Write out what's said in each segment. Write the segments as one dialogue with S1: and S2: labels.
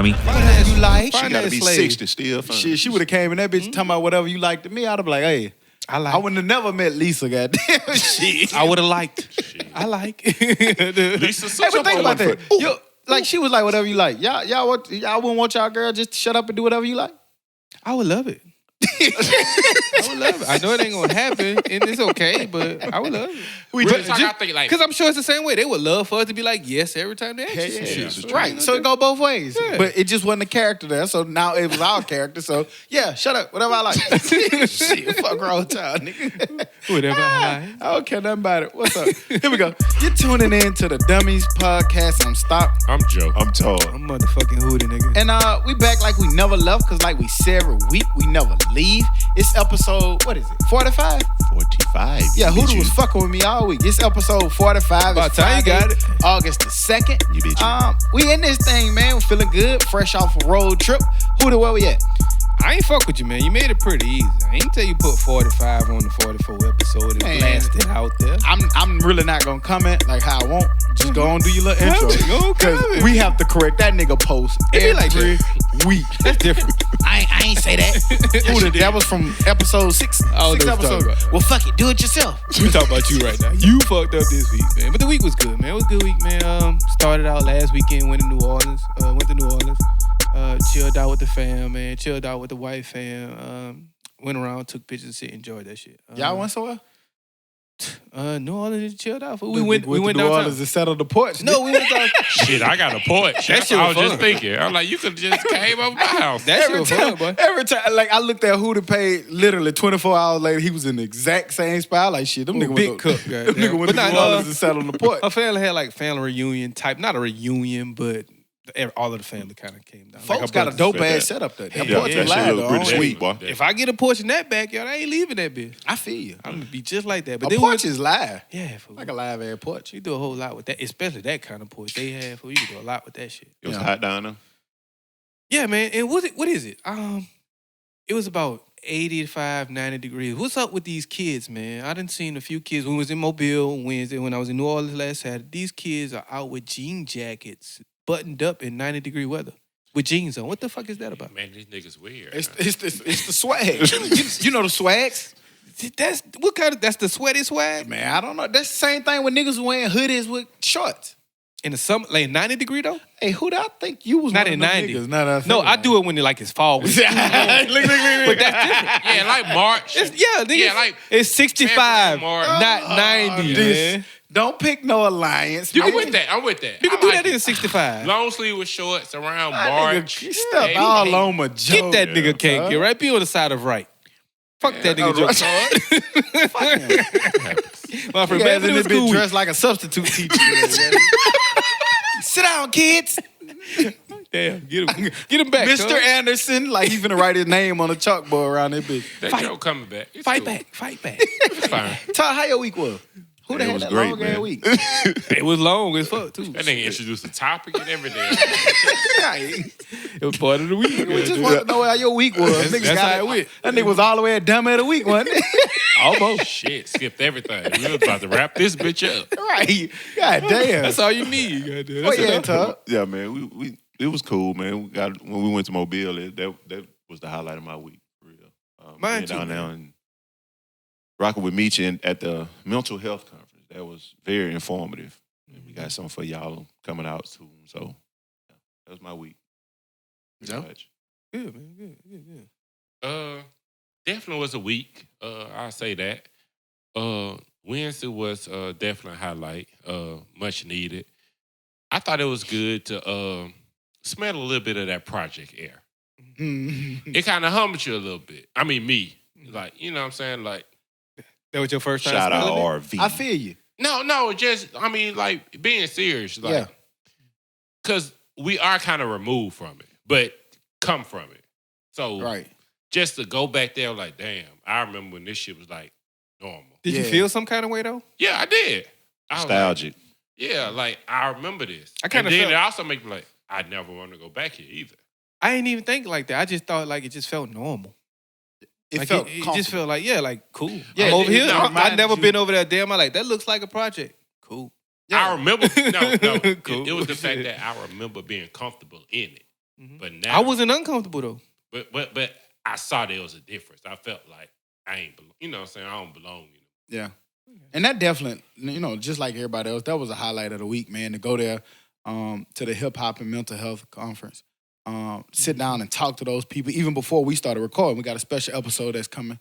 S1: dummy.
S2: Whatever you like.
S3: She got to be 60 still.
S2: She would have came in that bitch talking about whatever you like to me. I'd have been like, hey, I wouldn't have never met Lisa, goddamn. Shit.
S4: I would have liked. I like.
S3: Lisa,
S2: Hey, but think about that. Yo, like she was like, whatever you like. Y'all wouldn't want y'all girl just to shut up and do whatever you like?
S4: I would love it. I would love it. I know it ain't gonna happen, and it's okay, but I would love it. Because I'm sure it's the same way. They would love for us to be like, yes, every time they ask you.
S2: Yeah. Right. So it go both ways. Yeah. But it just wasn't a character there. So now it was our character. So yeah, shut up. Whatever I like. Shit, fuck wrong with y'all, nigga.
S4: Whatever I like.
S2: I don't care nothing about it. What's up? Here we go. You're tuning in to the Dummies Podcast. I'm Stop.
S3: I'm Joe. I'm Todd.
S4: I'm motherfucking Hootie, nigga.
S2: And we back like we never left, because like we said every week, we never leave. It's episode, what is it, 45?
S3: 45.
S2: Yeah, Hootie was fucking with me all week. It's episode 45.
S4: About time you got it.
S2: August the 2nd.
S3: You bitch.
S2: We in this thing, man. We're feeling good, fresh off a road trip. Hootie, where we at?
S4: I ain't fuck with you, man. You made it pretty easy. I ain't tell you put 45 on the 44 episode and blast it out there.
S2: I'm really not gonna comment like how I want. Just go on and do your little intro. Because we have to correct that nigga post every week.
S4: That's different.
S2: I ain't say that. Hootie, that was from episode 6. 6 episodes ago. Well, fuck it. Do it yourself.
S4: We talking about you right now. You fucked up this week, man. But the week was good, man. It was a good week, man. Started out last weekend, went to New Orleans. Chilled out with the fam, man. Chilled out with the white fam. Went around, took pictures, enjoyed that shit.
S2: Y'all went somewhere?
S4: New Orleans chilled out. We
S2: went
S4: to
S2: New Orleans and sat on the porch.
S4: No, we went down.
S3: Shit, I got a porch.
S4: That shit was
S3: I was
S4: fun.
S3: just thinking. I'm like, you could just came over my house.
S4: That shit was fun, boy.
S2: Every time, like I looked at who to pay. Literally 24 hours later, he was in the exact same spot. Like shit, them niggas
S4: big
S2: went
S4: cook.
S2: them nigga went to New Orleans and sat on the porch.
S4: Our family had like family reunion type, not a reunion, but all of the family kind of came down.
S2: Folks got a dope ass setup there. That porch is
S3: that shit
S2: live,
S3: look
S2: though.
S3: pretty sweet, boy.
S4: If I get a porch in that backyard, I ain't leaving that bitch.
S2: I feel you.
S4: I'm gonna be just like that. But
S2: A porch is live.
S4: Yeah,
S2: like a live ass porch.
S4: You do a whole lot with that, especially that kind of porch they have. You can do a lot with that shit.
S3: It was hot down there.
S4: Yeah, man. And what is it? It was about 85, 90 degrees. What's up with these kids, man? I done seen a few kids when we was in Mobile Wednesday, when I was in New Orleans last Saturday. These kids are out with jean jackets, buttoned up in 90-degree weather with jeans on. What the fuck is that about?
S3: Man, these niggas weird.
S2: It's the swag. you know the swags?
S4: That's what kind of? That's the sweaty swag,
S2: Man, I don't know. That's the same thing when niggas wearing hoodies with shorts.
S4: In the summer, like 90-degree though.
S2: Hey, who I think you was
S4: Not
S2: one
S4: in
S2: of them
S4: 90.
S2: Niggas.
S4: No, I do it when it's fall. Look. But that's different.
S3: Yeah, like March.
S4: It's 65,
S3: March.
S4: not 90, man.
S2: Don't pick no alliance.
S3: I'm with that.
S4: You can do that in 65.
S3: Long sleeve with shorts around March.
S2: Step all on my joke.
S4: Get that nigga cake. Get right. Be on the side of right. Fuck that nigga joke. My friend, man,
S2: in this bitch dressed like a substitute teacher. Sit down, kids.
S4: Damn, get him back,
S2: Mr. Anderson, like he's gonna write his name on a chalkboard around that bitch.
S3: That joke coming back. It's
S4: Fight
S3: cool.
S4: back.
S3: It's fine.
S2: Todd, how your week was? Who the hell
S3: was
S2: that
S3: great,
S2: long ass
S3: man.
S2: week?
S4: It was long as fuck, too.
S3: That nigga introduced a topic and everything.
S4: It was part of the week.
S2: We just want to know how your week was.
S4: That's how it went.
S2: That nigga was all the way at dumb of the week, wasn't it?
S3: Almost. Shit, skipped everything. We was about to wrap this bitch up.
S2: Right. God damn.
S4: That's all you need. Goddamn.
S2: What you at, Todd?
S5: Yeah, man. We it was cool, man. When we went to Mobile, that was the highlight of my week, for real.
S4: Mine too,
S5: down
S4: man.
S5: there and rocking with Meech at the mental health conference. That was very informative. And we got something for y'all coming out soon. So yeah, that was my week.
S2: Yeah.
S4: Good, man. Good.
S3: Definitely was a week. I'll say that. Wednesday was definitely a highlight. Much needed. I thought it was good to smell a little bit of that project air. It kind of humbled you a little bit. I mean, me. Like, you know what I'm saying? Like,
S4: That was your first time
S5: Shout out
S4: smelling it?
S5: RV.
S2: I feel you.
S3: no, just, I mean, like, being serious. Like,
S2: Yeah.
S3: because we are kind of removed from it, but come from it. So,
S2: Right.
S3: just to go back there, like, damn, I remember when this shit was, like, normal.
S4: Did you
S2: Yeah.
S4: feel some kind of way, though?
S3: Yeah, I did. I was like,
S5: Nostalgic.
S3: yeah, like, I remember this.
S4: I kinda
S3: And then
S4: felt-
S3: it also made me like, I never want to go back here either.
S4: I didn't even think like that. I just thought like it just felt normal.
S2: It
S4: Like
S2: felt
S4: it just
S2: comfortable.
S4: felt like, yeah, like cool.
S2: Yeah,
S4: I'm over
S2: it
S4: here. I've
S2: reminded
S4: never
S2: you-
S4: been over there. Damn, I like, that looks like a project. Cool.
S3: I remember, no,
S4: Cool.
S3: it was the fact that I remember being comfortable in it. But now
S4: I wasn't uncomfortable though.
S3: But I saw there was a difference. I felt like I ain't belong. You know what I'm saying? I don't belong.
S2: Yeah. And that definitely, just like everybody else, that was a highlight of the week, man, to go there to the hip hop and mental health conference. Sit down and talk to those people. Even before we started recording, we got a special episode that's coming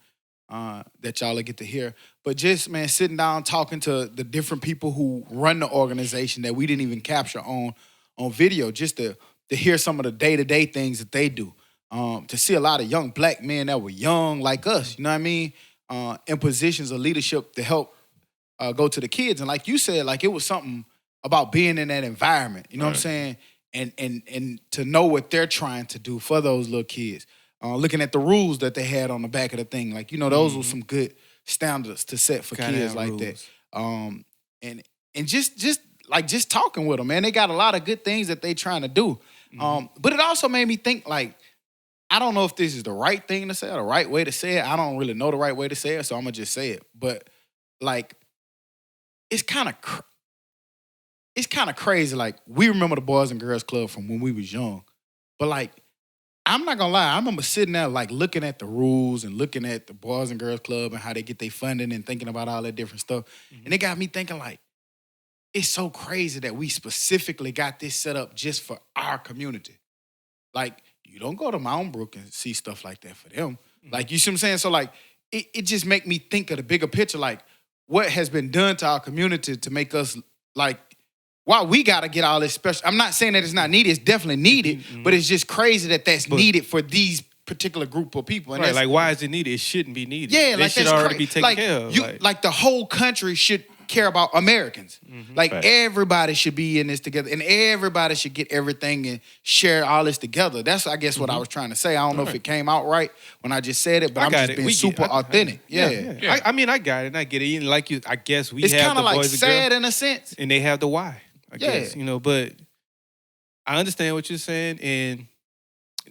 S2: that y'all will get to hear. But just, man, sitting down, talking to the different people who run the organization that we didn't even capture on video, just to hear some of the day-to-day things that they do. To see a lot of young black men that were young like us, you know what I mean, in positions of leadership to help go to the kids. And like you said, like it was something about being in that environment, you know what I'm saying? And to know what they're trying to do for those little kids. Looking at the rules that they had on the back of the thing. Like, those were some good standards to set for kids like that. And just talking with them, man. They got a lot of good things that they trying to do. But it also made me think, like, I don't know if this is the right thing to say or the right way to say it. I don't really know the right way to say it, so I'm going to just say it. But, like, it's kind of crazy. Like, we remember the Boys and Girls Club from when we was young. But, like, I'm not going to lie. I remember sitting there, like, looking at the rules and looking at the Boys and Girls Club and how they get their funding and thinking about all that different stuff. And it got me thinking, like, it's so crazy that we specifically got this set up just for our community. Like, you don't go to Mountain Brook and see stuff like that for them. Like, you see what I'm saying? So, like, it just make me think of the bigger picture, like, what has been done to our community to make us, like, why we got to get all this special. I'm not saying that it's not needed. It's definitely needed, but it's just crazy that that's needed for these particular group of people. And
S4: right, like, why is it needed? It shouldn't be needed.
S2: Yeah,
S4: that
S2: like,
S4: should
S2: that's
S4: already be taken care of.
S2: Like, the whole country should care about Americans. Like, everybody should be in this together, and everybody should get everything and share all this together. That's, I guess, what I was trying to say. I don't know if it came out right when I just said it, but I'm just being super authentic. Yeah.
S4: I mean, I got it, and I get it. And like you, I guess we
S2: it's
S4: have
S2: kind
S4: the
S2: of like
S4: boys and
S2: sad
S4: girls,
S2: in a sense.
S4: and they have the why, I guess, but I understand what you're saying, and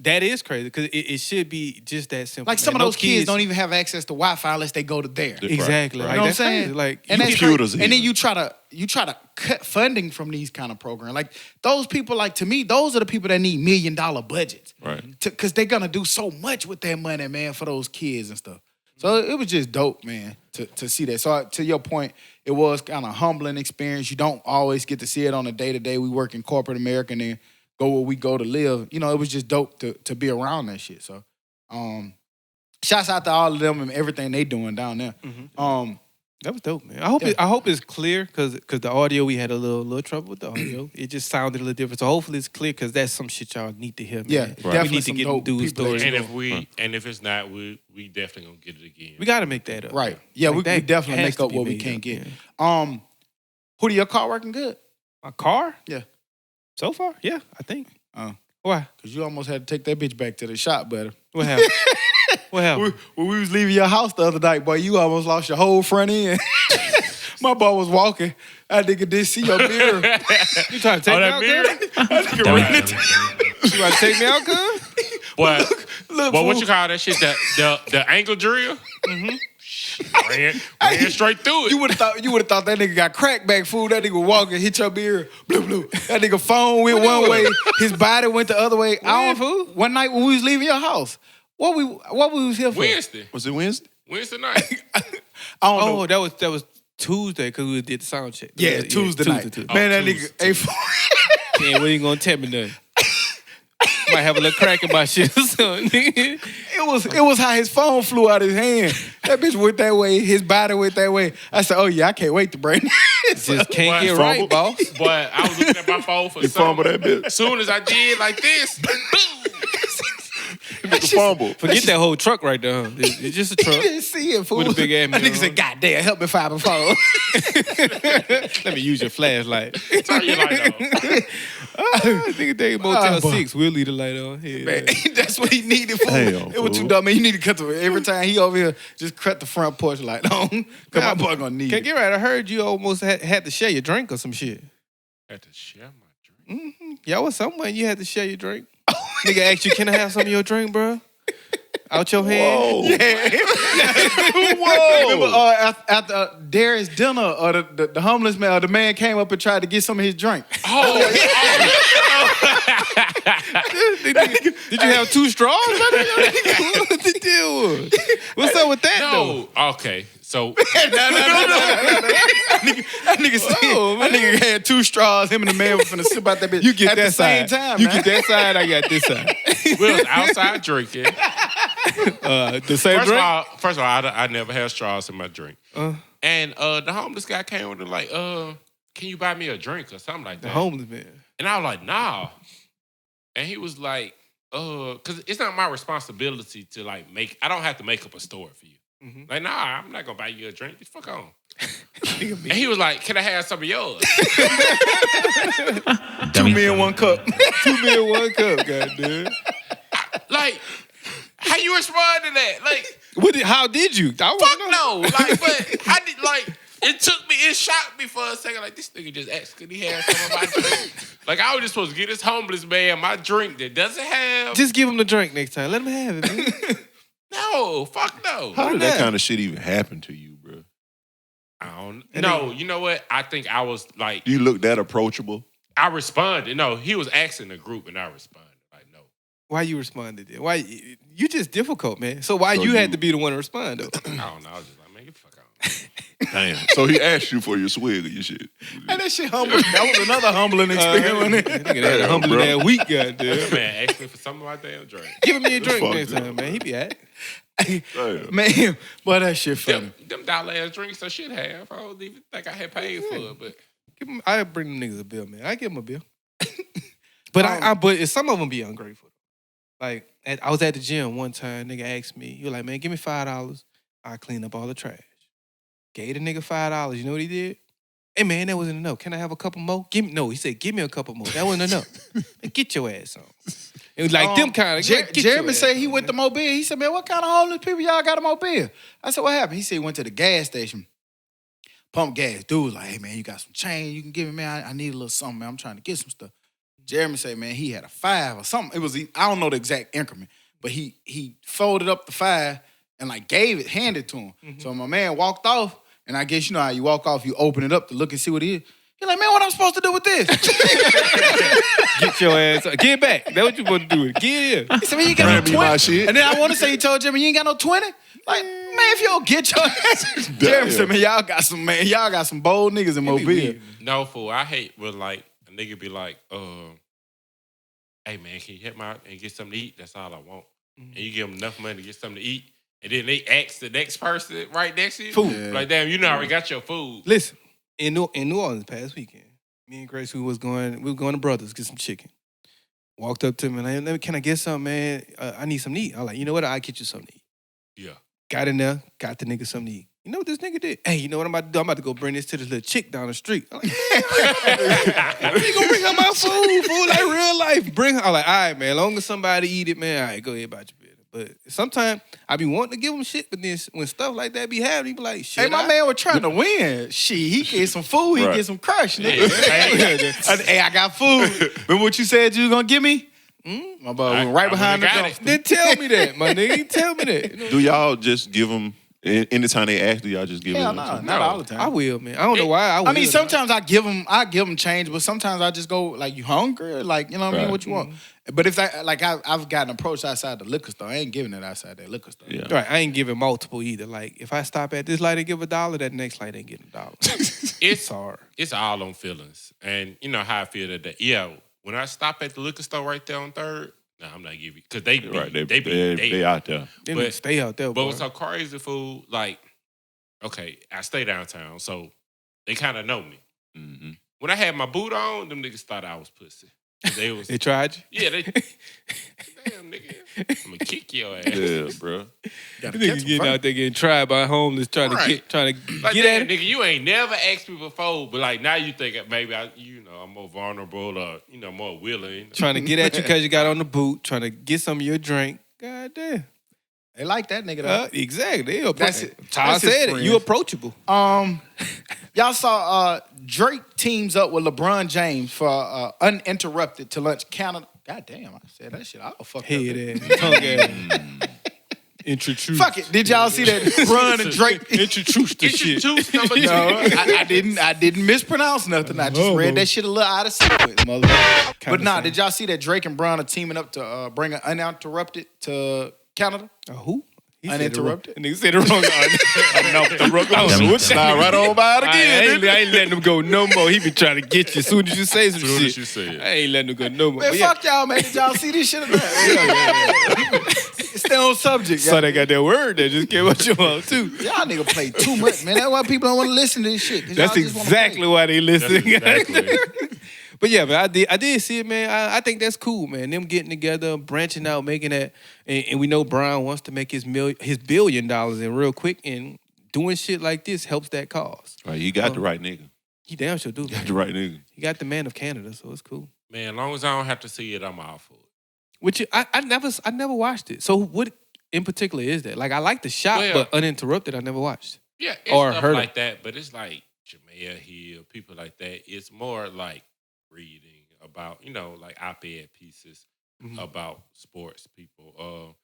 S4: that is crazy because it should be just that simple.
S2: Like, some of those kids don't even have access to Wi-Fi unless they go to there.
S4: Exactly.
S2: You know what I'm saying?
S4: Like,
S2: and
S5: computers,
S2: and then you try to cut funding from these kind of programs. Like, those people, like, to me, those are the people that need $1 million budgets.
S5: Right.
S2: Because they're gonna do so much with their money, man, for those kids and stuff. So it was just dope, man, to see that. So to your point, it was kind of a humbling experience. You don't always get to see it on a day-to-day. We work in corporate America and then go where we go to live. It was just dope to be around that shit. So shouts out to all of them and everything they doing down there.
S4: That was dope, man. I hope it's clear because the audio, we had a little trouble with the audio. It just sounded a little different. So hopefully it's clear because that's some shit y'all need to hear, man.
S2: Yeah,
S4: right. We need to get into a story.
S3: And if it's not, we definitely gonna get it again.
S4: We got to make that up.
S2: Right. Yeah,
S4: like,
S2: we definitely make up what we can't get. Hoodie, your car working good?
S4: My car?
S2: Yeah.
S4: So far? Yeah, I think. Why?
S2: Because you almost had to take that bitch back to the shop, better.
S4: What happened? What happened?
S2: When we was leaving your house the other night, boy, you almost lost your whole front end. My boy was walking. That nigga didn't see your mirror.
S4: You trying to take me out, cuz? You trying to take me out, cuz?
S3: Boy, what you call that shit? The ankle drill? Ran straight through it.
S2: You would have thought that nigga got crack back, fool. That nigga walking, hit your mirror, blue, blue. That nigga phone went one way, his body went the other way. One night when we was leaving your house. What we was here for?
S3: Wednesday.
S5: Was it Wednesday?
S3: Wednesday night.
S2: I don't know.
S4: That was Tuesday because we did the sound check.
S2: Yeah, Tuesday night.
S4: Tuesday.
S2: Man, that nigga.
S4: Yeah, we ain't gonna tell me nothing. Might have a little crack in my shit or something.
S2: It was how his phone flew out his hand. That bitch went that way. His body went that way. I said, oh yeah, I can't wait to bring it.
S4: Just can't get right, boss.
S3: But I was looking at my phone for something.
S5: That bitch.
S3: As soon as I did like this, boom.
S5: Fumble.
S4: Forget that whole truck right there. Huh? It's just a truck.
S2: You didn't see it, fool.
S4: With a big ass
S2: That nigga said, God damn, help me find my phone.
S4: Let me use your flashlight.
S3: Turn your light on.
S4: Nigga, they Motel 6. We'll leave the light on. Here,
S2: Man, that's what he needed, fool.
S5: Damn,
S2: It was too dumb, man. You need to cut every time he over here, just cut the front porch light on. Because my boy gonna need
S4: Can't
S2: it.
S4: get right. I heard you almost had to share your drink or some shit.
S3: Had to share my drink.
S4: Y'all was somewhere you had to share your drink. Nigga asked you, can I have some of your drink, bro? Out your hand.
S2: Yeah.
S5: Whoa.
S2: Remember after Darius' dinner, the homeless man, or the man came up and tried to get some of his drink.
S3: Oh,
S4: Did you have 2 straws? What the deal was? What's up with that, though?
S3: No. Okay. So
S2: That nigga had 2 straws. Him and the man was finna sip out that bitch.
S4: You get
S2: at
S4: that
S2: the same
S4: side.
S2: time.
S4: You
S2: man.
S4: get that side, I got this side.
S3: we was outside drinking.
S4: The same drink?
S3: First of all, I never had straws in my drink. And the homeless guy came over and like, can you buy me a drink or something like that?
S4: The homeless man.
S3: And I was like, nah. And he was like, because it's not my responsibility to like I don't have to make up a story for you.
S4: Mm-hmm.
S3: Like, nah, I'm not gonna buy you a drink. Get the fuck on. And he was like, can I have some of yours?
S2: 2 men, 1 cup.
S4: 2 men, 1 cup, goddamn.
S3: Like, how you respond to that? Like,
S4: How did you?
S3: fuck no. Like, but I did like. It shocked me for a second. Like, this nigga just asked, could he have some of my drink? Like, I was just supposed to get this homeless man my drink that doesn't have.
S4: Just give him the drink next time. Let him have it, man.
S3: No, fuck no.
S5: How did that kind of shit even happen to you, bro?
S3: I don't know. You know what? I think I was like.
S5: You look that approachable?
S3: I responded. No, he was asking the group and I responded. Like, no.
S4: Why you responded then? Why you just difficult, man. So why you had to be the one to respond, though?
S3: I don't know. I was just like, man, get the fuck on.
S5: Damn. So he asked you for your swig or your shit.
S2: And that shit humble. That was another humbling experience.
S4: Nigga, that humbling that week, goddamn.
S3: That man asked me for some of my damn drink.
S4: Give me a drink
S5: Fuck
S4: next
S5: that.
S4: time, man. He be at.
S5: Damn.
S2: Man, boy, that shit funny.
S3: Them $1 drinks I should have. I don't even think I had paid for it, but
S4: I bring them niggas a bill, man. I give them a bill. But but some of them be ungrateful. Like, I was at the gym one time. Nigga asked me, he was like, man, give me $5. I clean up all the trash. Gave the nigga $5. You know what he did? Hey, man, that wasn't enough. Can I have a couple more? He said, give me a couple more. That wasn't enough. Man, get your ass on. It was like them kind of.
S2: Jeremy said he went to Mobile. He said, man, what kind of homeless people y'all got in Mobile? I said, what happened? He said he went to the gas station, pumped gas. Dude was like, hey, man, you got some change you can give me, man? I need a little something, man. I'm trying to get some stuff. Jeremy said, man, he had a 5 or something. It was, I don't know the exact increment, but he folded up the 5 and like handed to him. Mm-hmm. So my man walked off, and I guess you know how you walk off, you open it up to look and see what it is. He's like, man, what I'm supposed to do with this?
S4: Get your ass up. Get back. That's what you supposed to do. Get here.
S2: He said, man, you got no 20. And then I want to say he told Jeremy, you ain't got no 20? Like, man, if you don't get your ass. Jeremy said, man, y'all got some bold niggas in Mobile.
S3: no, fool. I hate when like a nigga be like, hey man, can you help me out and get something to eat? That's all I want. Mm-hmm. And you give them enough money to get something to eat, and then they ask the next person right next to you.
S4: Food.
S3: Yeah. Like, damn, you already got your food.
S4: Listen, in New Orleans past weekend, me and Grace, we were going to Brothers get some chicken. Walked up to me and like, can I get something, man? I need something to eat. I was like, you know what? I'll get you something to eat.
S3: Yeah.
S4: Got in there, got the nigga something to eat. You know what this nigga did? Hey, you know what I'm about to do? I'm about to go bring this to this little chick down the street. I'm like, you gonna bring her my food, like real life. Bring her. I'm like, all right, man, long as somebody eat it, man, all right, go ahead about your business. But sometimes I be wanting to give him shit, but then when stuff like that be happening, he be like, shit.
S2: Hey, my man was trying to win. Shit, he get some food, he get some crush. Nigga. Hey, I got food. Remember what you said you was gonna give me? My boy went right behind the dumpster.
S4: Then tell me that, my nigga. Tell me that. You know?
S5: Do y'all just give them, anytime they ask, do y'all just give them?
S2: Hell no, not all the time.
S4: I will, man. I don't know why. I will.
S2: I mean, sometimes I give them change, but sometimes I just go like, you hungry? Like, you know what I mean? What you want? But if I've gotten approached outside the liquor store, I ain't giving it outside that liquor store.
S5: Yeah.
S4: Right, I ain't giving multiple either. Like, if I stop at this light and give $1, that next light ain't getting $1.
S3: It's
S4: hard.
S3: It's all on feelings, and you know how I feel that day. Yeah, when I stop at the liquor store right there on 3rd, nah, I'm not giving because they
S5: out there.
S4: They but, stay out there.
S3: But what's so crazy, fool? Like, okay, I stay downtown, so they kind of know me. Mm-hmm. When I had my boot on, them niggas thought I was pussy. They
S4: tried you?
S3: Yeah, damn, nigga, I'm gonna kick your ass.
S5: Yeah, bro.
S4: Niggas getting out there getting tried by homeless, trying to get
S3: like,
S4: get at it.
S3: Nigga, you ain't never asked me before, but like now you think maybe I'm more vulnerable or more willing.
S4: Trying to get at you because you got on the boot, trying to get some of your drink. God damn.
S2: They like that nigga though.
S4: Exactly.
S2: That's it.
S4: I said it. You approachable.
S2: Y'all saw Drake teams up with LeBron James for Uninterrupted to Lunch Canada. God damn, I said that shit. I'll fuck
S4: head ass. Tongue ass. Introduce.
S2: Fuck it. Did y'all see that Run and Drake?
S4: Introduce the shit.
S3: Introduce number 2.
S2: No, I didn't mispronounce nothing. I just read that shit a little out of sequence, motherfucker. But nah, did y'all see that Drake and Bron are teaming up to bring an Uninterrupted to Canada?
S4: Who?
S2: Uninterrupted?
S4: Nigga said it wrong. Uninterrupted.
S5: Slide right on by it again.
S4: I ain't letting him go no more. He been trying to get you as soon as you say some
S3: As soon
S4: shit.
S3: as you say it.
S4: I ain't letting him go no more.
S2: Man,
S4: But
S2: fuck y'all, man. Did y'all see this shit or not? Stay on subject,
S4: So they got that word that just came out your mouth too.
S2: Y'all nigga play too much, man. That's why people don't want to listen to this shit. 'Cause
S4: That's
S2: y'all just wanna
S4: exactly why they listening.
S3: Exactly.
S4: But yeah, man, I did see it, man. I think that's cool, man. Them getting together, branching out, making that, and we know Brian wants to make his $1 billion in real quick, and doing shit like this helps that cause.
S5: Right, you got the right nigga.
S4: He damn sure do.
S5: You got
S4: Man.
S5: the right nigga.
S4: He got the man of Canada, so it's cool.
S3: Man, as long as I don't have to see it, I'm all for it.
S4: Which I never watched it. So what in particular is that? Like I like the shot,
S3: Well-
S4: but Uninterrupted I never watched.
S3: Yeah, it's
S4: Or
S3: stuff
S4: heard
S3: like that, but it's like Jamea Hill, people like that. It's more like reading about, like op-ed pieces about sports people.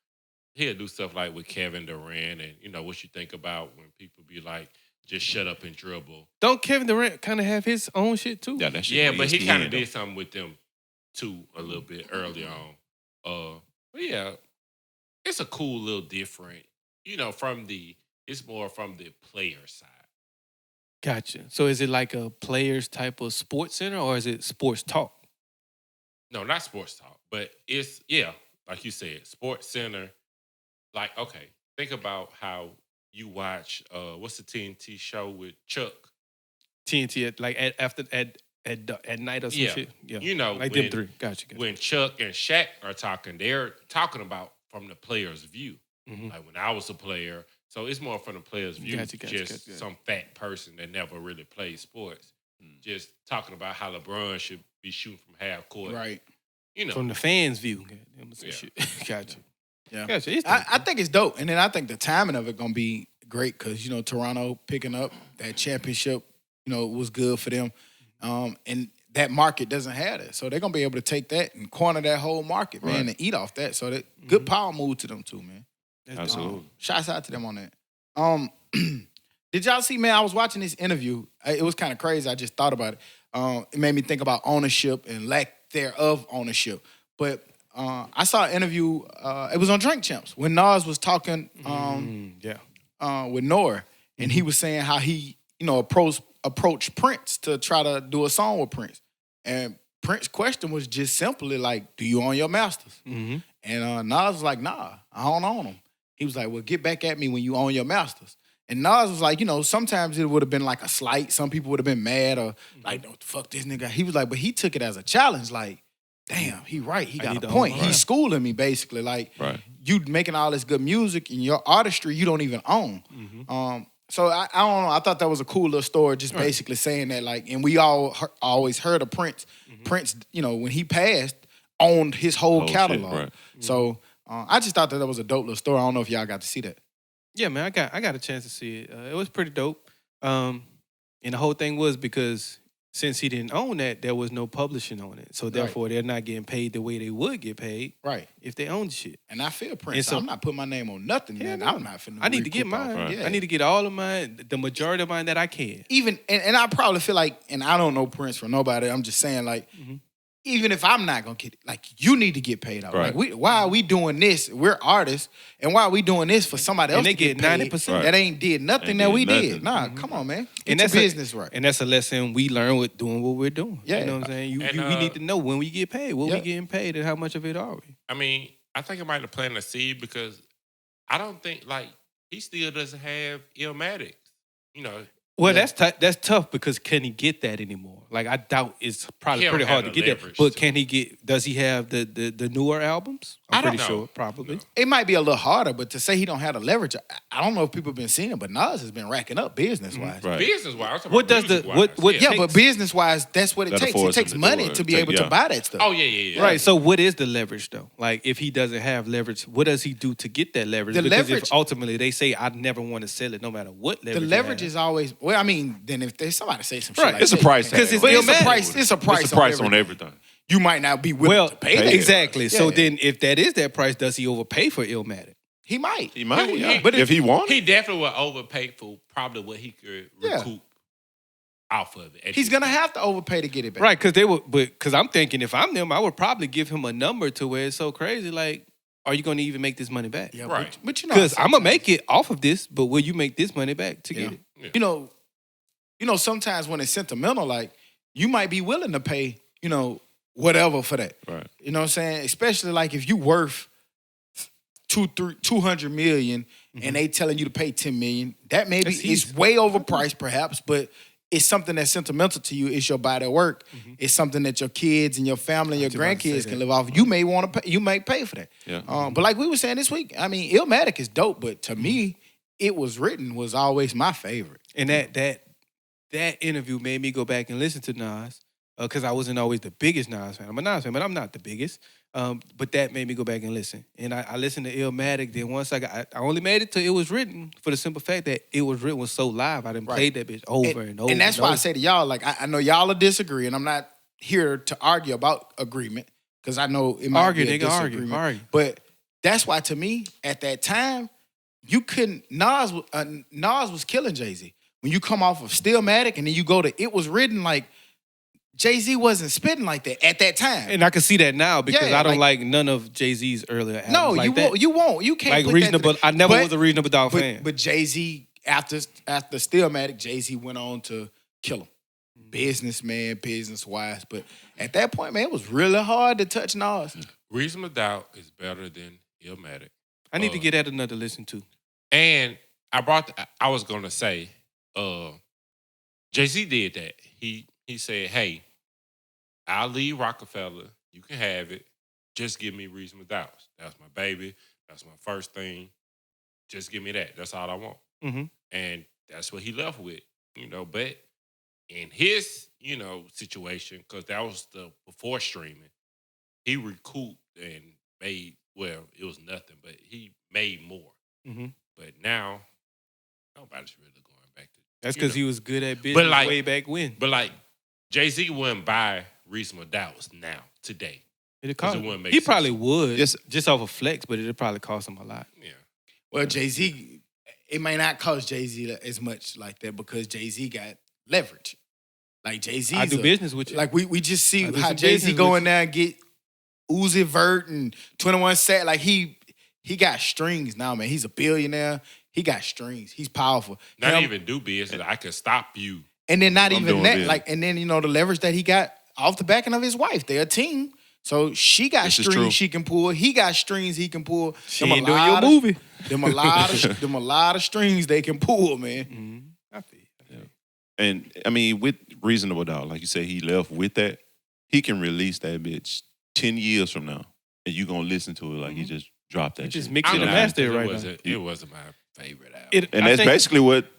S3: He'll do stuff like with Kevin Durant and, what you think about when people be like, just shut up and dribble.
S4: Don't Kevin Durant kind of have his own shit too?
S5: Yeah, that shit
S3: Yeah,
S5: on
S3: but he
S5: ESPN,
S3: kind of
S5: though.
S3: did something with them too a little bit early on. But yeah, it's a cool little different, it's more from the player side.
S4: Gotcha. So is it like a players type of sports center or is it sports talk?
S3: No, not sports talk, but it's, like you said, Sports Center. Like, okay, think about how you watch, what's the TNT show with Chuck?
S4: TNT at night or some
S3: Yeah.
S4: shit. Yeah.
S3: when,
S4: Like them three. Gotcha.
S3: when Chuck and Shaq are talking, they're talking about from the player's view.
S4: Mhm.
S3: Like when I was a player. So it's more from the player's view,
S4: Gotcha.
S3: some fat person that never really played sports. Just talking about how LeBron should be shooting from half court.
S2: Right.
S4: From the fans' view. Goddamn, some
S3: Yeah.
S4: shit. Gotcha.
S2: Yeah.
S4: Gotcha. It's
S2: I think it's dope. And then I think the timing of it going to be great because, Toronto picking up that championship, was good for them. And that market doesn't have that. So they're going to be able to take that and corner that whole market, man, and eat off that. So that good power move to them too, man.
S4: That's
S5: Absolutely.
S2: Shouts out to them on that. Did y'all see, man, I was watching this interview. It was kind of crazy. I just thought about it. It made me think about ownership and lack thereof ownership. But I saw an interview. It was on Drink Champs when Nas was talking with Nora. And he was saying how he, approached Prince to try to do a song with Prince. And Prince's question was just simply like, do you own your masters?
S4: Mm-hmm.
S2: And Nas was like, nah, I don't own them. He was like, well, get back at me when you own your masters. And Nas was like, sometimes it would have been like a slight. Some people would have been mad or like, no, fuck this nigga. He was like, but he took it as a challenge. Like, damn, he right. He got a point. He's schooling me basically. Like, you making all this good music and your artistry you don't even own. So I don't know. I thought that was a cool little story, just basically saying that, like, and we all always heard of Prince. Prince, when he passed, owned his whole catalog.
S5: Shit, right.
S2: So I just thought that was a dope little story. I don't know if y'all got to see that.
S4: Yeah, man, I got a chance to see it. It was pretty dope. And the whole thing was because since he didn't own that, there was no publishing on it. So therefore, they're not getting paid the way they would get paid if they owned shit.
S2: And I feel Prince.
S4: So,
S2: I'm not putting my name on nothing, man.
S4: no.
S2: I'm not finna.
S4: I need to get
S2: recoup off.
S4: mine.
S2: Yeah.
S4: I need to get all of mine, the majority of mine that I can.
S2: Even and I probably feel like, and I don't know Prince from nobody. I'm just saying, like, even if I'm not gonna get it, like, you need to get paid out.
S5: Right.
S2: Like, why are we doing this? We're artists, and why are we doing this for somebody else?
S4: And they
S2: to get
S4: get
S2: paid
S4: 90%.
S2: that ain't did nothing
S5: Ain't
S2: that
S5: did
S2: we
S5: nothing.
S2: did. Nah, come on, man. Get
S4: And
S2: your
S4: that's a-
S2: business right.
S4: And that's a lesson we learn with doing what we're doing.
S2: Yeah.
S4: You know what I'm saying?
S3: And,
S4: We need to know when we get paid, what
S2: Yeah.
S4: we getting paid, and how much of it are we.
S3: I mean, I think I might have planted a seed because I don't think, like, he still doesn't have Illmatic.
S4: Well, that's tough because can he get that anymore? Like, I doubt it's probably
S3: He don't
S4: pretty
S3: have
S4: hard to
S3: the
S4: get that.
S3: leverage
S4: But
S3: to-
S4: can he get? Does he have the newer albums? I'm
S2: I don't
S4: pretty
S3: know.
S4: sure, probably.
S3: No.
S2: It might be a little harder, but to say he don't have the leverage, I don't know if people have been seeing it, but Nas has been racking up business wise.
S5: Right.
S3: Business-wise. I'm
S4: What
S3: talking
S4: does
S3: about
S4: the- what-
S3: music-wise,
S2: Yeah,
S4: Takes-
S2: but business wise, that's what it
S5: That
S2: takes. It
S5: affords him
S2: takes
S5: to do
S2: money
S5: it.
S2: to be able to
S5: Yeah.
S2: buy that stuff.
S3: Oh, yeah.
S4: Right. So, what is the leverage though? Like, if he doesn't have leverage, what does he do to get that leverage?
S2: The
S4: Because
S2: leverage-
S4: if ultimately they say, "I never want to sell it, no matter what leverage."
S2: The
S4: you
S2: leverage
S4: have."
S2: is always well. I mean, then if there's somebody say some shit
S4: Right.
S2: like
S5: It's a
S2: that,
S5: price
S2: you can't-
S5: tag.
S4: Because
S2: But
S4: it's
S2: it's a
S4: Illmatic.
S2: price. It's a price.
S5: It's a price
S2: on
S5: on
S2: everything.
S5: everything.
S2: You might not be willing
S4: Well,
S2: to pay that.
S4: exactly. So
S2: Yeah.
S4: then, if that is that price, does he overpay for Illmatic?
S2: He might.
S5: He might,
S3: He-
S5: yeah.
S3: he-
S5: But if he wanted,
S3: He definitely will overpay for probably what he could
S2: Yeah.
S3: recoup off of it.
S2: He's gonna have to overpay to get it back.
S4: Right, because I'm thinking if I'm them, I would probably give him a number to where it's so crazy. Like, are you going to even make this money back?
S2: Yeah,
S3: Right.
S2: But you know,
S4: Because I'm gonna make it off of this, but will you make this money back to get it?
S2: you know, sometimes when it's sentimental, like you might be willing to pay, whatever for that.
S5: right.
S2: You know what I'm saying? Especially like if you worth 200 million and they telling you to pay 10 million, that maybe
S4: That's
S2: is
S4: easy.
S2: way overpriced perhaps, but it's something that's sentimental to you. It's your body of work. It's something that your kids and your family and your
S4: was about to say
S2: grandkids
S4: that.
S2: can live off. You may want to pay. You may pay for that.
S5: Yeah.
S2: But like we were saying this week, I mean, Illmatic is dope, but to me, It Was Written was always my favorite.
S4: And that interview made me go back and listen to Nas because I wasn't always the biggest Nas fan. I'm a Nas fan, but I'm not the biggest. But that made me go back and listen. And I listened to Illmatic. Then once I only made it to It Was Written for the simple fact that It Was Written was so live. I done
S2: Right.
S4: played that bitch over and over.
S2: And that's why I say to y'all, like, I know y'all will disagree, and I'm not here to argue about agreement because I know it might
S4: argue,
S2: be a
S4: nigga,
S2: disagreement.
S4: argue.
S2: But that's why, to me, at that time, you couldn't. Nas was killing Jay-Z. When you come off of Stillmatic and then you go to It Was Written, like Jay-Z wasn't spitting like that at that time.
S4: And I can see that now because
S2: Yeah,
S4: I don't like none of Jay-Z's earlier albums
S2: no,
S4: like
S2: you
S4: that.
S2: won't. You won't. You can't.
S4: Like
S2: put
S4: reasonable.
S2: That
S4: I never
S2: but-
S4: was a Reasonable Dog fan.
S2: But Jay-Z after Stillmatic, Jay-Z went on to kill him. Businessman, business-wise. But at that point, man, it was really hard to touch Nas.
S3: Reasonable Doubt is better than Illmatic.
S4: I need to get that another listen to.
S3: And I was gonna say, Jay-Z did that. He said, hey, I'll leave Rockefeller. You can have it. Just give me Reasonable Doubt. That's my baby. That's my first thing. Just give me that. That's all I want.
S4: Mhm.
S3: And that's what he left with, But in his, situation, because that was before streaming, he recouped and made, well, it was nothing, but he made more.
S4: Mhm.
S3: But now, nobody's really going back to.
S4: That's because he was good at business
S3: like-
S4: way back when.
S3: But like Jay-Z wouldn't buy Reasonable Doubts now, today.
S4: It'd
S3: 'cause
S4: cost,
S3: it wouldn't make
S4: he
S3: sense.
S4: probably would,
S5: Yes.
S4: just off a flex, but it'd probably cost him a lot.
S3: Yeah.
S2: Well, Jay-Z, it may not cost Jay-Z as much like that because Jay-Z got leverage. Like Jay-Z,
S4: I do business with you.
S2: Like we just see
S4: I do
S2: how
S4: some
S2: Jay-Z
S4: business
S2: go
S4: with
S2: in there and get Uzi Vert and 21 Sat. Like he got strings now, man. He's a billionaire. He got strings. He's powerful.
S3: Not
S2: Him-
S3: even do business. I could stop you.
S2: And then not
S5: I'm
S2: even
S5: doing
S2: that.
S5: business.
S2: Like, and then the leverage that he got off the backing of his wife. They're a team. So she got
S5: This is true.
S2: strings she can pull. He got strings he can pull.
S4: She
S2: Them a
S4: ain't doing your
S2: lot of-
S4: movie.
S2: Them a lot of strings they can pull, man.
S4: I feel you.
S5: And I mean, with Reasonable Doubt, like you say, he left with that. He can release that bitch 10 years from now, and you gonna listen to it like he just dropped that.
S4: He just
S5: shit.
S4: mixed it and
S3: I'm
S4: mastered it
S3: not-
S4: right
S3: wasn't, It wasn't my favorite album.
S5: And
S4: I
S5: that's
S4: think-
S5: basically what,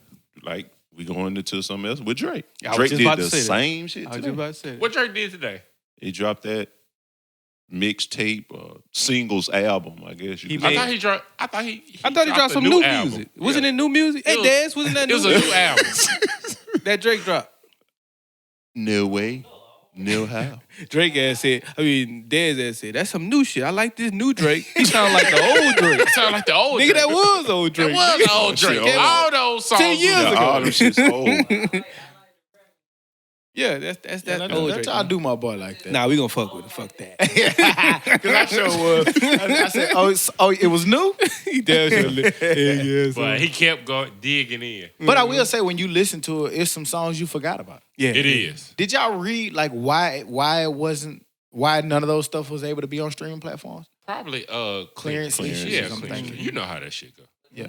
S5: like, we going into something else with Drake.
S4: I was
S5: Drake
S4: just
S5: did
S4: about to
S5: the
S4: say that.
S5: same shit
S4: I was
S5: today.
S4: just about to say that.
S3: What Drake did today?
S5: He dropped that mixtape singles album, I guess. You
S4: He
S5: could
S3: I
S4: made-
S5: say.
S3: thought he dropped. I thought he
S4: dropped
S3: a
S4: some new
S3: album.
S4: music. Wasn't
S3: Yeah.
S4: it new music? Hey,
S3: It was-
S4: Daz, wasn't that
S3: It was
S4: new
S3: a
S4: music?
S3: new album.
S4: That Drake drop.
S5: No way, no how.
S4: Drake ass said, Daz ass said, that's some new shit. I like this new Drake. He sound like the old Drake.
S3: It sounded like the old
S4: Nigga,
S3: Drake.
S4: that was old Drake.
S3: It was old
S5: Shit,
S3: Drake.
S5: old.
S3: All those songs.
S4: 10 years
S3: was-
S5: Yeah,
S4: ago.
S5: all them shit's old.
S4: Yeah, that's
S2: Yeah,
S4: old
S2: that's
S4: Drake.
S2: how I do my boy like that.
S4: Nah, we gonna fuck with it. Fuck that.
S2: Because I sure was. I said, it was new?
S4: He definitely. Yeah,
S3: But he kept going digging in.
S2: But I will say, when you listen to it, it's some songs you forgot about.
S4: yeah,
S3: It is.
S2: Did y'all read, like, why none of those stuff was able to be on streaming platforms?
S3: Probably
S2: Clearance
S3: Yeah,
S2: issues, I'm
S3: clearance.
S2: thinking.
S3: You know how that shit go.
S2: Yeah.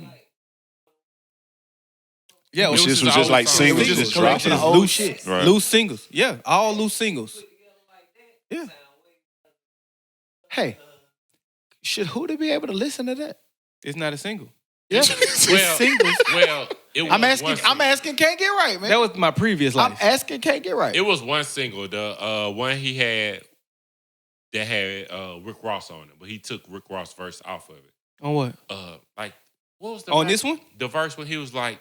S4: Yeah,
S3: It was
S5: This
S3: just
S5: was just
S3: old
S5: like
S3: songs.
S5: singles
S2: It was
S5: just
S2: just collection
S5: dropping.
S2: of old
S4: loose
S2: shit.
S5: Right.
S4: Loose singles. Yeah, all loose singles. Yeah.
S2: Hey, should Huda be able to listen to that?
S4: It's not a single.
S2: Yeah.
S3: Well,
S2: It's singles.
S3: Well, it was
S2: I'm
S3: one
S2: asking,
S3: single.
S2: can't get right, man.
S4: That was my previous
S2: I'm
S4: life.
S2: asking, can't get right.
S3: It was one single. The one he had that had Rick Ross on it, but he took Rick Ross' verse off of it.
S4: On what?
S3: Like what was the
S4: On
S3: verse?
S4: this one?
S3: The verse when he was like,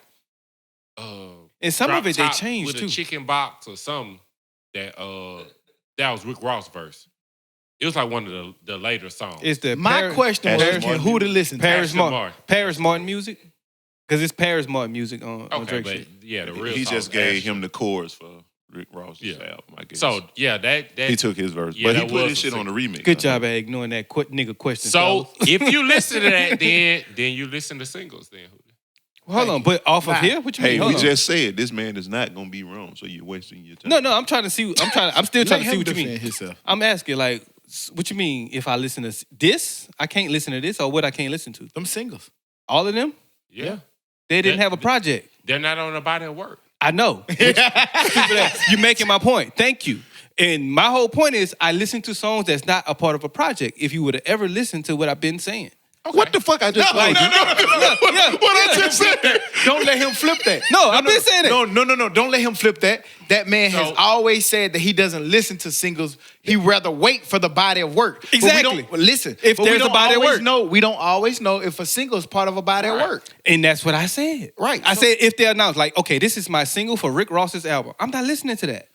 S4: And some
S3: drop
S4: of it they
S3: top
S4: changed
S3: with
S4: too.
S3: a chicken box or something. That was Rick Ross' verse. It was like one of the later songs.
S4: It's the
S2: My question
S5: Paris
S2: was
S5: Martin
S2: who to listen to.
S4: Paris
S3: Aston
S4: Martin.
S3: Martin.
S4: Paris Martin music? Because it's Paris Martin music on
S3: Okay,
S4: Drake
S3: but
S4: shit.
S3: yeah, the real
S5: He
S3: song
S5: just
S3: was
S5: gave
S3: Aston.
S5: him the chorus for Rick Ross's
S3: Yeah.
S5: album, I guess.
S3: So yeah, that
S5: he took his verse,
S3: Yeah,
S5: but he
S3: that
S5: put
S3: was
S5: his
S3: a
S5: shit
S3: sick-
S5: on the remix.
S4: Good
S5: I
S4: job
S5: think.
S4: at ignoring that nigga question.
S3: So
S4: fellas.
S3: if you listen to that, then you listen to singles. Then
S4: Hold on, but off of
S2: Nah.
S4: here? What you mean?
S5: Hey,
S4: Hold
S5: we
S4: on.
S5: just said this man is not gonna be wrong, so you're wasting your time.
S4: No, I'm trying to see. I'm still
S2: Let
S4: trying to see
S2: him
S4: what you
S2: defend
S4: mean.
S2: himself.
S4: I'm asking, like, what you mean if I listen to this? I can't listen to this, or what I can't listen to?
S2: Them singles.
S4: All of them?
S3: yeah,
S4: They didn't
S3: That-
S4: have a project.
S3: they're not on the body of work.
S4: I know. Stupid ass. You're making my point. Thank you. And my whole point is I listen to songs that's not a part of a project. If you would have ever listened to what I've been saying.
S5: What the fuck I just told you?
S2: What I just said. Don't let him flip that.
S4: No, I've been saying that.
S2: No. Don't let him flip that. That man has
S3: So-
S2: always said that he doesn't listen to singles. He rather wait for the body of work. But we
S4: Exactly.
S2: don't- listen,
S4: If
S2: but we
S4: there's a
S2: don't
S4: body of
S2: always
S4: work.
S2: know, we don't always know if a single is part of a body of
S3: Right.
S2: work.
S4: And that's what I said.
S2: Right.
S4: I
S2: So-
S4: said if they announce, like, okay, this is my single for Rick Ross's album. I'm not listening to that.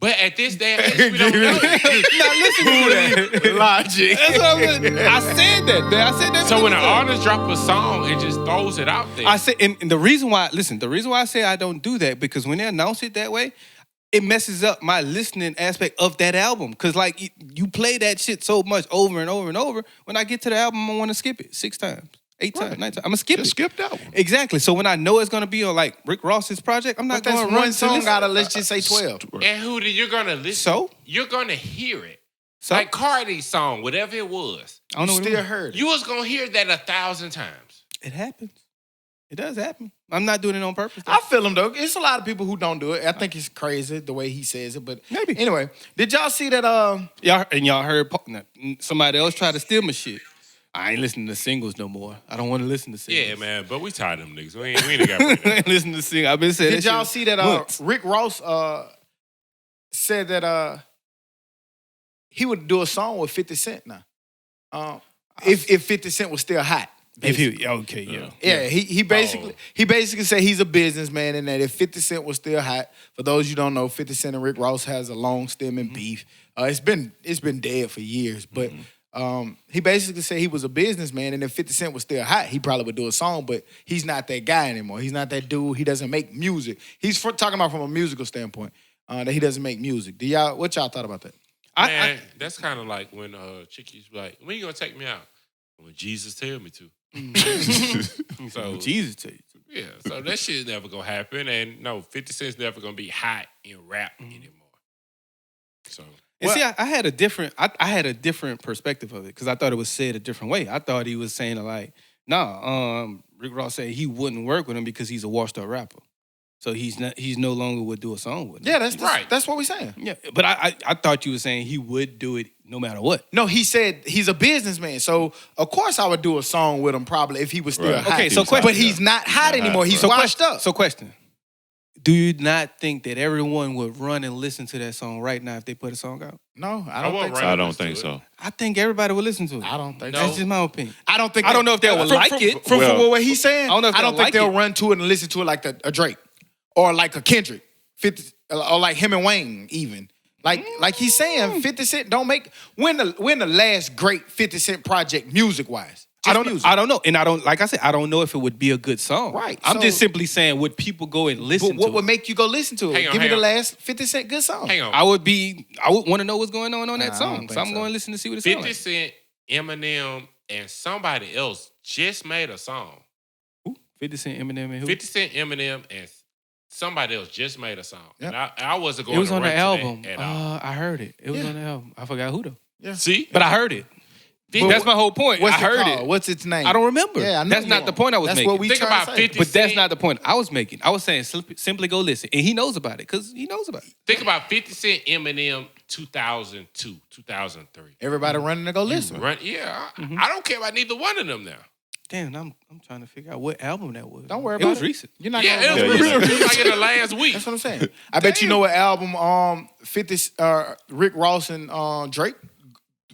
S3: But at this day and age, we don't know.
S4: Not listening to that.
S2: Logic.
S4: That's what I said that, man. I said that.
S3: So when an
S4: many times.
S3: artist drop a song, it just throws it out there.
S4: I said, and the reason why, the reason why I say I don't do that, because when they announce it that way, it messes up my listening aspect of that album. Because, like, you play that shit so much over and over and over. When I get to the album, I want to skip it 6 times, 8 times, 9 times. I'm going to skip
S5: Just
S4: it.
S5: skip that one.
S4: Exactly. So when I know it's going to be on, like, Rick Ross's project, I'm not
S2: But
S4: going
S2: that's
S4: to run
S2: one
S4: to
S2: song
S4: listen.
S2: out of, let's just say 12.
S3: and who you're gonna listen?
S4: So?
S3: You're gonna hear it.
S4: So?
S3: Like Cardi's song, whatever it was,
S4: I don't know
S2: You
S4: what it
S2: still
S4: was.
S2: heard it.
S3: you was gonna hear that 1,000 times.
S4: It happens. It does happen. I'm not doing it on purpose. though.
S2: I feel him though. It's a lot of people who don't do it. I think it's crazy the way he says it. But
S4: Maybe.
S2: anyway, did y'all see that?
S4: Y'all heard somebody else try to steal my shit. I ain't listening to singles no more. I don't want to listen to singles.
S3: Yeah, man. But we tired of them niggas. We ain't got to bring
S4: I
S3: that.
S4: ain't listening to singles. I've been saying
S2: Did
S4: that
S2: y'all
S4: shit
S2: see that?
S4: once.
S2: Rick Ross said that he would do a song with 50 Cent now. If 50 Cent was still hot.
S4: If
S2: basically.
S4: he, okay, yeah.
S2: Yeah, he basically said he's a businessman and that if 50 Cent was still hot, for those you don't know, 50 Cent and Rick Ross has a long stemming beef. It's been dead for years, but he basically said he was a businessman and if 50 Cent was still hot, he probably would do a song, but he's not that guy anymore. He's not that dude. He doesn't make music. He's talking about from a musical standpoint that he doesn't make music. What y'all thought about that?
S3: Man, that's kind of like when chickies be like, when you gonna take me out? When Jesus tell me to. So
S4: Jesus tell you.
S3: yeah, so that shit never gonna happen. And no, 50 Cent's never gonna be hot in rap anymore. So
S4: And see, I had a different, I had a different perspective of it because I thought it was said a different way. I thought he was saying like, Rick Ross said he wouldn't work with him because he's a washed up rapper. So he's no longer would do a song with him.
S2: Yeah, that's
S3: Right.
S2: That's what we're saying.
S4: Yeah, but I thought you were saying he would do it no matter what.
S2: No, he said he's a businessman. So, of course, I would do a song with him probably if he was still
S5: Right.
S2: hot.
S4: Okay, so
S5: He's
S4: question.
S2: But he's not hot
S5: not
S2: anymore.
S5: hot,
S2: He's
S5: right.
S2: washed up.
S4: So question. Do you not think that everyone would run and listen to that song right now if they put a song out?
S2: No, I
S3: I
S2: don't
S3: won't
S2: think
S3: run
S2: so.
S5: I don't
S3: listen
S5: think
S3: to
S5: so.
S4: I think everybody would listen to it.
S2: I don't think
S3: No.
S2: so.
S4: That's just my opinion.
S2: I don't think.
S4: I don't know if they would like it.
S2: From
S5: Well-
S2: what he's saying,
S4: I don't know if
S2: I don't
S4: they'll
S2: think
S4: like
S2: they'll
S4: it.
S2: run to it and listen to it like a Drake or like a Kendrick, 50, or like him and Wayne even. Like he's saying, 50 Cent don't make when the last great 50 Cent project music wise.
S4: I don't know. And I don't, like I said, I don't know if it would be a good song.
S2: Right,
S4: I'm
S2: so-
S4: just simply saying, would people go and listen
S2: But what
S4: to
S2: would
S4: it?
S2: make you go listen to it?
S3: Hang on,
S2: Give me
S3: hang
S2: the
S3: on.
S2: last 50 Cent good song.
S3: hang on.
S4: I would want to know what's going on
S2: Nah, I
S4: that
S2: don't
S4: song.
S2: think
S4: So I'm
S2: so.
S4: going to listen to see what it sounds
S3: 50
S4: like.
S3: Cent, Eminem, and somebody else just made a song.
S4: Who? 50 Cent, Eminem, and who?
S3: 50 Cent, Eminem, and somebody else just made a song.
S2: Yep.
S3: And I wasn't going
S4: It was
S3: to
S4: on
S3: run
S4: the
S3: to
S4: album.
S3: that at all.
S4: I heard it. It was
S2: Yeah.
S4: on the album. I forgot who though.
S3: See?
S4: But I heard it. That's my whole point.
S2: What's
S4: I heard
S2: called?
S4: it.
S2: What's its name?
S4: I don't remember.
S2: Yeah, I know
S4: That's
S2: you
S4: not
S2: don't.
S4: the point I was
S2: That's
S4: making.
S2: what we
S3: Think
S2: trying
S3: about
S2: to say.
S3: 50
S4: But that's
S3: Cent.
S4: not the point I was making. I was saying simply go listen. And he knows about it because he knows about it.
S3: Think about 50 Cent, Eminem, 2002, 2003.
S2: Everybody running to go listen.
S3: Run, yeah, I don't care about neither one of them now.
S4: Damn, I'm trying to figure out what album that was.
S2: Don't worry
S4: It
S2: about
S4: was
S2: it.
S4: recent.
S2: You're not
S3: Yeah,
S2: gonna
S3: it
S2: know.
S3: was,
S5: Yeah,
S3: it was like in the last week.
S2: That's what I'm saying. I bet you know what album 50 Rick Ross and Drake.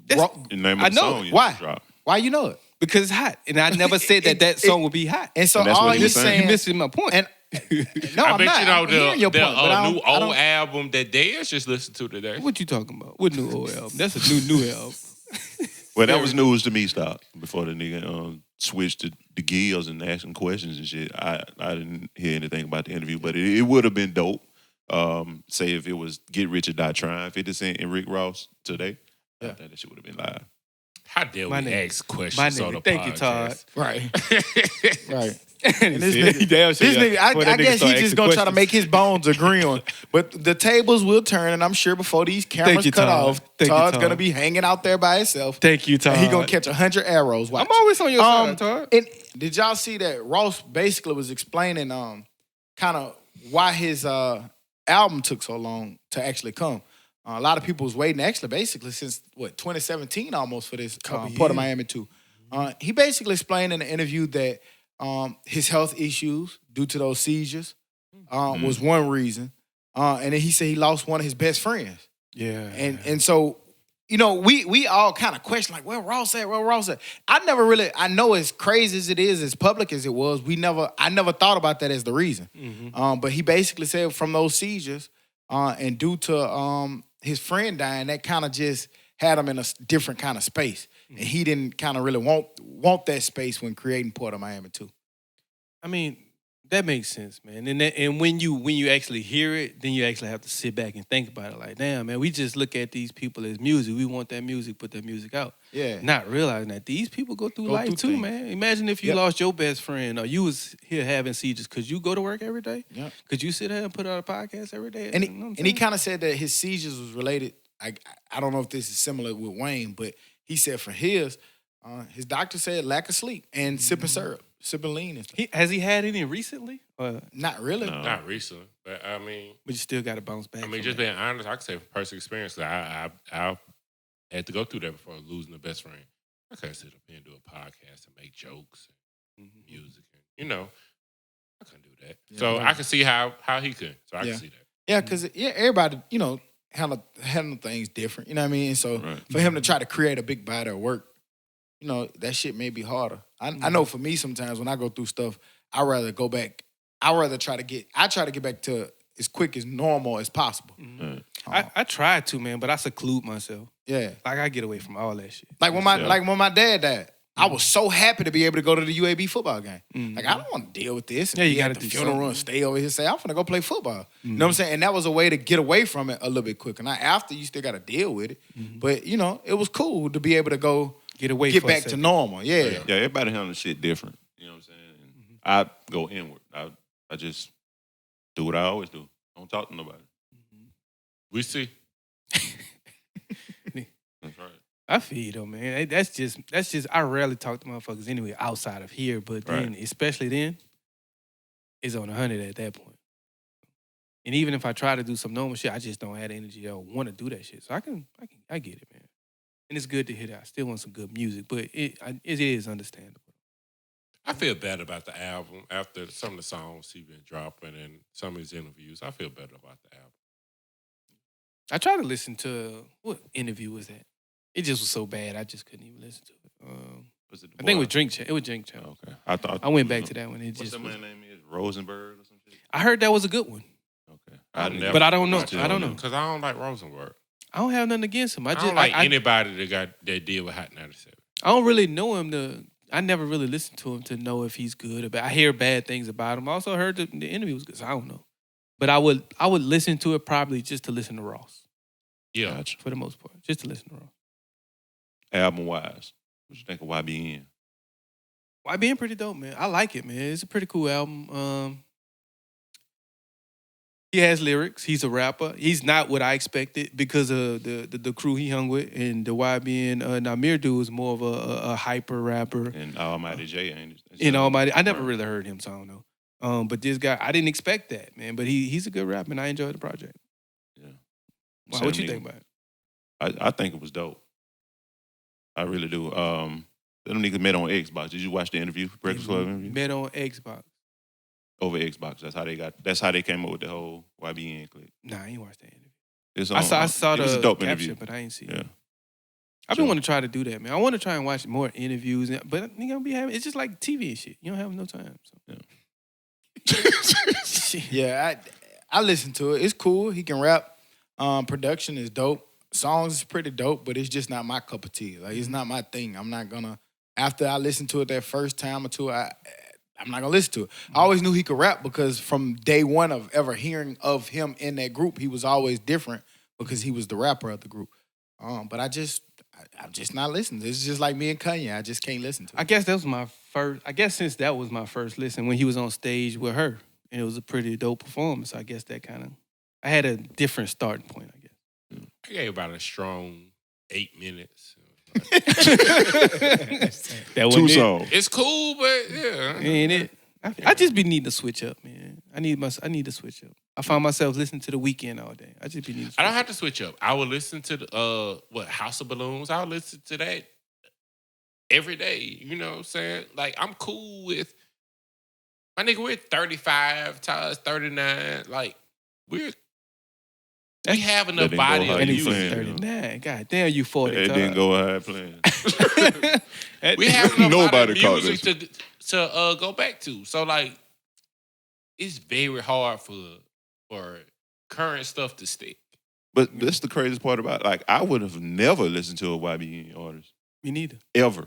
S4: That's-
S5: The name
S4: I
S5: of the
S4: know.
S5: song you
S2: Why?
S5: just dropped.
S2: Why you know it?
S4: Because it's hot. And I never said that song would be hot.
S2: And so
S5: And that's
S2: all
S5: what
S2: he's
S5: he's saying.
S2: saying,
S4: You missing my point.
S2: and No,
S3: I
S2: I'm
S3: bet
S2: not.
S3: you know
S2: I'm hearing your
S3: the
S2: point, but I
S3: new
S2: don't-
S3: old album that Dez just listened to today.
S4: What you talking about? What new old album? That's a new album.
S5: Well, that was news to me, Stock, before the nigga switched to the gills and asking questions and shit. I didn't hear anything about the interview, but it would have been dope. Say if it was Get Rich or Die Trying, 50 Cent and Rick Ross today. I thought that shit would have been live.
S3: How dare we
S4: My nigga.
S3: ask questions on the
S4: Thank you,
S3: podcast?
S4: Todd.
S2: Right. Right.
S4: And
S2: this nigga, I guess he just gonna try to make his bones agree on. But the tables will turn, and I'm sure before these cameras
S4: you,
S2: cut
S4: Todd.
S2: off,
S4: Thank you,
S2: Todd's
S4: Todd.
S2: gonna be hanging out there by himself.
S4: Thank you, Todd.
S2: And he gonna catch 100 arrows. Watch.
S4: I'm always on your side, Todd.
S2: And did y'all see that Ross basically was explaining kind of why his album took so long to actually come? A lot of people was waiting actually basically since 2017 almost for this Port of Miami 2. He basically explained in the interview that his health issues due to those seizures was one reason. And then he said he lost one of his best friends.
S4: Yeah.
S2: And so, you know, we all kind of question like, where Ross at? Where Ross at? I know as crazy as it is, as public as it was, I never thought about that as the reason.
S4: Mm-hmm.
S2: But he basically said from those seizures and due to his friend dying, that kind of just had him in a different kind of space. And he didn't kind of really want that space when creating Port of Miami 2.
S4: I mean, that makes sense, man. And when you actually hear it, then you actually have to sit back and think about it. Like, damn, man, we just look at these people as music. We want that music, put that music out.
S2: Yeah.
S4: Not realizing that these people go through life too,
S2: things.
S4: man. Imagine if you lost your best friend or you was here having seizures. Could you go to work every day?
S2: Yeah.
S4: Could you sit there and put out a podcast every day?
S2: And
S4: You know what I'm
S2: he
S4: saying?
S2: kind of said that his seizures was related. I don't know if this is similar with Wayne, but he said for his doctor said lack of sleep and sipping syrup, sipping lean and stuff.
S4: Has he had any recently?
S2: Not really.
S5: No.
S3: Not recently, but I mean,
S4: But you still got to bounce back.
S3: I mean,
S4: from
S3: just
S4: that.
S3: being honest, I can say from personal experience, 'cause I had to go through that before losing a best friend. I couldn't sit up here and do a podcast and make jokes and music, and I couldn't do that.
S2: Yeah,
S3: so
S2: right.
S3: I can see how he could. So I
S2: Yeah.
S3: can see that.
S2: Yeah, because everybody, handle things different. You know what I mean? And so for him to try to create a big body of work, that shit may be harder. I know for me sometimes when I go through stuff, I rather go back. I try to get back to as quick as normal as possible.
S4: I tried to, man, but I seclude myself.
S2: Yeah.
S4: Like I get away from all that shit.
S2: Like when my dad died, I was so happy to be able to go to the UAB football game. Like I don't want to deal with this.
S4: Yeah, you
S2: got
S4: gotta
S2: the
S4: do
S2: funeral
S4: something.
S2: and stay over here. Say I'm finna go play football. You know what I'm saying? And that was a way to get away from it a little bit quicker. Now after you still got to deal with it, but it was cool to be able to go
S4: Get away.
S2: get
S4: for a
S2: back to
S4: second.
S2: normal. Yeah.
S5: Yeah, everybody handles shit different. You know what I'm saying? And I go inward. I just do what I always do. Don't talk to nobody.
S3: We see.
S5: That's right.
S4: I feel you though, man. That's just. I rarely talk to motherfuckers anyway outside of here, but then, especially then, it's on 100 at that point. And even if I try to do some normal shit, I just don't have the energy or want to do that shit. So I get it, man. And it's good to hear that. I still want some good music, but it is understandable.
S3: I feel bad about the album after some of the songs he been dropping and some of his interviews. I feel better about the album.
S4: I tried to listen to what interview was that? It just was so bad, I just couldn't even listen to it.
S5: Was it the
S4: I think it
S5: boy?
S4: was Drink Champ. It was Drink Champ.
S5: Okay. I thought
S4: I went back to that one. It
S5: What's
S4: just
S5: that
S4: was,
S5: man's name is? Rosenberg or some shit?
S4: I heard that was a good one.
S5: Okay.
S4: But I don't know.
S5: watched it
S4: I don't
S5: on
S4: know.
S5: there.
S3: Because I don't like Rosenberg.
S4: I don't have nothing against him.
S3: I don't like anybody that deal with Hot 97.
S4: I don't really know him. I never really listened to him to know if he's good or bad. I hear bad things about him. I also heard the interview was good, so I don't know. But I would listen to it probably just to listen to Ross
S3: Yeah.
S5: Gotcha.
S4: for the most part. Just to listen to Ross.
S5: Album wise, what you think of YBN?
S4: YBN pretty dope, man. I like it, man. It's a pretty cool album. He has lyrics. He's a rapper. He's not what I expected because of the crew he hung with. And the YBN Namir dude is more of a hyper rapper.
S5: And Almighty J ain't it?
S4: You know, I never really heard him, so I don't know. But this guy, I didn't expect that, man. But he's a good rapper, and I enjoyed the project.
S5: Yeah.
S4: Wow, what you think about it?
S5: I think it was dope. I really do. Them niggas met on Xbox. Did you watch the interview? Breakfast Club interview?
S4: Met on Xbox.
S5: Over Xbox. That's how they came up with the whole YBN clip.
S4: Nah, I ain't watched that interview.
S5: It's
S4: I saw
S5: it was a
S4: the
S5: dope
S4: caption,
S5: interview.
S4: but I ain't see it.
S5: Yeah.
S4: I've been wanting to try to do that, man. I want to try and watch more interviews, but nigga, it's just like TV and shit. You don't have no time. So.
S2: Yeah, I listen to it. It's cool. He can rap. Production is dope. Songs is pretty dope, but it's just not my cup of tea. Like it's not my thing. I'm not gonna. After I listen to it that first time or two, I'm not gonna listen to it. I always knew he could rap because from day one of ever hearing of him in that group, he was always different because he was the rapper of the group. But I'm just not listening. It's just like me and Kanye. I just can't listen to it.
S4: I guess that was my first. I guess since that was my first listen when he was on stage with her, and it was a pretty dope performance. I guess that kind of. I had a different starting point. I guess.
S3: I gave about a strong 8 minutes.
S4: That
S5: Two
S4: wasn't it.
S5: songs.
S3: It's cool, but yeah.
S4: Ain't it? I just be needing to switch up, man. I need to switch up. I find myself listening to The Weeknd all day. I just be needing to switch
S3: I don't have to switch up. I would listen to the House of Balloons. I would listen to that every day. You know what I'm saying? Like I'm cool with my nigga. We're 35, Tyler's 39. Like we have enough
S5: That didn't
S3: body
S5: go
S3: of
S5: how you
S3: music.
S5: saying.
S4: 39. God damn, you 40.
S5: It didn't go how I planned.
S3: We have enough
S5: Nobody
S3: body
S5: caught
S3: of music to go back to. So like, it's very hard for current stuff to stick.
S5: But that's the craziest part about it. Like, I would have never listened to a YBN artist.
S4: Me neither.
S5: Ever.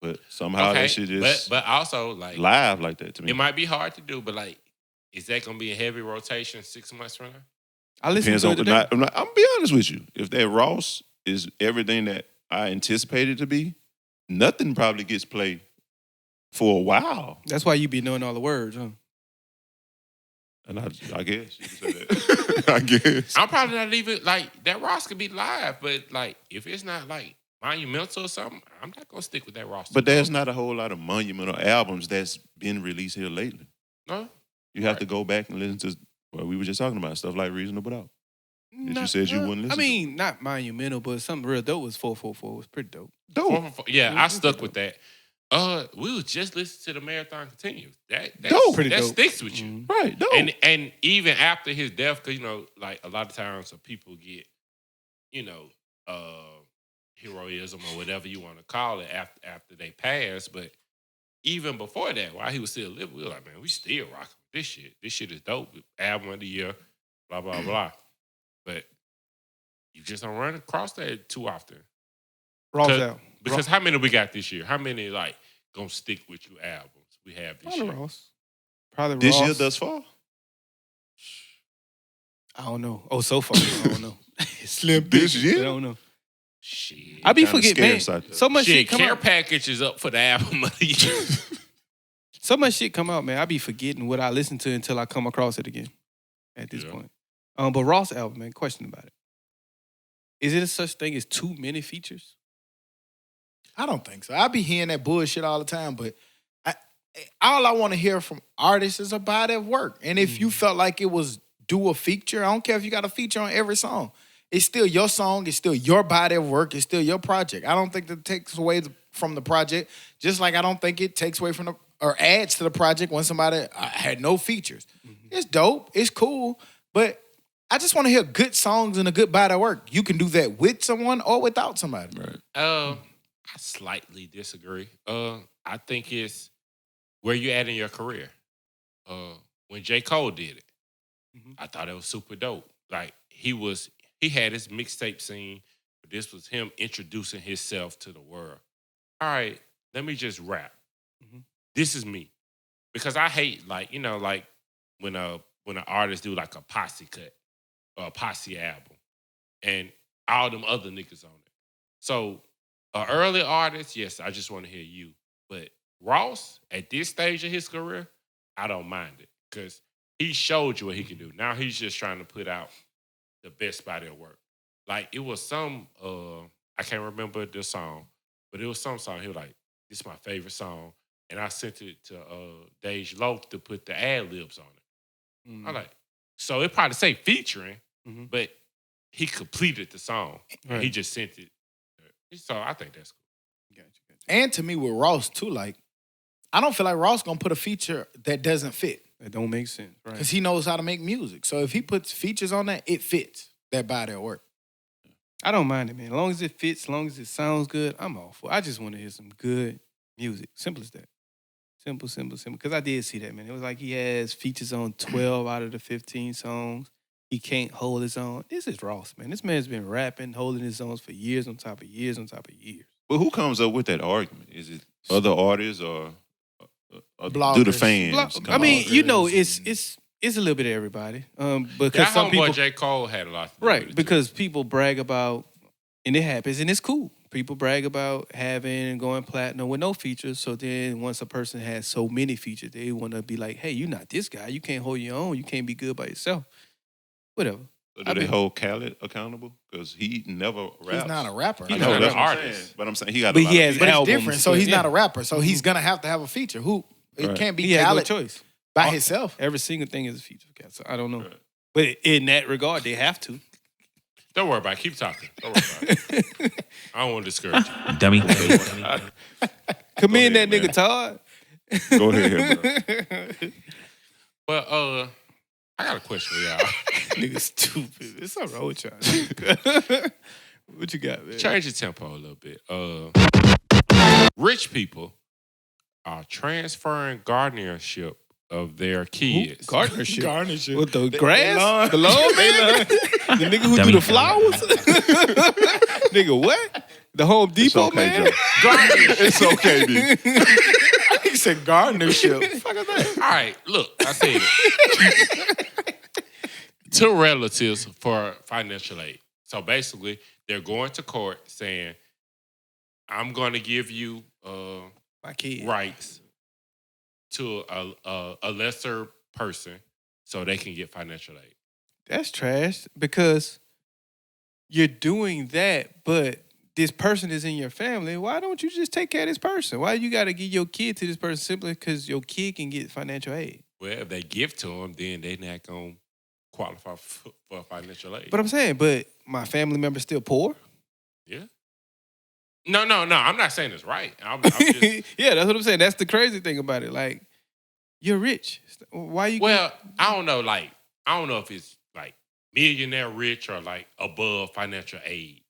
S5: But somehow that shit is
S3: but also like
S5: live like that to me.
S3: it might be hard to do, but like, is that gonna be a heavy rotation 6 months from now?
S4: I listen
S5: Depends
S4: to
S5: on
S4: it today.
S5: I'm gonna be honest with you. If that Ross is everything that I anticipated to be, nothing probably gets played for a while.
S4: That's why you be knowing all the words, huh?
S5: And I guess you can say that. I guess.
S3: I'm probably not even like that. Ross could be live, but like if it's not like monumental or something, I'm not gonna stick with that roster.
S5: But there's not a whole lot of monumental albums that's been released here lately.
S3: no.
S5: You have to go back and listen to what we were just talking about, stuff like Reasonable Doubt. You said you wouldn't listen
S4: I mean, not monumental, but something real dope was 444. It was pretty dope.
S5: Dope.
S3: Yeah, I stuck with that. We was just listening to the Marathon Continues. That
S5: Dope.
S4: Pretty
S3: that
S4: dope.
S3: sticks with you.
S4: Mhm.
S5: Right, dope.
S3: And even after his death, because like a lot of times people get, heroism or whatever you want to call it after they pass. But even before that, while he was still living, we were like, man, we still rocking with this shit. This shit is dope. Album of the year, blah blah blah. But you just don't run across that too often.
S4: Ross
S3: Cause-
S4: out.
S3: Because how many we got this year? How many like gonna stick with you albums we have this
S4: Probably
S3: year?
S4: Ross. Probably
S5: This
S4: Ross.
S5: year thus far?
S4: I don't know. Oh, so far, I don't know. Slim
S5: This
S4: pickings,
S5: year?
S4: I don't know.
S3: Shit.
S4: I be
S5: Kinda
S4: forgetting, man.
S5: scarce out there.
S4: So much
S3: Shit,
S4: shit come
S3: Care
S4: out.
S3: Package is up for the album of the year.
S4: So much shit come out, man. I be forgetting what I listen to until I come across it again. At this
S3: Yeah.
S4: point, but Ross album, man. Question about it: is it a such thing as too many features?
S2: I don't think so. I be hearing that bullshit all the time, but all I want to hear from artists is about their work. And if you felt like it was do a feature, I don't care if you got a feature on every song. It's still your song. It's still your body of work. It's still your project. I don't think that takes away from the project, just like I don't think it takes away from or adds to the project when somebody had no features. It's dope. It's cool. But I just want to hear good songs and a good body of work. You can do that with someone or without somebody.
S5: Right.
S3: I slightly disagree. I think it's where you at in your career. When J. Cole did it, I thought it was super dope. Like he had his mixtape scene, but this was him introducing himself to the world. All right, let me just rap. This is me. Because I hate like when an artist do like a posse cut or a posse album and all them other niggas on it. So an early artist, yes, I just want to hear you. But Ross, at this stage of his career, I don't mind it because he showed you what he can do. Now he's just trying to put out the best body of work. Like it was some, I can't remember the song, but it was some song. He was like, "This is my favorite song," and I sent it to Dej Loaf to put the ad libs on it. I like, so it probably say featuring, but he completed the song. And he just sent it. So I think that's cool.
S4: Gotcha.
S2: And to me with Ross too, like, I don't feel like Ross gonna put a feature that doesn't fit.
S4: That don't make sense, right?
S2: Because he knows how to make music. So if he puts features on that, it fits that body of work.
S4: I don't mind it, man. As long as it fits, as long as it sounds good, I'm all for it. I just want to hear some good music. Simple as that. Simple. Because I did see that, man. It was like he has features on 12 out of the 15 songs. He can't hold his own. This is Ross, man. This man's been rapping, holding his own for years on top of years on top of years.
S5: But who comes up with that argument? Is it other artists or do the
S2: Bloggers.
S5: fans?
S4: I mean, you know, it's a little bit of everybody. Because
S3: That
S4: some people,
S3: homeboy J. Cole had a lot to do with
S4: right?
S3: it,
S4: Because
S3: too.
S4: people brag about, and it happens, and it's cool. People brag about having and going platinum with no features. So then once a person has so many features, they want to be like, hey, you're not this guy. You can't hold your own. You can't be good by yourself. Whatever.
S5: So do they hold Khaled accountable? Because he never raps.
S2: He's not a rapper.
S3: He's
S5: I know,
S3: not
S5: that's
S3: an
S5: what I'm
S3: artist.
S5: saying. But I'm saying he got
S4: But
S5: a lot
S4: he
S5: of
S4: has
S5: features.
S2: But it's
S4: albums,
S2: different. So
S4: but
S2: he's
S4: yeah.
S2: not a rapper. So he's gonna have to have a feature. It
S5: Right.
S2: can't be
S4: He had no
S2: Khaled
S4: choice.
S2: by himself.
S4: Every single thing is a feature. So I don't know.
S5: Right.
S4: But in that regard, they have to.
S3: Don't worry about it. Keep talking. Don't worry about it. I don't want to discourage you.
S1: Dummy.
S4: Commend that
S5: ahead, man.
S4: nigga Todd.
S5: Go ahead, bro.
S3: But I got a question for y'all.
S4: Nigga stupid. It's something wrong with y'all. What you got, man?
S3: Change the tempo a little bit. Rich people are transferring guardianship of their kids.
S4: Gardenership.
S2: Garnish
S4: What, the grass? The lawn man? The nigga who
S1: Dummy.
S4: do the flowers? Nigga, what? The Home
S5: It's
S4: Depot
S5: okay,
S4: man?
S5: Joe. It's okay, B.
S2: He said gardenership.
S3: Fuck is that? All right, look, I said it. To relatives for financial aid. So basically, they're going to court saying, I'm going to give you
S4: My kid.
S3: rights to a lesser person so they can get financial aid.
S4: That's trash because you're doing that, but this person is in your family. Why don't you just take care of this person? Why you got to give your kid to this person simply because your kid can get financial aid?
S3: Well, if they give to them, then they're not going to qualify for financial aid.
S4: But I'm saying, but my family member's still poor?
S3: Yeah. No. I'm not saying it's right. I'm just,
S4: Yeah, that's what I'm saying. That's the crazy thing about it. Like, you're rich. Why you?
S3: well, I don't know. Like, I don't know if it's like millionaire rich or like above financial aid.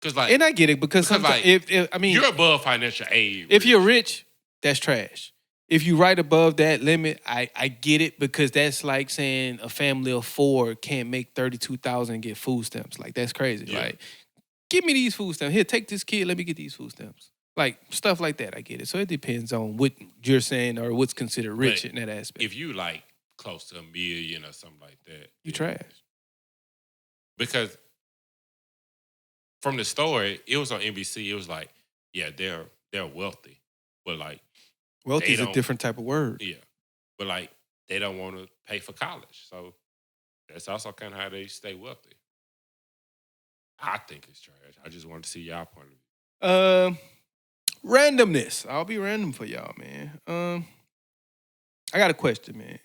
S3: Because like,
S4: And I get it because
S3: Because,
S4: sometimes,
S3: like,
S4: if I mean,
S3: you're above financial aid.
S4: if you're rich, that's trash. If you right above that limit, I get it because that's like saying a family of 4 can't make $32,000 and get food stamps. Like, that's crazy.
S3: Yeah.
S4: Like, give me these food stamps. Here, take this kid. Let me get these food stamps. Like, stuff like that. I get it. So it depends on what you're saying or what's considered rich
S3: But
S4: in that aspect.
S3: if you like close to $1 million or something like that,
S4: You
S3: then-
S4: trash.
S3: Because from the story, it was on NBC. It was like, yeah, they're wealthy, but like,
S4: Wealthy
S3: They
S4: is a
S3: don't-
S4: different type of word.
S3: yeah, but like they don't want to pay for college, so that's also kind of how they stay wealthy. I think it's trash. I just wanted to see y'all point of view.
S4: Randomness. I'll be random for y'all, man. I got a question, man.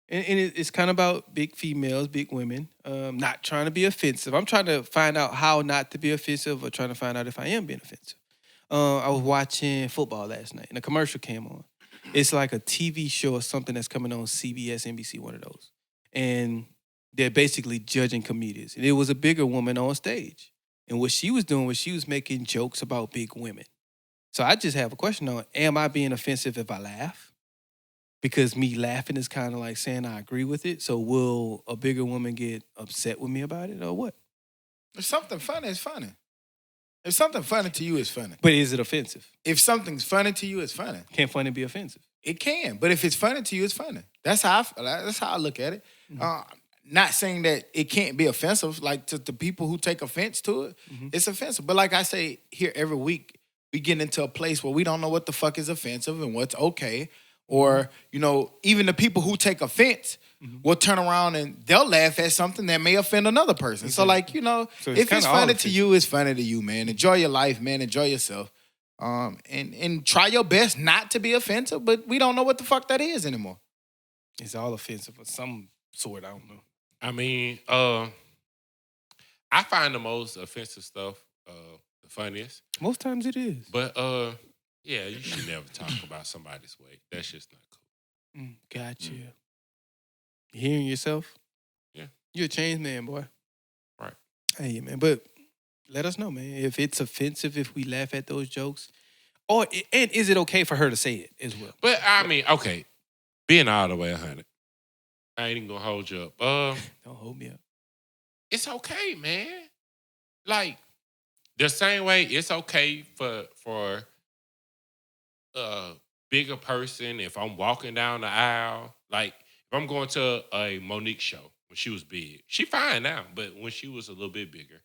S4: And it's kind of about big females, big women. Not trying to be offensive. I'm trying to find out how not to be offensive or trying to find out if I am being offensive. I was watching football last night and a commercial came on. It's like a TV show or something that's coming on CBS, NBC, one of those. And they're basically judging comedians. And it was a bigger woman on stage. And what she was doing was she was making jokes about big women. So I just have a question on, am I being offensive if I laugh? Because me laughing is kind of like saying I agree with it. So will a bigger woman get upset with me about it or what?
S2: If something funny, it's funny. If something funny to you, it's funny.
S4: But is it offensive?
S2: If something's funny to you, it's funny.
S4: Can funny be offensive?
S2: It can, but if it's funny to you, it's funny. That's how I look at it. Not saying that it can't be offensive, like to the people who take offense to it, it's offensive. But like I say here every week, we get into a place where we don't know what the fuck is offensive and what's okay. Or, even the people who take offense will turn around and they'll laugh at something that may offend another person. So like,
S4: So it's
S2: if it's
S4: kinda all
S2: funny to
S4: offensive.
S2: you, it's funny to you, man. Enjoy your life, man. Enjoy yourself. And try your best not to be offensive, but we don't know what the fuck that is anymore.
S4: It's all offensive of some sort. I don't know.
S3: I mean, I find the most offensive stuff the funniest.
S4: Most times it is.
S3: But yeah, you should never talk about somebody's weight. That's just not cool.
S4: Gotcha. You hearing yourself?
S3: Yeah.
S4: You're a changed man, boy.
S3: Right.
S4: Hey, man. But let us know, man. If it's offensive, if we laugh at those jokes, And is it okay for her to say it as well?
S3: But I mean, okay, being all the way 100, I ain't even gonna hold you up.
S4: Don't hold me up.
S3: It's okay, man. Like the same way it's okay for a bigger person if I'm walking down the aisle. Like if I'm going to a Monique show when she was big, she fine now, but when she was a little bit bigger,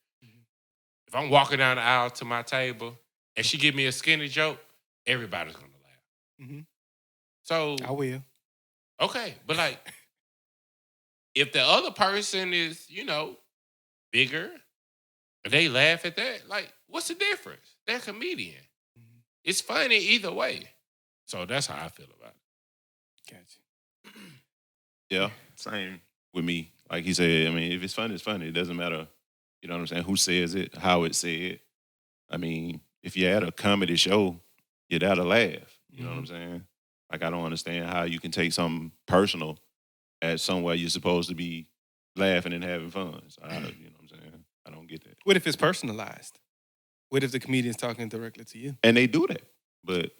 S3: if I'm walking down the aisle to my table and she give me a skinny joke, everybody's gonna laugh.
S4: Mm-hmm.
S3: So
S4: I will.
S3: okay, but like if the other person is, bigger, and they laugh at that, like, what's the difference? They're a comedian.
S4: Mm-hmm.
S3: It's funny either way. So that's how I feel about it.
S4: Gotcha.
S5: Yeah, same with me. Like he said, I mean, if it's funny, it's funny. It doesn't matter, you know what I'm saying, who says it, how it's said. I mean, if you're at a comedy show, you're there to laugh. You know what I'm saying? Like, I don't understand how you can take something personal at somewhere you're supposed to be laughing and having fun. So you know what I'm saying? I don't get that.
S4: What if it's personalized? What if the comedian's talking directly to you?
S5: And they do that. But,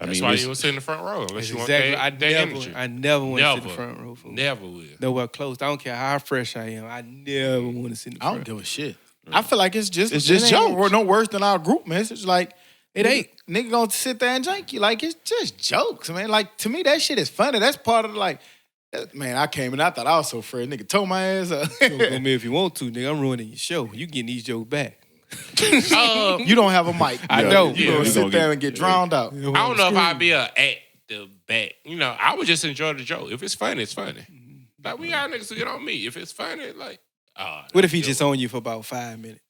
S3: That's why you don't sit in the front row unless you want
S4: Exactly.
S3: that energy.
S4: I never want to sit in the front row. Fool.
S3: Never will.
S4: Nowhere close. I don't care how fresh I am. I never want to sit in the
S2: I
S4: front.
S2: don't give a shit. I feel like it's just
S5: jokes.
S2: No worse than our group message. Like
S4: It ain't.
S2: Nigga gonna sit there and jank you. Like, it's just jokes, man. Like, to me, that shit is funny. That's part of the, like, man, I came and I thought I was so afraid. Nigga told my ass up.
S4: I mean, if you want to, nigga, I'm ruining your show. You getting these jokes back.
S2: You don't have a mic.
S4: I know.
S2: You gonna sit there and get drowned out.
S3: I don't know if I'd be at the back. I would just enjoy the joke. If it's funny, it's funny. Like, we got niggas to get on me. If it's funny, like,
S4: what if he just on you for about 5 minutes?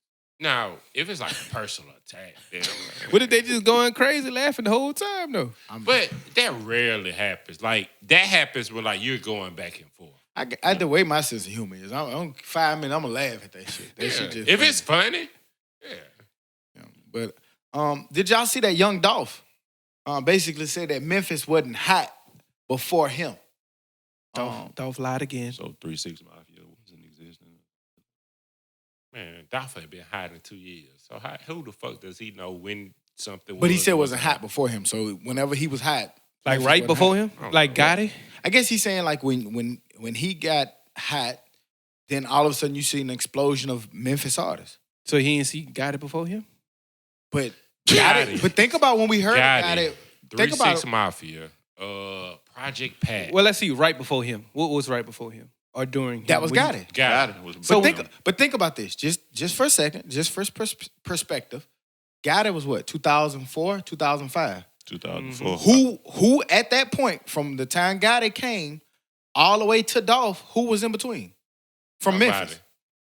S3: now, if it's like a personal attack, then,
S4: What if they just going crazy laughing the whole time, though?
S3: but that rarely happens. Like, that happens when, like, you're going back and forth.
S2: I the way my sense of humor is. I'm 5 minutes, I'm gonna laugh at that shit. That shit just
S3: if
S2: funny.
S3: it's funny,
S2: Yeah. But did y'all see that Young Dolph basically said that Memphis wasn't hot before him?
S4: Dolph lied again.
S5: So 3-6 Mafia was in existence.
S3: man, Dolph ain't been hot in 2 years. So who the fuck does he know when something
S2: But he
S3: was
S2: said it
S3: or
S2: wasn't hot before him. So whenever he was hot,
S4: Like
S2: Memphis
S4: right
S2: wasn't
S4: before
S2: hot.
S4: him?
S3: I don't
S4: Like
S3: know.
S4: Gotti?
S2: I guess he's saying like when he got hot, then all of a sudden you see an explosion of Memphis artists.
S4: So he didn't see Gotti before him?
S2: But
S3: Gotti.
S2: But think about when we heard
S3: Gotti.
S2: it. Think about
S3: 3-6 Mafia, Project Pat.
S4: Well, let's see, right before him. What was right before him? Or during him?
S2: that was
S4: When you-
S2: Gotti.
S3: Got it.
S2: So think about this, just for a second, just for perspective. Gotti was what, 2004, 2005?
S5: 2004.
S2: Who at that point, from the time Gotti came all the way to Dolph, who was in between? From
S3: Nobody.
S2: Memphis.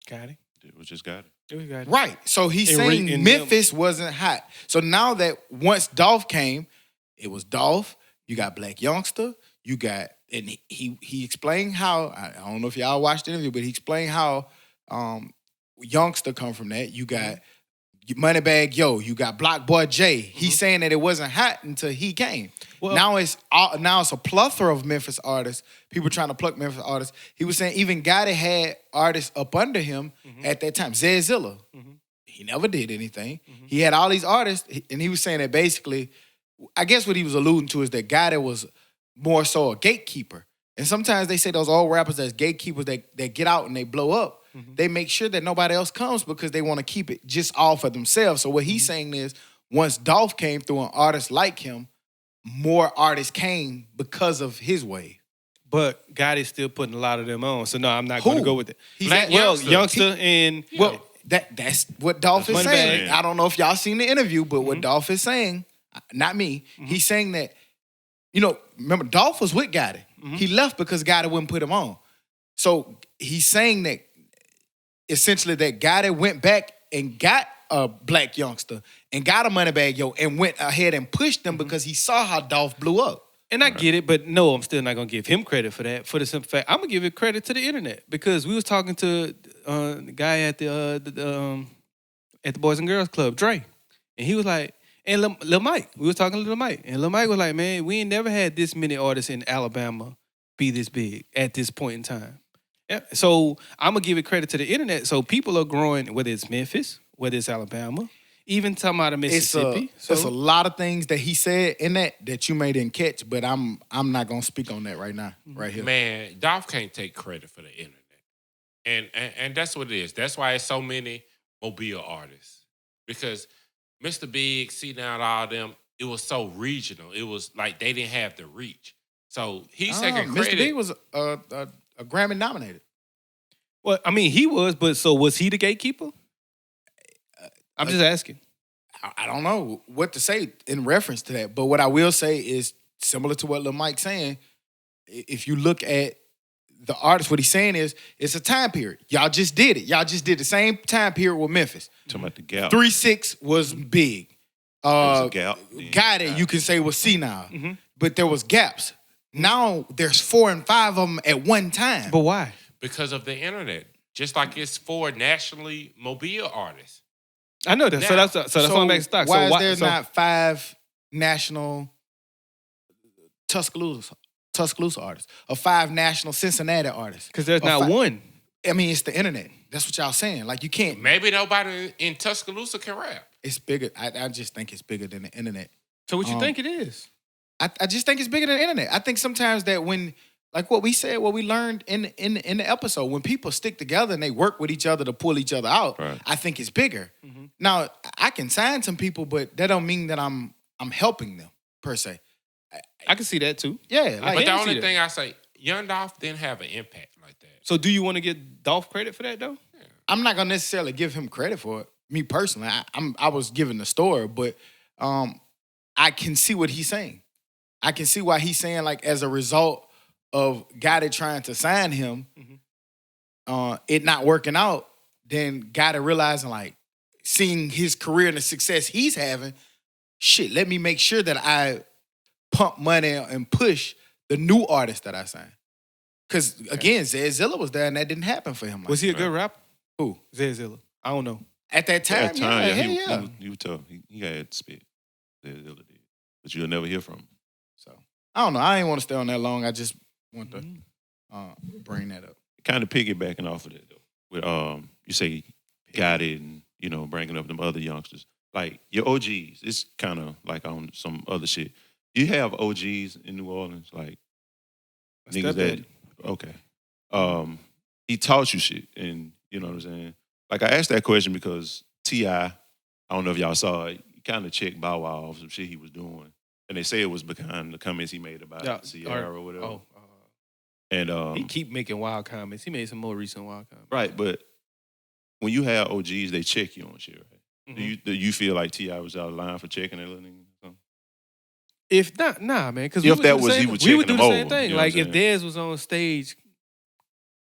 S4: Gotti.
S5: It was just Gotti.
S4: It was Gotti.
S2: Right. So he's
S4: And
S2: saying
S4: and
S2: Memphis wasn't hot. So now that once Dolph came, it was Dolph, you got Black Youngster, you got, and he explained how, I don't know if y'all watched the interview, but he explained how Youngster come from that. You got Moneybag Yo, you got Block Boy J. He's saying that it wasn't hot until he came.
S4: Well-
S2: now it's a plethora of Memphis artists. People trying to pluck Memphis artists. He was saying even Gotti had artists up under him at that time. Zilla. He never did anything. He had all these artists, and he was saying that basically, I guess what he was alluding to is that Gotti was more so a gatekeeper. And sometimes they say those old rappers that's gatekeepers that get out and they blow up. They make sure that nobody else comes because they want to keep it just all for themselves. So what he's saying is once Dolph came through and artists like him, more artists came because of his wave.
S4: But Gotti's still putting a lot of them on. So no, I'm not going to
S2: Who?
S4: go with it.
S2: He's
S3: Black
S2: at-
S3: Youngster.
S4: Youngster and...
S2: Well, that's what Dolph is
S4: Moneybag.
S2: saying. I don't know if y'all seen the interview, but what Dolph is saying, not me, he's saying that, remember, Dolph was with Gotti. He left because Gotti wouldn't put him on. So he's saying that essentially that Gotti went back and got a Black Youngster and got a Moneybag Yo and went ahead and pushed them because he saw how Dolph blew up.
S4: And I get it, but no, I'm still not gonna give him credit for that. For the simple fact, I'm gonna give it credit to the internet because we was talking to the guy at the Boys and Girls Club, Dre, and he was like, and Lil Mike, we was talking to Lil Mike, and Lil Mike was like, man, we ain't never had this many artists in Alabama be this big at this point in time. Yeah. So I'm gonna give it credit to the internet. So people are growing, whether it's Memphis, whether it's Alabama, Even talking about Mississippi.
S2: It's a lot of things that he said in that you may didn't catch, but I'm not gonna speak on that right now, right here.
S3: Man, Dolph can't take credit for the internet. And that's what it is. That's why it's so many mobile artists. Because Mr. Big, C-Down, all them, it was so regional. It was like they didn't have the reach. So he's taking credit.
S2: Mr. Big was a Grammy nominated.
S4: Well, I mean, he was, but so was he the gatekeeper? I'm just asking.
S2: I don't know what to say in reference to that, but what I will say is similar to what Lil Mike's saying. If you look at the artist, what he's saying is it's a time period. Y'all just did it. Y'all just did the same time period with Memphis.
S5: Talking about the gap.
S2: 3-6 was big.
S5: Was a gap.
S2: Guy that you can say was senile,
S4: Mm-hmm.
S2: but there was gaps. Now there's 4 and 5 of them at one time.
S4: But why?
S3: Because of the internet. Just like it's for nationally mobile artists.
S4: I know that.
S3: Now,
S4: so that's why I'm back stock.
S2: Why
S4: so
S2: is there not 5 national Tuscaloosa artists or 5 national Cincinnati artists?
S4: Because there's
S2: Or
S4: not
S2: 5
S4: one.
S2: I mean, it's the internet. That's what y'all saying. Like you can't.
S3: Maybe nobody in Tuscaloosa can rap.
S2: It's bigger. I just think it's bigger than the internet.
S4: So what you think it is?
S2: I just think it's bigger than the internet. I think sometimes that when, like what we said, what we learned in the episode, when people stick together and they work with each other to pull each other out,
S5: Right.
S2: I think it's bigger.
S4: Mhm.
S2: Now, I can sign some people, but that don't mean that I'm helping them per se.
S4: I can see that too.
S2: Yeah, like
S3: But the
S4: can see
S3: only
S4: that.
S3: thing I say, Young Dolph didn't have an impact like that.
S4: So do you want to get Dolph credit for that though?
S2: I'm not gonna necessarily give him credit for it. Me personally, I was giving the story, but I can see what he's saying. I can see why he's saying like as a result of Gotti trying to sign him, it not working out, then Gotti realizing like seeing his career and the success he's having, shit, let me make sure that I pump money and push the new artists that I sign. Because again, Zed Zilla was there and that didn't happen for him. Like
S4: Was he a
S2: that.
S4: good rapper?
S2: Who?
S4: Zed Zilla. I don't know.
S2: At that time,
S5: At that time,
S2: yeah,
S5: he,
S2: hell yeah.
S5: he was tough. He had spit. Zilla did. But you'll never hear from him.
S2: So I don't know. I ain't want to stay on that long. I just want to bring that up.
S5: Kind of piggybacking off of that though. With you say got it and bringing up them other youngsters. Like your OGs, it's kind of like on some other shit. You have OGs in New Orleans, like niggas that okay. He taught you shit, and you know what I'm saying. Like I asked that question because T.I., I don't know if y'all saw it, he kind of checked Bow Wow off some shit he was doing, and they say it was behind the comments he made about Sierra or whatever.
S4: Oh,
S5: And
S4: he keep making wild comments. He made some more recent wild comments.
S5: right, but when you have OGs, they check you on shit, right?
S4: Mhm.
S5: Do you feel like T.I. was out of line for checking that little nigga? or something?
S4: If not, nah, man. Because
S5: If that was he was
S4: we would
S5: checking
S4: do the
S5: him
S4: same
S5: over,
S4: thing.
S5: you know
S4: Like
S5: what I'm
S4: if Dez was on stage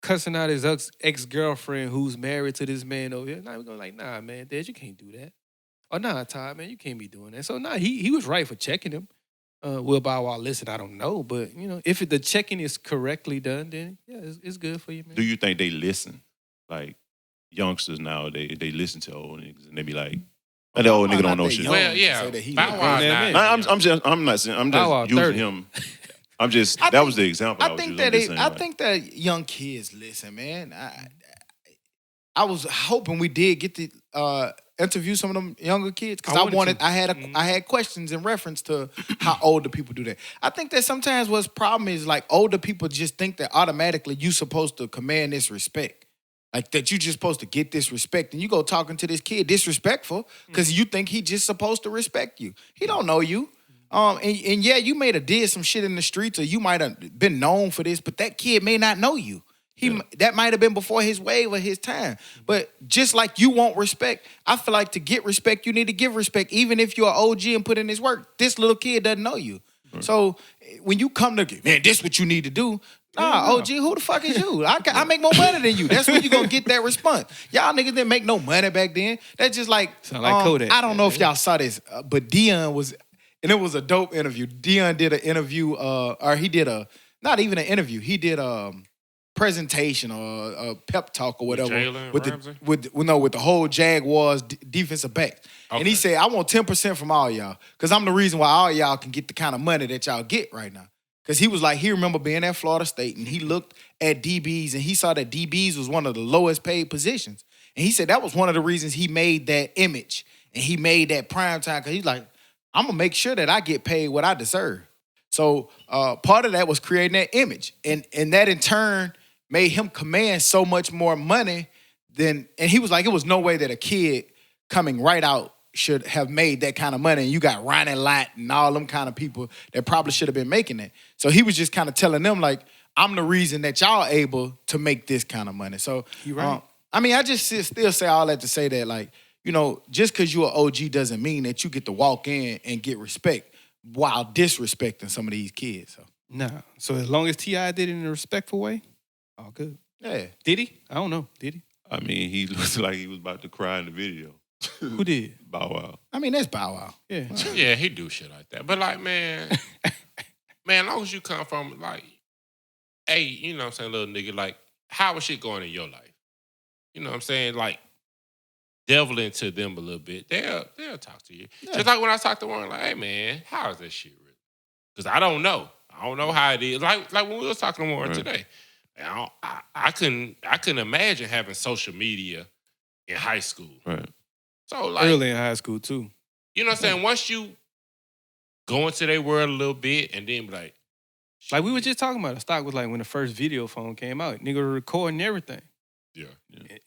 S4: cussing out his ex-girlfriend who's married to this man over here, nah, we're going like, nah, man, Dez, you can't do that. Or nah, Todd, man, you can't be doing that. So nah, he was right for checking him. Will Bow Wow listen? I don't know, but if the checking is correctly done, then yeah, it's good for you, man.
S5: Do you think they listen? Like youngsters now, they listen to old niggas and they be like, "That old nigga don't know shit."
S3: Well, yeah, Bow Wow
S4: Yeah,
S3: not.
S5: I'm not saying. I'm
S4: Bow Wow,
S5: just using
S4: 30.
S5: him. I'm just.
S2: I
S5: that
S2: think-
S5: was the example.
S2: I
S5: was
S2: think
S5: using.
S2: that
S5: I'm just saying,
S2: I
S5: like,
S2: think that young kids listen, man. I was hoping we did get to interview some of them younger kids because I had questions in reference to how older people do that. I think that sometimes what's problem is like older people just think that automatically you supposed to command this respect. Like that you just supposed to get this respect and you go talking to this kid disrespectful because you think he just supposed to respect you. He don't know you. And yeah, you may have did some shit in the streets or you might have been known for this, but that kid may not know you. That might have been before his wave or his time. But just like you want respect, I feel like to get respect, you need to give respect, even if you're an OG and put in his work. This little kid doesn't know you. Right. So when you come to, man, this what you need to do. Nah, OG, who the fuck is you? I make more money than you. That's when you gonna get that response. Y'all niggas didn't make no money back then. That's just like,
S4: Sound like Kodak.
S2: I don't know if y'all saw this, but Dion was, and it was a dope interview. Dion did an interview, or he did not even an interview. He did presentation or a pep talk or whatever
S3: Jalen Ramsey?
S2: with the whole Jaguars defensive back. And he said, I want 10% from all y'all because I'm the reason why all y'all can get the kind of money that y'all get right now. Because he was like, he remember being at Florida State and he looked at DBs and he saw that DBs was one of the lowest paid positions. And he said that was one of the reasons he made that image and he made that prime time because he's like, I'm gonna make sure that I get paid what I deserve. So part of that was creating that image, and that in turn made him command so much more money than. And he was like, it was no way that a kid coming right out should have made that kind of money. And you got Ronnie Lott and all them kind of people that probably should have been making it. So he was just kind of telling them like, I'm the reason that y'all able to make this kind of money. So
S4: you right.
S2: I mean, I just still say all that to say that, like, you know, just because you're an OG doesn't mean that you get to walk in and get respect while disrespecting some of these kids. So.
S4: Nah. So as long as T.I. did it in a respectful way, all good.
S2: Yeah.
S4: Did he? I don't know. Did he?
S5: I mean, he looked like he was about to cry in the video.
S4: Who did?
S5: Bow Wow.
S2: I mean, that's Bow Wow.
S4: Yeah.
S3: Yeah, he do shit like that. But like, man, as long as you come from like, hey, you know what I'm saying, little nigga, like, how was shit going in your life? You know what I'm saying? Like, delve into them a little bit. They'll talk to you.
S2: Yeah.
S3: Just like when I talk to one, like, hey man, how is that shit really? Because I don't know. I don't know how it is. Like when we was talking to Warren today. I couldn't imagine having social media in high school.
S5: Right.
S3: So like
S4: Early in high school too.
S3: you know what I'm saying? Once you go into their world a little bit and then be
S4: Like we were just talking about, the stock was like when the first video phone came out, nigga were recording everything.
S3: yeah.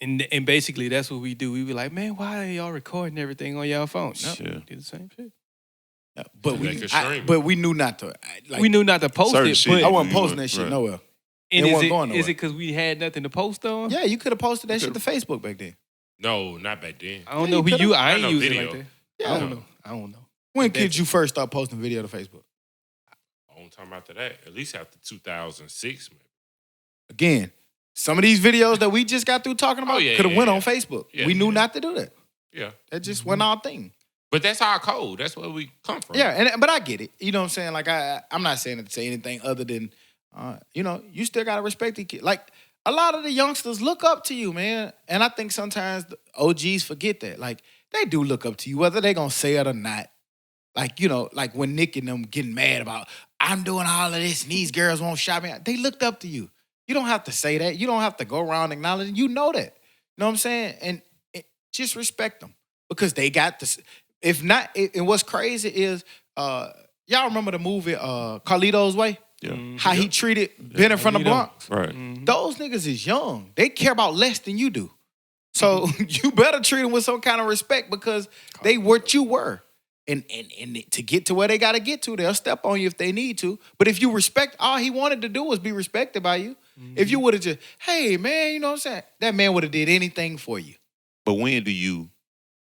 S4: And basically that's what we do. We be like, man, why are y'all recording everything on y'all phone? No,
S5: Yeah.
S4: did the same shit.
S2: Yeah, but
S3: They could stream it.
S2: we knew not to. Like,
S4: We knew not to post
S5: Certain
S4: it,
S5: shit.
S4: but
S2: I wasn't
S5: You
S2: posting
S5: were-
S2: that shit
S5: right.
S2: nowhere.
S4: and
S2: it
S4: is
S2: wasn't
S4: it
S2: going
S4: is
S2: nowhere.
S4: it because we had nothing to post on?
S2: Yeah, you could have posted that shit to Facebook back then.
S3: No, not back then.
S4: I don't
S2: Yeah,
S4: know
S2: you
S4: who
S2: could've.
S4: you. I
S3: Not
S4: ain't
S3: no
S4: using it
S3: video.
S4: like that.
S2: Yeah.
S4: I don't know.
S2: When
S4: That-
S2: did you first start posting video to Facebook?
S3: Long time after that, at least after 2006, maybe.
S2: Again, some of these videos that we just got through talking about
S3: yeah,
S2: could have
S3: yeah,
S2: went
S3: yeah.
S2: on Facebook.
S3: Yeah,
S2: we knew
S3: yeah.
S2: not to do that.
S3: Yeah.
S2: That just went our thing.
S3: But that's our code. That's where we come from.
S2: Yeah, but I get it. You know what I'm saying? Like I'm not saying it to say anything other than, you know, you still gotta respect the kid. Like a lot of the youngsters look up to you, man. And I think sometimes the OGs forget that. Like they do look up to you, whether they gonna say it or not. Like, you know, like when Nick and them getting mad about, I'm doing all of this and these girls won't shop me out. They looked up to you. You don't have to say that. You don't have to go around acknowledging. You know that. You know what I'm saying? And just respect them because they got this. If not, and what's crazy is, y'all remember the movie Carlito's Way?
S5: Yeah.
S2: How he treated Bennett from the
S4: Carlito.
S2: Bronx?
S5: Right.
S4: Mhm.
S2: Those niggas is young. They care about less than you do. So you better treat them with some kind of respect because they what you were. And to get to where they got to get to, they'll step on you if they need to. But if you respect, all he wanted to do was be respected by you. If you would have just, hey, man, you know what I'm saying? That man would have did anything for you.
S5: But when do you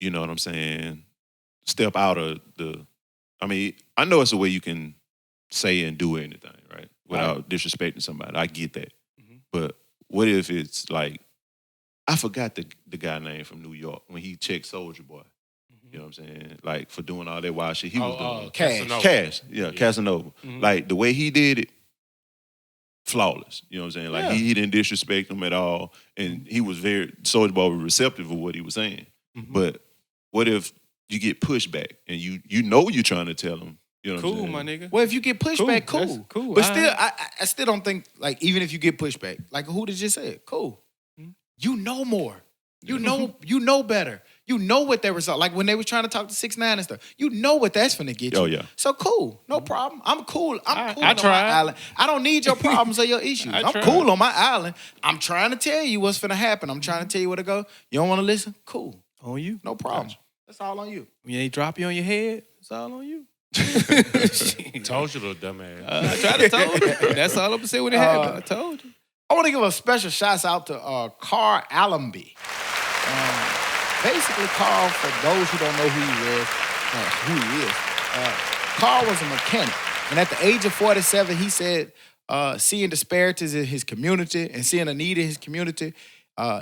S5: know what I'm saying, step out of the, I mean, I know it's a way you can say and do anything, right? Without disrespecting somebody. I get that.
S4: Mhm.
S5: But what if it's like, I forgot the guy name from New York when he checked Soulja Boy. You know what I'm saying? Like for doing all that wild shit he was doing.
S2: Cash.
S3: Casanova.
S5: Cash, yeah, Casanova.
S4: Mhm.
S5: Like the way he did it, flawless. You know what I'm saying? Like
S2: Yeah.
S5: he didn't disrespect him at all, and he was Soulja Boy was receptive of what he was saying.
S4: Mhm.
S5: But what if you get pushback and you know you're trying to tell him? You know what I'm
S4: Cool,
S5: saying?
S4: my nigga.
S2: Well, if you get pushback,
S4: Cool.
S2: cool.
S4: That's cool.
S2: But still, I still don't think, like, even if you get pushback, like who did just say it? Cool.
S4: Mhm.
S2: You know more. You know better. You know what their result. Like when they was trying to talk to 6ix9ine and stuff, you know what that's finna get you.
S5: Oh, yeah.
S2: So cool, no problem. I'm cool. I'm cool
S4: I
S2: on my
S4: tried.
S2: island. I don't need your problems or your issues. I'm
S4: tried.
S2: cool on my island. I'm trying to tell you what's finna happen. I'm trying to tell you where to go. You don't want to listen? Cool,
S4: On you.
S2: no problem. That's all on you.
S4: When they drop you on your head, it's all on you.
S3: Told you, little dumbass.
S4: I tried to tell you. That's all I'm gonna say when it happened. I told you.
S2: I want to give a special shout out to Carl Allenby. Basically, Carl, for those who don't know who he is, Carl was a mechanic. And at the age of 47, he said, seeing disparities in his community and seeing a need in his community,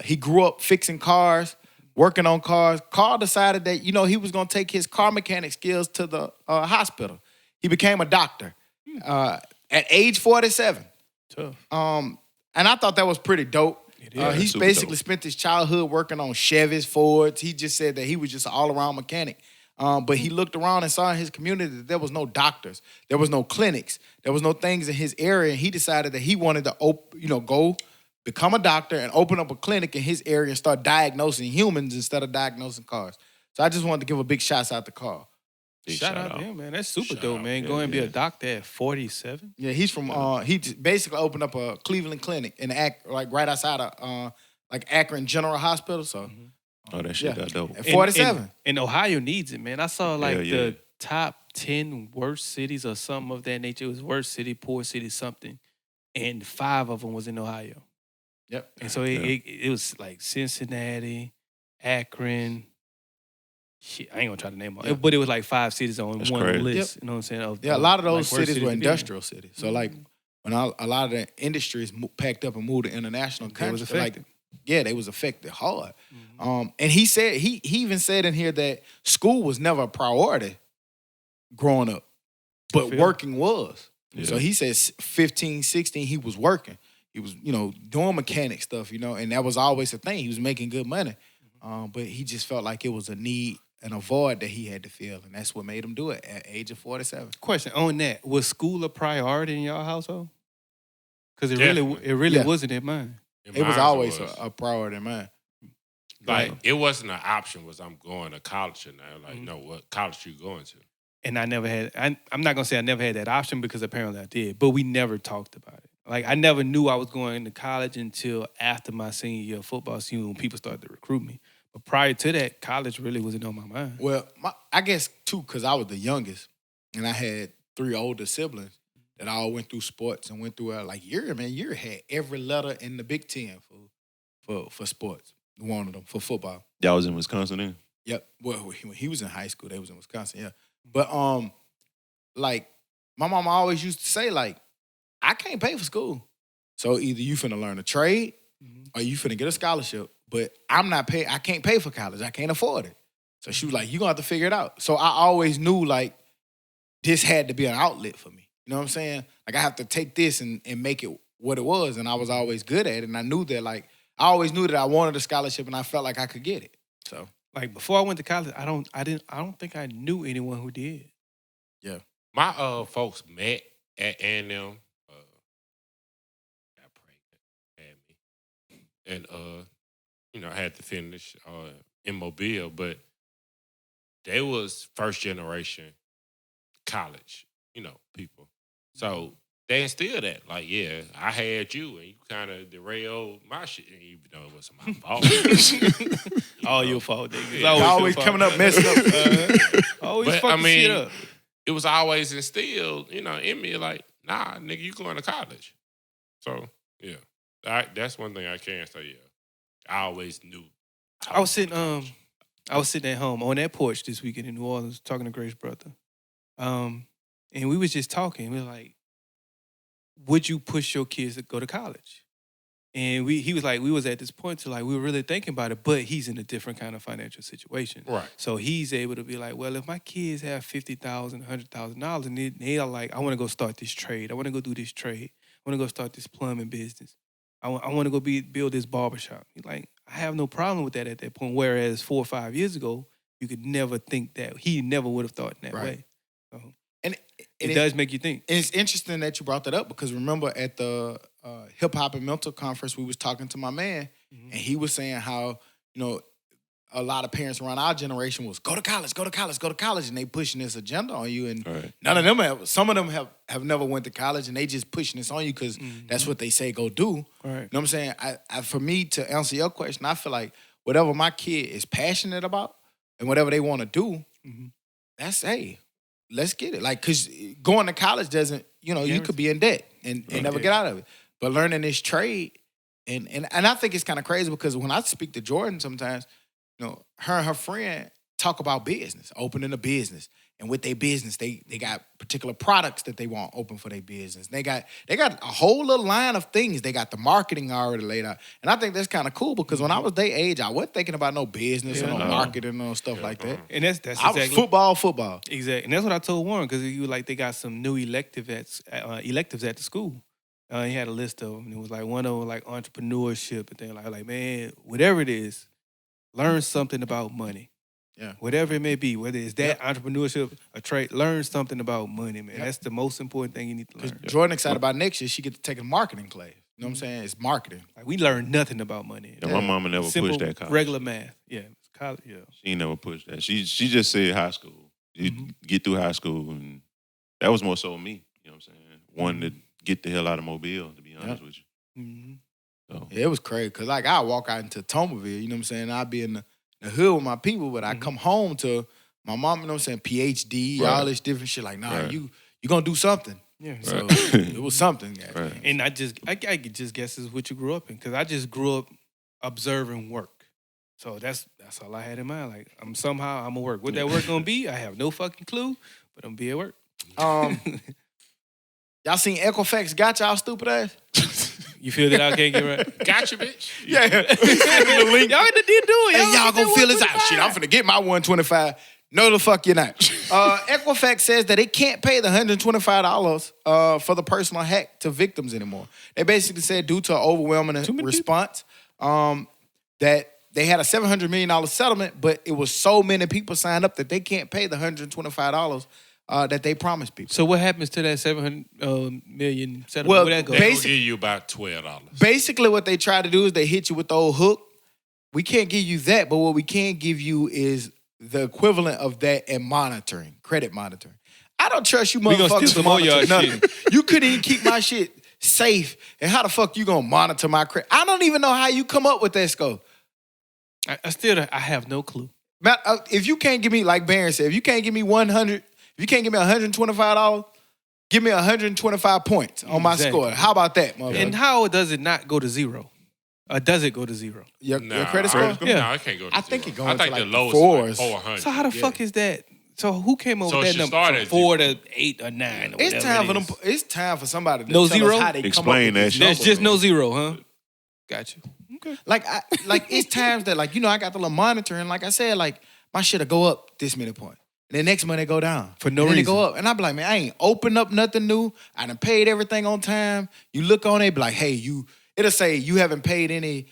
S2: he grew up fixing cars, working on cars. Carl decided that, you know, he was going to take his car mechanic skills to the hospital. He became a doctor at age 47.
S4: Tough.
S2: And I thought that was pretty dope.
S5: is.
S2: He
S5: Super
S2: basically
S5: dope.
S2: spent his childhood working on Chevys, Fords. He just said that he was just an all-around mechanic. But he looked around and saw in his community that there was no doctors. There was no clinics. There was no things in his area. And he decided that he wanted to go become a doctor and open up a clinic in his area and start diagnosing humans instead of diagnosing cars. So I just wanted to give a big shout out to Carl.
S5: Big
S4: Shout out to him, man. That's super
S3: Shout
S4: dope,
S3: out.
S4: man.
S5: Yeah,
S4: Go and be a
S5: yeah.
S4: doctor at 47.
S2: Yeah, he's from. He basically opened up a Cleveland clinic in like right outside of like Akron General Hospital. So
S5: Oh, that shit
S2: yeah.
S5: got dope.
S2: at 47.
S4: And Ohio needs it, man. I saw like
S5: Hell yeah.
S4: the top 10 worst cities or something of that nature. It was worst city, poor city, something. And 5 of them was in Ohio.
S2: Yep.
S4: And so it was like Cincinnati, Akron. Shit, I ain't gonna try to name them all. But it was like 5 cities on
S5: That's
S4: one
S5: crazy.
S4: list. You know what I'm saying?
S2: Yeah, a lot of those
S4: like, worst
S2: cities were
S4: to be in.
S2: industrial cities. So like when a lot of the industries packed up and moved to international
S4: They was
S2: countries, like
S4: affected.
S2: yeah, they was affected hard. And he said he even said in here that school was never a priority growing up, but
S4: Feel.
S2: working was.
S5: Yeah.
S2: So he said 15, 16, he was working. He was, doing mechanic stuff, and that was always the thing. He was making good money. But he just felt like it was a need and a void that he had to fill. And that's what made him do it at age of 47.
S4: Question on that: was school a priority in your household? Because it
S3: Definitely.
S4: really
S2: Yeah.
S4: wasn't in mine.
S3: And
S2: It was
S3: mine
S2: always
S3: was.
S2: a priority of mine.
S3: Like, it wasn't an option, was I'm going to college or now. Like,
S4: Mhm.
S3: no, what college you going to?
S4: And I never had. I'm not gonna say I never had that option because apparently I did, but we never talked about it. Like I never knew I was going to college until after my senior year of football season when people started to recruit me. But prior to that, college really wasn't on my mind.
S2: Well, I guess, too, because I was the youngest and I had 3 older siblings that all went through sports and went through, Uri had every letter in the Big Ten for sports, one of them, for football.
S5: Y'all was in Wisconsin then?
S2: Yep. Well, when he was in high school, they was in Wisconsin, yeah. But, like, my mama always used to say, like, I can't pay for school. So either you finna learn a trade or you finna get a scholarship, but I can't pay for college. I can't afford it. So she was like, you gonna have to figure it out. So I always knew, like, this had to be an outlet for me. You know what I'm saying? Like, I have to take this and make it what it was, and I was always good at it, and I knew that, like, I always knew that I wanted a scholarship, and I felt like I could get it. So
S4: Like before I went to college, I don't think I knew anyone who did.
S3: My folks met at A&M. Got pregnant, had me, and had to finish in Mobile, but they was first generation college, people. So they instilled that, like, yeah, I had you, and you kind of derailed my shit, even though it wasn't my fault.
S4: All your fault, nigga. It's
S3: Yeah.
S2: you always
S4: your
S2: coming
S4: fault.
S2: up messing up.
S4: Always
S3: But,
S4: fucking
S3: I mean,
S4: shit up.
S3: It was always instilled, in me, like, nah, nigga, you going to college. So, yeah. That's one thing I can say, yeah. I always knew.
S4: I was sitting at home on that porch this weekend in New Orleans talking to Grace brother. And we was just talking. We were like, would you push your kids to go to college? And he was like, we was at this point to like, we were really thinking about it, but he's in a different kind of financial situation.
S3: Right.
S4: So he's able to be like, well, if my kids have $50,000, $100,000 and they are like, I want to go start this trade. I want to go do this trade. I want to go start this plumbing business. I want to go build this barbershop. He's like, I have no problem with that at that point. Whereas 4 or 5 years ago, you could never think that. He never would have thought in that
S2: Right.
S4: way. So
S2: And
S4: it does make you think.
S2: And it's interesting that you brought that up because remember at the Hip Hop and Mental Conference, we was talking to my man, and he was saying how, a lot of parents around our generation was go to college, go to college, go to college, and they pushing this agenda on you. And
S5: Right.
S2: none of them some of them have never went to college, and they just pushing this on you because that's what they say go do.
S4: Right.
S2: You know what I'm saying? For me, to answer your question, I feel like whatever my kid is passionate about and whatever they want to do, that's, hey, let's get it. Like, because going to college doesn't, you could be in debt and never get out of it. But learning this trade, and I think it's kind of crazy because when I speak to Jordan sometimes, her and her friend talk about business, opening a business. And with their business, they got particular products that they want open for their business. They got a whole little line of things. They got the marketing already laid out. And I think that's kind of cool because when I was their age, I wasn't thinking about no business or no marketing or stuff like that.
S4: And that's
S2: I
S4: exactly
S2: was football.
S4: Exactly, and that's what I told Warren because he was like, they got some new electives at the school. He had a list of them, and it was like one of them like entrepreneurship, and they're like, man, whatever it is, learn something about money.
S2: Yeah.
S4: Whatever it may be, whether it's that entrepreneurship, a trade, learn something about money, man.
S2: Yep.
S4: That's the most important thing you need to learn.
S2: Jordan excited about next year, she get to take a marketing class. You know what I'm saying? It's marketing.
S4: Like, we learned nothing about money.
S5: Yeah, my mama never
S4: Simple,
S5: pushed that college.
S4: regular math. Yeah, college. Yeah.
S5: She ain't never pushed that. She just said high school. You get through high school, and that was more so me. You know what I'm saying? Wanting to get the hell out of Mobile, to be honest with you.
S4: Mm-hmm.
S5: So.
S2: Yeah, it was crazy because like I walk out into Tomerville, you know what I'm saying? I'd be in the hood with my people, but I come home to my mom, you know what I'm saying? PhD, all this different shit. Like, nah, you gonna do something.
S4: Yeah.
S2: So it was something.
S5: Right.
S4: And I just guess is what you grew up in, because I just grew up observing work. So that's all I had in mind. Like, I'm gonna work. What that work gonna be? I have no fucking clue, but I'm gonna be at work.
S2: Y'all seen Equifax got y'all stupid ass?
S4: You feel that I can't get right?
S3: Gotcha, bitch.
S2: Yeah. The link.
S4: Y'all did do it.
S2: Hey, y'all gonna feel this out. Shit, I'm finna get my 125. No, the fuck you're not. Equifax says that it can't pay the $125 for the personal hack to victims anymore. They basically said due to an overwhelming response that they had a $700 million settlement, but it was so many people signed up that they can't pay the $125 that they promised people.
S4: So what happens to that $700 million settlement?
S2: Well,
S4: Where that go?
S3: They'll give you about $12.
S2: Basically, what they try to do is they hit you with the old hook. We can't give you that, but what we can give you is the equivalent of that and monitoring, credit monitoring. I don't trust you
S4: gonna steal
S2: motherfuckers to
S4: some more
S2: monitor
S4: y'all
S2: nothing. You couldn't even keep my shit safe, and how the fuck you gonna monitor my credit? I don't even know how you come up with that score.
S4: I have no clue.
S2: If you can't give me, like Barron said, if you can't give me 100, if you can't give me $125, give me 125 points on my score. How about that, motherfucker?
S4: And how does it not go to zero? Does it go to zero?
S2: Your credit score?
S4: Yeah.
S3: No, it can't go to
S2: I think
S3: zero.
S2: it goes
S3: I think
S2: to like
S3: the lowest
S2: fours.
S3: is like 400.
S4: So how the fuck is that? So who came up
S3: So
S4: with
S3: it
S4: that
S3: should
S4: number?
S3: start
S4: From
S3: at
S4: 4 to 8 or 9 or
S2: It's
S4: whatever
S2: time
S4: it
S2: for them.
S4: is.
S2: It's time for somebody to
S4: No
S2: tell
S4: zero?
S2: us how they
S5: Explain
S2: come up with
S5: that
S2: this
S5: shit.
S4: There's
S2: number,
S4: just no
S2: man.
S4: zero, huh? Gotcha. Okay.
S2: Like it's times that like I got the little monitor and like I said like my shit'll go up this many points. And then next month they go down.
S4: For no
S2: and then
S4: reason.
S2: they go up. And I be like, man, I ain't opened up nothing new. I done paid everything on time. You look on it, be like, hey, it'll say you haven't paid any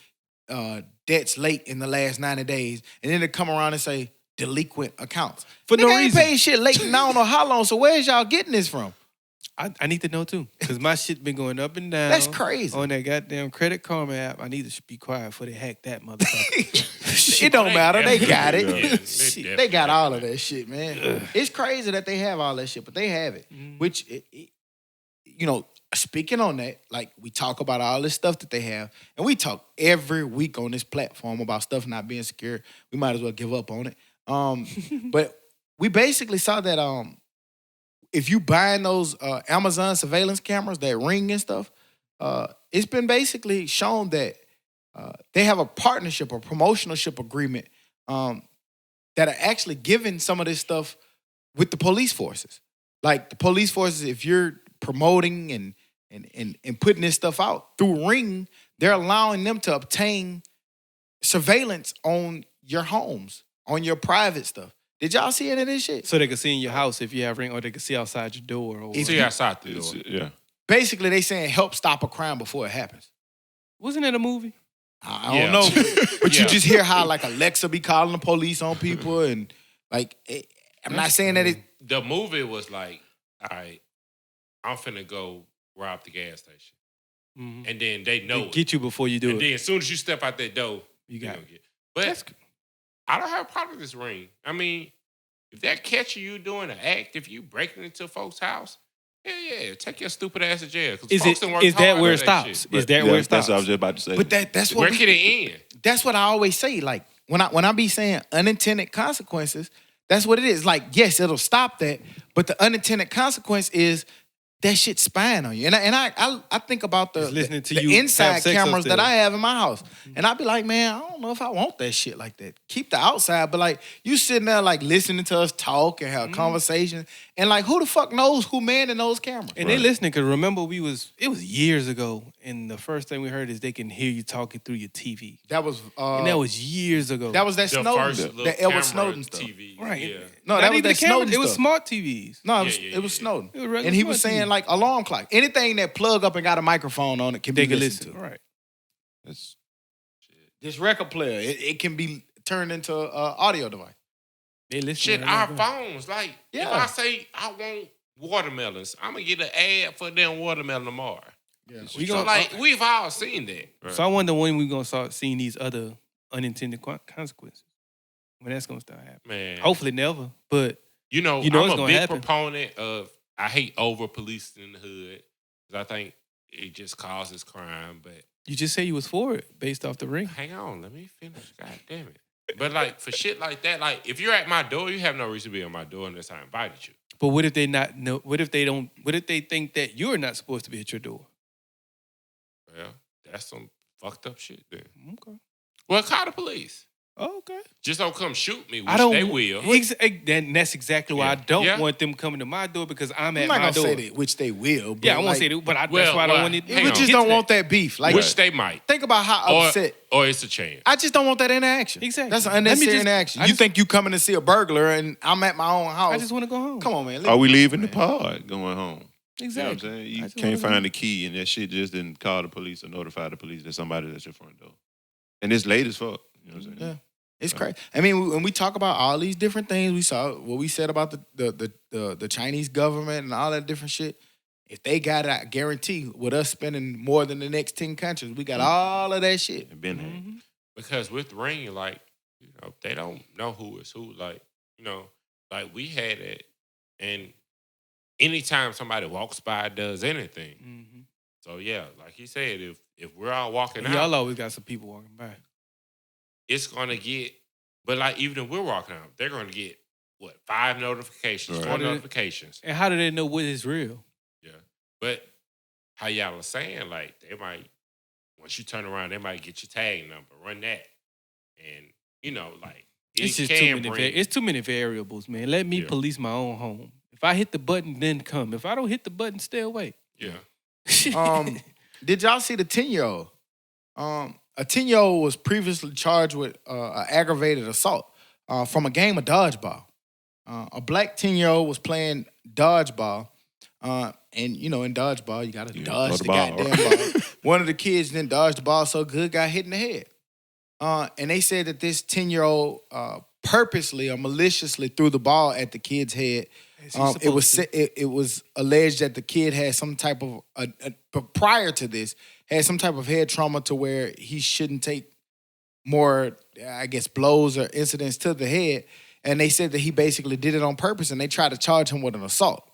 S2: debts late in the last 90 days. And then it come around and say delinquent accounts.
S4: For no
S2: I ain't
S4: reason.
S2: paid shit late and I don't know how long. So where's y'all getting this from?
S4: I need to know too, because my shit been going up and down.
S2: That's crazy.
S4: On that goddamn Credit Karma app. I need to be quiet before they hack that motherfucker.
S2: It don't matter. They got it.
S3: Yeah,
S2: Shit, they got all of that shit, man. It's crazy that they have all that shit, but they have it. Which, speaking on that, like we talk about all this stuff that they have, and we talk every week on this platform about stuff not being secure. We might as well give up on it. But we basically saw that if you buying those Amazon surveillance cameras that Ring and stuff, it's been basically shown that they have a partnership or promotionalship agreement that are actually giving some of this stuff with the police forces. Like the police forces, if you're promoting and putting this stuff out through Ring, they're allowing them to obtain surveillance on your homes, on your private stuff. Did y'all see any of this shit?
S4: So they can see in your house if you have Ring, or they can see outside your door. Or
S3: See outside the door.
S5: Yeah.
S2: Basically, they saying help stop a crime before it happens.
S4: Wasn't that a movie?
S2: I don't know. But you just hear how like Alexa be calling the police on people and like, I'm not saying that it.
S3: The movie was like, all right, I'm finna go rob the gas station.
S4: Mm-hmm.
S3: And then they know it.
S4: Get you before you do
S3: And
S4: it.
S3: then as soon as you step out that door,
S4: You got
S3: gonna
S4: it.
S3: get. But I don't have a problem with this Ring. I mean, if they're catching you doing an act, if you breaking into folks' house, yeah, take your stupid ass to jail.
S4: Is that where it stops? Is that where it stops?
S5: That's what I was just about to say.
S2: But that's
S3: Where
S2: what
S3: can it end?
S2: that's what I always say. Like when I be saying unintended consequences, that's what it is. Like yes, it'll stop that, but the unintended consequence is that shit spying on you. And I think about
S4: It's listening to
S2: the
S4: you
S2: inside
S4: have sex
S2: cameras that
S4: upstairs.
S2: I have in my house, and I be like, man, I don't know if I want that shit like that. Keep the outside, but like you sitting there like listening to us talk and have conversations, and like who the fuck knows who manning those cameras?
S4: And they listening, because remember it was years ago, and the first thing we heard is they can hear you talking through your TV.
S2: That was
S4: And that was years ago.
S2: that
S3: The
S2: Snowden,
S3: first
S2: stuff,
S3: little
S2: that Edward
S3: camera
S2: Snowden stuff.
S3: TV.
S4: Right.
S3: Yeah.
S2: No,
S4: Not
S2: that was
S4: even
S2: that
S4: the camera.
S2: Snowden
S4: It was
S2: stuff.
S4: smart TVs.
S2: No,
S3: Yeah,
S2: it was Snowden.
S4: It was regular
S2: And he was
S4: smart
S2: saying
S4: TV.
S2: like alarm clock. Anything that plug up and got a microphone on it can
S4: They
S2: be
S4: can
S2: listened
S4: listen.
S2: to.
S4: Right.
S5: That's-
S2: This record player, it can be turned into an audio device.
S4: They listen.
S3: Shit,
S4: right
S3: our
S4: now.
S3: phones. Like, if
S2: Yeah.
S3: I say I want watermelons, I'm going to get an ad for them watermelon tomorrow.
S2: Yeah.
S3: So, like, we've all seen that.
S4: So I wonder when we're gonna start seeing these other unintended consequences. when that's gonna start happening.
S3: Man.
S4: Hopefully never, but
S3: You know
S4: it's
S3: I'm a
S4: gonna
S3: big
S4: happen.
S3: proponent of, I hate over-policing in the hood. Because I think it just causes crime. But
S4: you just say you was for it based off the ring.
S3: hang on, let me finish. God damn it. But like for shit like that, like if you're at my door, you have no reason to be at my door unless I invited you.
S4: But what if they not know? What if they don't? What if they think that you're not supposed to be at your door?
S3: Well, that's some fucked up shit then.
S4: Okay.
S3: Well, call the police.
S4: Oh, okay.
S3: Just don't come shoot me, which
S4: I don't.
S3: they will.
S4: That's exactly why I
S3: Yeah.
S4: don't
S3: Yeah.
S4: want them coming to my door because I'm
S2: I'm
S4: at
S2: not
S4: my
S2: gonna
S4: door.
S2: say that, which they will. But
S4: Yeah, I won't
S2: like,
S4: say that, but that's
S3: Well,
S4: why I don't
S3: well,
S4: want it.
S3: hang
S2: we
S3: on.
S2: just
S4: get
S2: don't
S4: to
S2: want that beef. Like,
S3: Which they might.
S2: think about how
S3: Or,
S2: upset.
S3: or it's a chance.
S2: I just don't want that interaction.
S4: Exactly.
S2: That's an
S4: Let me
S2: unnecessary
S4: just-
S2: interaction.
S4: I
S2: You
S4: just-
S2: think you coming to see a burglar and I'm at my own house?
S4: I just want to go home.
S2: Come on, man.
S5: Are we
S2: leave me
S5: leaving the
S2: alone, man.
S5: pod going home?
S4: Exactly.
S5: You know what I'm saying?
S4: I
S5: You
S4: just
S5: can't
S4: wanna
S5: find the key and that shit just didn't call the police or notify the police that somebody's at your front door. And it's late as fuck. You know what I'm saying?
S2: Yeah. It's crazy. I mean, when we talk about all these different things, we saw what we said about the Chinese government and all that different shit. If they got it, I guarantee with us spending more than the next 10 countries, we got all of that shit.
S5: It been there.
S4: Mhm.
S3: Because with Ring, like, you know, they don't know who is who. Like, you know, like we had it, and anytime somebody walks by, does anything.
S4: Mhm.
S3: So yeah, like he said, if we're all walking
S4: And
S3: out,
S4: y'all always got some people walking by.
S3: it's gonna get. But like even if we're walking out, they're gonna get what 5 notifications,
S5: Right.
S3: 4 notifications.
S4: And how do they know what is real?
S3: Yeah, but how y'all are saying, like they might once you turn around, they might get your tag number, run that, and you know, like
S4: It's
S3: it
S4: just too
S3: can
S4: many.
S3: bring.
S4: It's too many variables, man. Let me
S3: Yeah.
S4: police my own home. If I hit the button, then come. If I don't hit the button, stay away.
S3: yeah.
S2: Did y'all see the 10-year-old? A 10-year-old was previously charged with aggravated assault from a game of dodgeball. A black 10-year-old was playing dodgeball. And, you know, in dodgeball, you got to dodge
S5: throw
S2: the
S5: the ball.
S2: goddamn ball. One of the kids didn't dodge the ball so good, got hit in the head. And they said that this 10-year-old purposely or maliciously threw the ball at the kid's head. It was alleged that the kid had some type of prior to this had some type of head trauma to where he shouldn't take more, I guess, blows or incidents to the head. And they said that he basically did it on purpose, and they tried to charge him with an assault.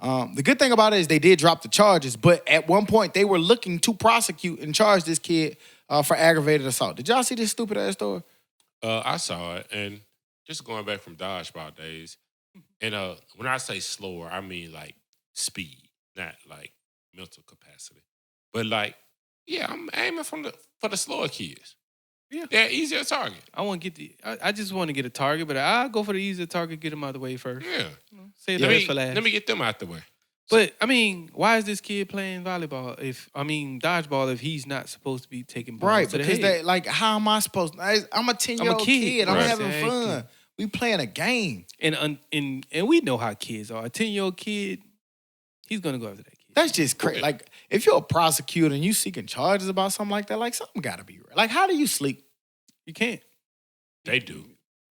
S2: The good thing about it is they did drop the charges, but at one point they were looking to prosecute and charge this kid for aggravated assault. Did y'all see this stupid ass story?
S3: I saw it, and just going back from dodgeball days, and when I say slower, I mean like speed, not like mental capacity. But like, yeah, I'm aiming for the slower kids.
S4: Yeah.
S3: They're easier to target.
S4: I want to get I just want to get a target, but I'll go for the easier target, get him out of the way first.
S3: Yeah.
S4: Save the
S3: Let
S4: rest for last.
S3: me get them out the way.
S4: But I mean, why is this kid playing volleyball? Dodgeball if he's not supposed to be taking balls
S2: Right,
S4: to the
S2: because
S4: head?
S2: they like, how am I supposed to? I'm a 10-year-old kid. I'm
S5: Right.
S2: having
S4: Exactly.
S2: fun. We playing a game.
S4: And we know how kids are. A 10-year-old kid, he's gonna go after that kid.
S2: That's just crazy. Like, if you're a prosecutor and you seeking charges about something like that, like something gotta be right. Like, how do you sleep?
S4: You can't.
S3: They do.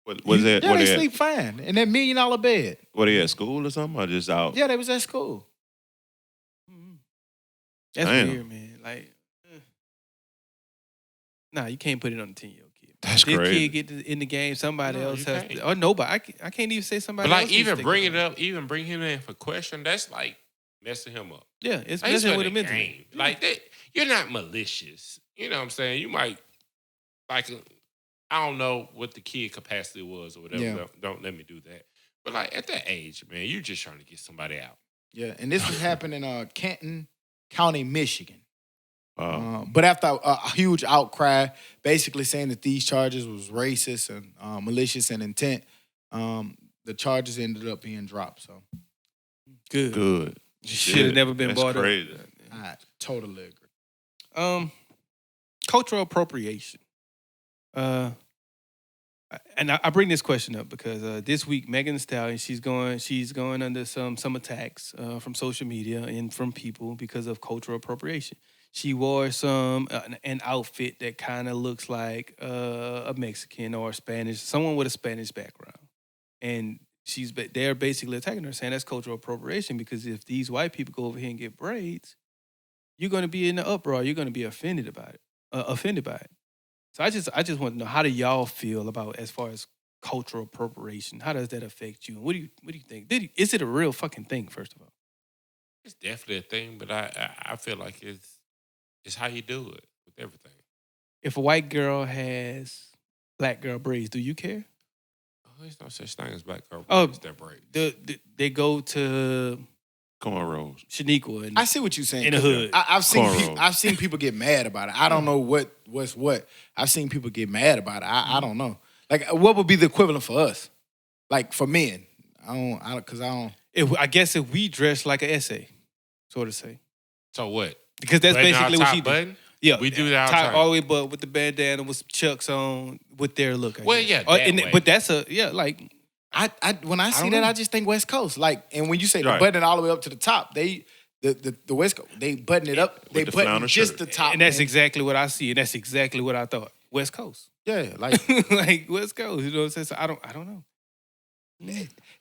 S5: What is that?
S2: Yeah,
S5: What
S2: they
S5: they at?
S2: sleep fine in that $1 million bed.
S5: What they at school or something? Or just out?
S2: Yeah, they was at school.
S4: That's
S5: Damn.
S4: weird, man. Like, nah, you can't put it on a 10-year-old kid.
S5: That's
S4: This
S5: crazy.
S4: kid get in the game, somebody
S3: No,
S4: else
S3: you
S4: has
S3: can't.
S4: to, or nobody. I can't even say somebody
S3: But
S4: else.
S3: like
S4: needs to
S3: even
S4: take
S3: bring
S4: it
S3: it up, even bring him in for question, that's like messing him up.
S4: Yeah, it's
S3: Like,
S4: messing
S3: for
S4: with
S3: the
S4: a mental.
S3: game. Like that, you're not malicious. You know what I'm saying? You might like I don't know what the kid capacity was or whatever.
S2: Yeah.
S3: Don't let me do that. But like at that age, man, you're just trying to get somebody out.
S2: Yeah, and this was happening in Canton County, Michigan.
S5: Wow.
S2: But after a huge outcry, basically saying that these charges was racist and malicious in intent, the charges ended up being dropped. So
S4: Good.
S5: Good.
S4: Should have
S5: Shit,
S4: never been
S5: that's
S4: brought
S5: crazy.
S4: up.
S2: I totally agree.
S4: Cultural appropriation. And I bring this question up because this week Megan Thee Stallion she's going under some attacks from social media and from people because of cultural appropriation. She wore an outfit that kind of looks like a Mexican or a Spanish, someone with a Spanish background, and they're basically attacking her, saying that's cultural appropriation because if these white people go over here and get braids, you're going to be in the uproar. You're going to be offended by it. So I just want to know, how do y'all feel about as far as cultural appropriation? How does that affect you? What do you think? Is it a real fucking thing? First of all,
S3: It's definitely a thing, but I feel like it's how you do it with everything.
S4: if a white girl has black girl braids, do you care?
S3: Oh, there's no such thing as black girl
S4: Oh,
S3: braids that break.
S4: They go to
S5: Cornrows.
S4: Shaniqua and
S2: I see what you're saying.
S4: in the hood.
S2: I've seen people get mad about it. I don't know what's what. I've seen people get mad about it. I don't know. Like, what would be the equivalent for us? Like, for men.
S4: I guess if we dress like an essay, sort of say.
S3: So what?
S4: Because that's
S3: Button our
S4: basically what
S3: top
S4: she did.
S3: button?
S4: Yeah,
S3: We do that all the
S4: tie
S3: time.
S4: all the way, but with the bandana with some chucks on, with their look. I
S3: Well,
S4: guess.
S3: yeah,
S4: Oh,
S3: that way.
S4: but that's like
S2: when I see
S4: don't
S2: that,
S4: know.
S2: I just think West Coast. Like, and when you say the
S5: Right.
S2: button all the way up to the top, the West Coast, they button it up. They
S5: the
S2: button
S5: flannel
S2: just
S5: shirt.
S2: the top.
S4: and that's exactly what I see, and that's exactly what I thought. West Coast,
S2: yeah, like
S4: like West Coast. You know what I'm saying? So I don't know.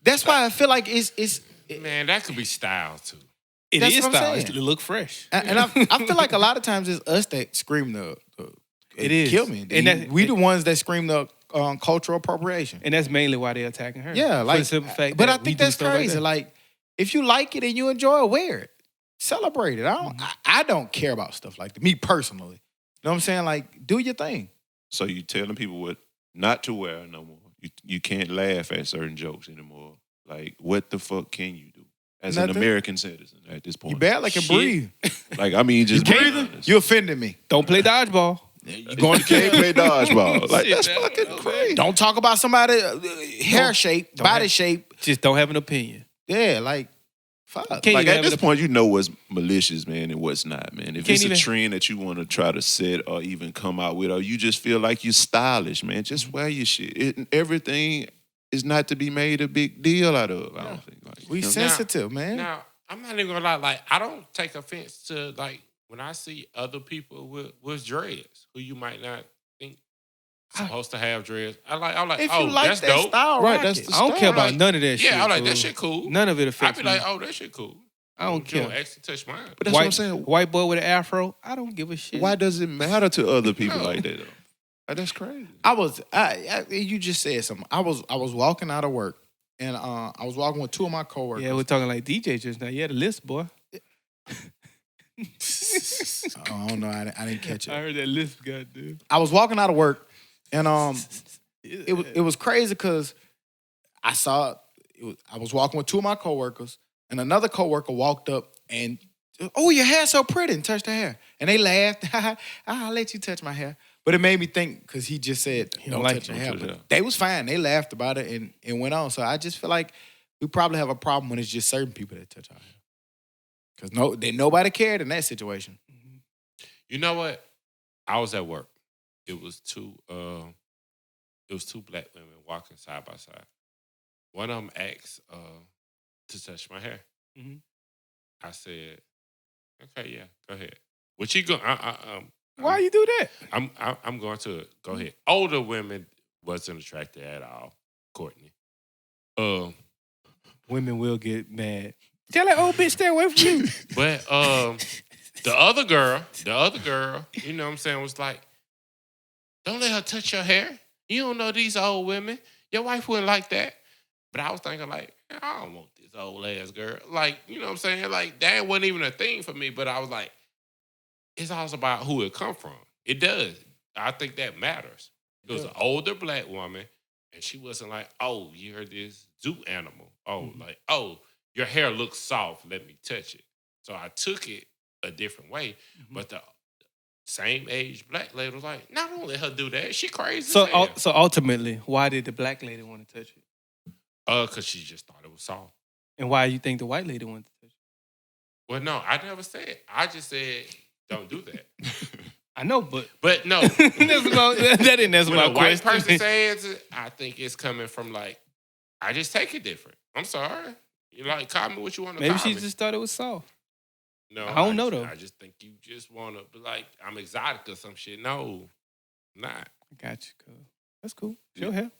S2: that's why I feel like it's
S3: Man, that could be style too.
S4: It
S2: That's
S4: is
S2: what I'm
S4: style.
S2: saying.
S4: It look fresh.
S2: and I feel like a lot of times it's us that scream
S4: It is.
S2: kill me.
S4: And
S2: We the ones that scream the cultural appropriation.
S4: And that's mainly why they're attacking her.
S2: Yeah,
S4: For
S2: like,
S4: the simple fact
S2: but
S4: that
S2: I
S4: we
S2: think
S4: do
S2: that's
S4: stuff
S2: crazy.
S4: that.
S2: Like, if you like it and you enjoy it, wear it, celebrate it. I don't care about stuff like that. Me personally, you know what I'm saying? Like, do your thing.
S5: So you telling people what not to wear no more. You can't laugh at certain jokes anymore. Like, what the fuck can you do as
S2: Nothing.
S5: an American citizen at this point?
S2: You barely can
S4: Shit.
S2: breathe.
S5: Like, I mean, just
S2: You
S5: being
S2: breathing?
S5: honest.
S2: You offended me.
S4: Don't play dodgeball.
S2: You going to
S5: can't play dodgeball. Like,
S4: Shit,
S5: that's
S4: man,
S5: fucking
S4: no, man.
S5: crazy.
S2: Don't talk about somebody's hair shape,
S4: don't
S2: body
S4: have-
S2: shape.
S4: Just don't have an opinion.
S2: Yeah, like, fuck.
S4: Can't
S5: Like,
S4: even
S5: at
S4: have
S5: this
S4: an
S5: point, you know what's malicious, man, and what's not, man. If
S4: can't
S5: it's a
S4: even-
S5: trend that you want to try to set or even come out with, or you just feel like you're stylish, man, just wear your shit. Everything is not to be made a big deal out of. I don't think. Like,
S2: We
S5: you know?
S2: sensitive, man.
S3: Now, I'm not even gonna lie. Like, I don't take offense to like when I see other people with dreads who you might not think supposed to have dreads. I'm like,
S2: if
S3: oh,
S2: you like
S3: that's
S2: that
S3: dope.
S2: style,
S5: Right,
S2: rock
S5: that's
S2: it.
S5: the
S4: I don't care
S3: I'm
S4: about
S3: like,
S4: none of that shit.
S3: Yeah, I'm like, that
S4: fool.
S3: shit cool.
S4: None of it
S3: I'd
S4: affects
S3: be
S4: me.
S3: like, oh, that shit cool.
S4: I don't
S3: You
S4: care.
S3: don't actually touch mine.
S5: But that's
S4: white,
S5: what I'm saying.
S4: White boy with an afro, I don't give a shit.
S5: Why does it matter to other people
S3: No.
S5: like that, though? Like, that's crazy.
S2: You just said something. I was walking out of work, and I was walking with two of my coworkers.
S4: Yeah, we're talking like DJ just now. You had a list, boy.
S2: Oh no, I didn't catch
S4: I
S2: it.
S4: heard that list, goddamn.
S2: I was walking out of work, and it was crazy because I saw I was walking with two of my coworkers, and another coworker walked up and, oh, your hair's so pretty, and touched her hair, and they laughed. I'll let you touch my hair, but it made me think because he just said
S4: He
S2: don't
S4: don't like
S2: touch
S4: it,
S2: your hair.
S5: don't touch
S2: But
S5: it.
S2: they was fine. They laughed about it and went on. So I just feel like we probably have a problem when it's just certain people that touch our hair. Because nobody cared in that situation.
S3: You know what? I was at work. It was two black women walking side by side. One of them asked to touch my hair.
S4: Mhm.
S3: I said, "Okay, yeah, go ahead." What you go?
S4: Why you do that?
S3: I'm going to it. Go ahead. Older women wasn't attracted at all, Courtney.
S4: Women will get mad. Tell that old bitch stay away from you.
S3: But the other girl, you know what I'm saying, was like, don't let her touch your hair. You don't know these old women. Your wife wouldn't like that. But I was thinking like, I don't want this old ass girl. Like, you know what I'm saying? Like, that wasn't even a thing for me. But I was like, it's also about who it come from. It does. I think that matters. It was an older black woman, and she wasn't like, oh, you're this zoo animal. Oh, like, oh, your hair looks soft. Let me touch it. So I took it a different way. But the same age black lady was like, no, don't let her do that. She crazy.
S4: So,
S3: as hell.
S4: so ultimately, why did the black lady want to touch it?
S3: Because she just thought it was soft.
S4: And why you think the white lady wanted to touch it?
S3: Well, no, I never said. I just said, don't do that.
S4: I know, but
S3: But no,
S4: that didn't answer
S3: when
S4: my
S3: a white
S4: question.
S3: person says it, I think it's coming from like, I just take it different. I'm sorry. You like, call me what you want to
S4: Maybe
S3: call
S4: she
S3: me.
S4: just thought it was soft.
S3: No,
S4: I don't know, though.
S3: I just think you just want to be like, I'm exotic or some shit. No, I'm not.
S4: Got you, cool. That's cool. Your hair.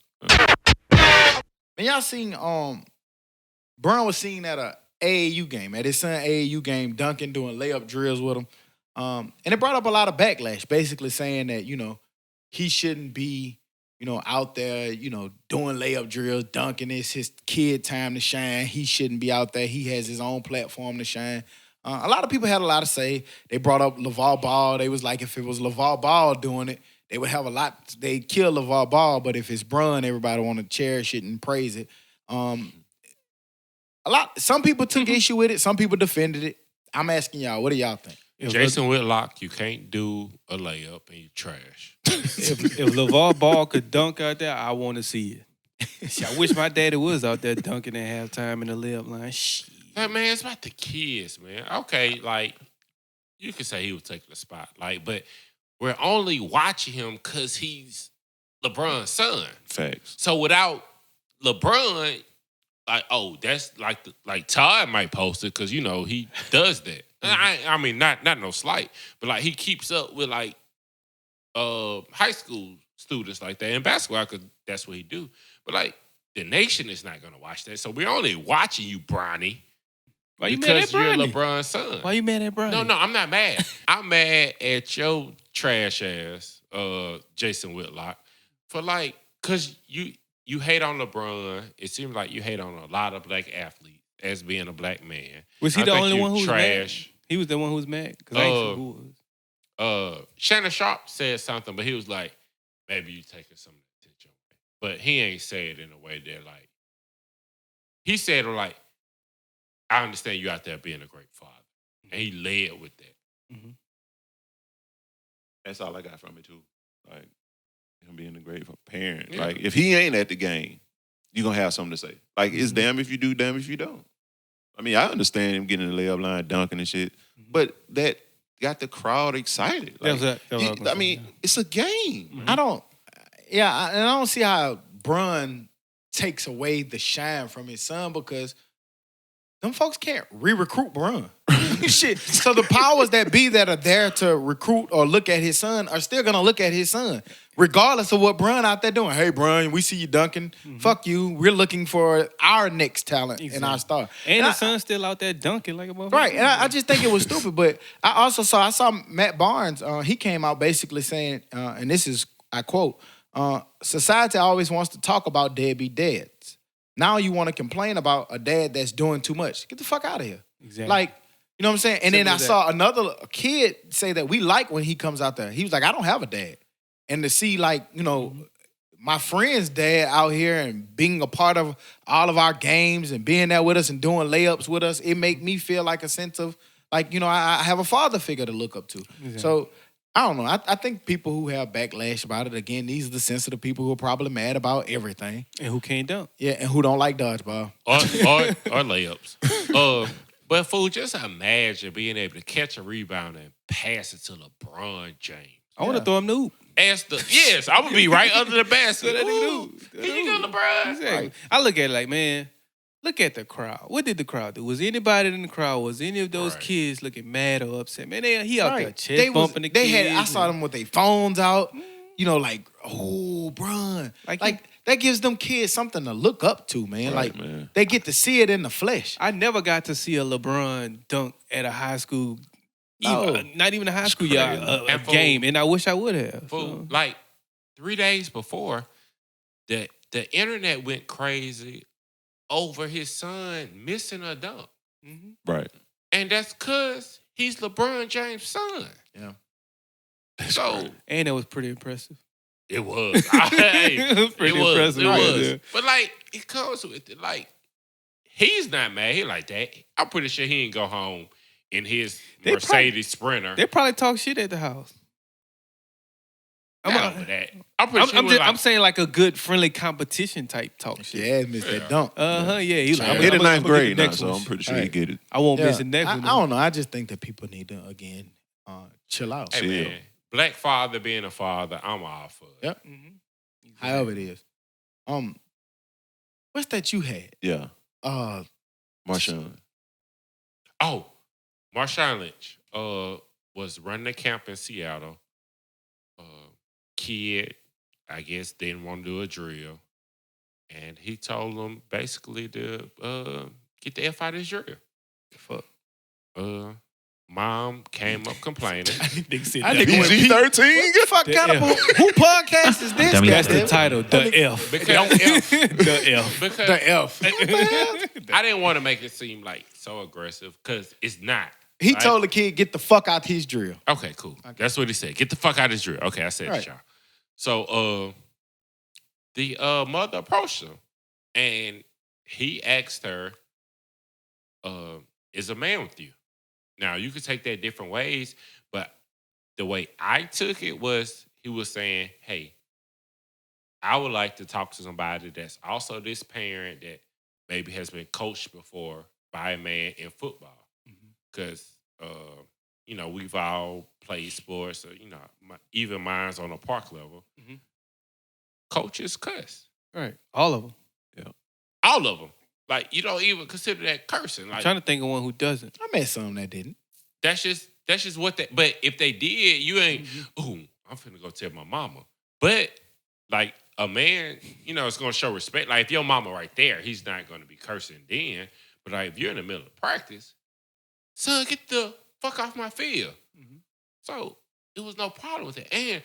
S2: Man, y'all seen Brown was seen at a AAU game, at his son AAU game, Duncan doing layup drills with him. And it brought up a lot of backlash, basically saying that, he shouldn't be, out there, doing layup drills, dunking. It's his kid time to shine. He shouldn't be out there. He has his own platform to shine. A lot of people had a lot to say. They brought up LeVar Ball. They was like, if it was LeVar Ball doing it, they would have a lot. They'd kill LeVar Ball, but if it's Brun, everybody want to cherish it and praise it. Some people took issue with it. Some people defended it. I'm asking y'all, what do y'all think?
S3: Jason Whitlock, you can't do a layup and you trash.
S4: if LeVar Ball could dunk out there, I want to see it. I wish my daddy was out there dunking at halftime in the layup line. Shit.
S3: Hey, man, it's about the kids, man. Okay, like, you could say he was taking the spot, but we're only watching him because he's LeBron's son.
S5: Facts.
S3: So without LeBron, that's like Todd might post it because, he does that. I mean, not no slight, but he keeps up with high school students like that in basketball because that's what he do. But the nation is not gonna watch that, so we're only watching you, Bronny.
S4: Why you mad at
S3: Because you're
S4: Bronny?
S3: LeBron's son.
S4: Why you mad at Bronny?
S3: No, I'm not mad. I'm mad at your trash ass, Jason Whitlock, for because you hate on LeBron. It seems like you hate on a lot of black athletes as being a black man.
S4: Was he
S3: I
S4: the
S3: think
S4: only
S3: you
S4: one who was
S3: trash.
S4: mad? He was the one who was mad? Because I ain't sure who was.
S3: Shannon Sharp said something, but he was like, maybe you taking some attention away. But he ain't say it in a way that he said it I understand you out there being a great father. And he led with that.
S4: Mm-hmm.
S5: That's all I got from it too. Him being a great parent.
S3: Yeah.
S5: If he ain't at the game, you're gonna have something to say. It's damn if you do, damn if you don't. I mean, I understand him getting in the layup line, dunking and shit, but that got the crowd excited. It's a game.
S2: Mm-hmm. I don't see how Brun takes away the shine from his son because them folks can't re-recruit Brun. Shit. So the powers that be that are there to recruit or look at his son are still gonna look at his son, regardless of what Brun out there doing. Hey, Brun, we see you dunking. Mm-hmm. Fuck you. We're looking for our next talent and our star.
S4: And the son's still out there dunking like a motherfucker.
S2: Right. And I just think it was stupid. But I saw Matt Barnes. He came out basically saying, and this is, I quote, society always wants to talk about deadbeat dads. Now you want to complain about a dad that's doing too much. Get the fuck out of here.
S4: Exactly.
S2: You know what I'm saying? And then I saw another kid say that we like when he comes out there. He was like, I don't have a dad. And to see my friend's dad out here and being a part of all of our games and being there with us and doing layups with us, it make me feel like a sense of I have a father figure to look up to. Exactly. So I don't know. I think people who have backlash about it, again, these are the sensitive people who are probably mad about everything.
S4: And who can't dunk.
S2: Yeah, and who don't like dodgeball.
S3: Or layups. But fool, just imagine being able to catch a rebound and pass it to LeBron James.
S4: I want to throw him the hoop.
S3: Yes, I would be right under the basket.
S4: That nigga
S3: Ooh, here you go, LeBron.
S4: Exactly.
S3: Right.
S4: I look at it man, look at the crowd. What did the crowd do? Was anybody in the crowd? Was any of those kids looking mad or upset? Man, he out there chest bumping the kids.
S2: I saw them with their phones out. Oh, Brun. That gives them kids something to look up to, man.
S5: Man.
S2: They get to see it in the flesh.
S4: I never got to see a LeBron dunk at a high school,
S2: No.
S4: not even a high school a game, and I wish I would have.
S3: Fool, 3 days before, the internet went crazy over his son missing a dunk.
S4: Mm-hmm.
S5: Right.
S3: And that's because he's LeBron James' son.
S2: Yeah.
S3: So,
S4: and it was pretty impressive.
S3: It was.
S4: It was pretty impressive.
S3: It
S4: right
S3: was.
S4: there.
S3: But it comes with it. He's not mad. He like that. I'm pretty sure he ain't go home in his Mercedes Sprinter.
S4: They probably talk shit at the house. I'm saying like a good friendly competition type talk shit.
S2: Yeah, miss that dunk.
S4: Yeah. He's like,
S5: He in the ninth grade now,
S4: next
S5: so
S4: one.
S5: I'm pretty sure he get it.
S4: I won't miss the next
S2: I
S4: one.
S2: don't know. I just think that people need to again chill out.
S3: Hey, man, black father being a father, I'm all for it.
S2: Yep. Mm-hmm. However it is. What's that you had?
S5: Yeah. Marshawn.
S3: Oh, Marshawn Lynch was running a camp in Seattle. Kid, I guess, didn't want to do a drill. And he told them basically to get the F out of his drill.
S4: Fuck.
S3: mom came up complaining.
S4: Nigga said
S2: I
S4: the
S2: think
S4: F.
S5: PG-13?
S2: What the fuck kind of who podcast is this?
S1: Dummies
S4: That's the
S2: goddamn?
S4: title. The F.
S3: Because,
S4: The F.
S3: because
S2: The F.
S3: I didn't want to make it seem like so aggressive because it's not.
S2: He
S3: right?
S2: told the kid, get the fuck out his drill.
S3: Okay, cool. That's what he said. Get the fuck out of this drill. Okay, I said
S2: Right.
S3: it, y'all. So the mother approached him and he asked her, is a man with you? Now, you could take that different ways, but the way I took it was he was saying, hey, I would like to talk to somebody that's also this parent that maybe has been coached before by a man in football. Because, you know, we've all played sports, or, you know, even mine's on a park level.
S4: Mhm.
S3: Coaches cuss.
S4: Right. All of them.
S3: All of them. Like, you don't even consider that cursing.
S4: I'm
S3: Like,
S4: trying to think of one who doesn't.
S2: I met some that didn't.
S3: that's just what that. But if they did, you ain't. Ooh, I'm finna go tell my mama. But like a man, you know, it's gonna show respect. Like if your mama right there, he's not gonna be cursing then. But like if you're in the middle of practice, son, get the fuck off my field. So it was no problem with it. And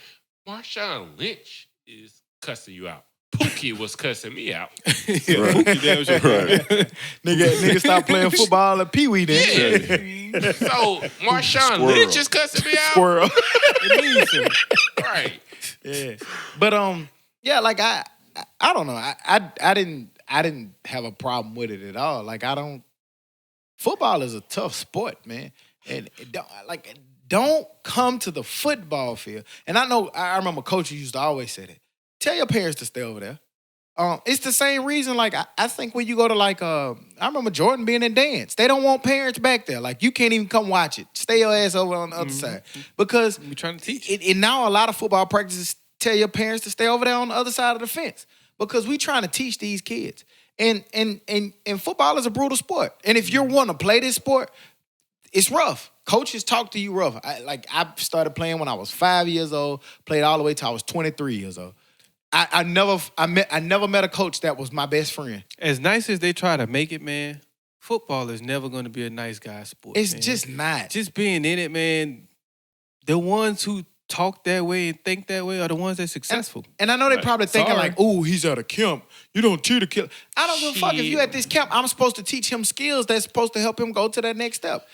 S3: Marshawn Lynch is cussing you out. Pookie was cussing me out.
S2: Nigga stop playing football at Pee Wee then.
S3: Yeah. So Marshawn
S5: Squirrel.
S3: Lynch is cussing me out.
S2: Squirrel.
S3: Right.
S2: Yeah. But yeah, like I don't know. I didn't have a problem with it at all. Like football is a tough sport, man. And don't come to the football field. And I remember coaches used to always say that. Tell your parents to stay over there. It's the same reason, like, I think when you go to, like, I remember Jordan being in dance. They don't want parents back there. Like, you can't even come watch it. Stay your ass over on the other side. Because
S4: We trying to teach.
S2: and now a lot of football practices tell your parents to stay over there on the other side of the fence. Because we trying to teach these kids. And football is a brutal sport. And if you want to play this sport, it's rough. Coaches talk to you rough. I started playing when I was 5 years old, played all the way till I was 23 years old. I never met a coach that was my best friend.
S4: As nice as they try to make it, man, football is never going to be a nice guy sport.
S2: It's
S4: man.
S2: just not.
S4: Just being in it, man. The ones who talk that way and think that way are the ones that's successful.
S2: And I know they probably thinking
S4: Sorry.
S2: like, oh, he's at a camp. You don't teach a kid. I don't give a fuck if you at this camp. I'm supposed to teach him skills that's supposed to help him go to that next step.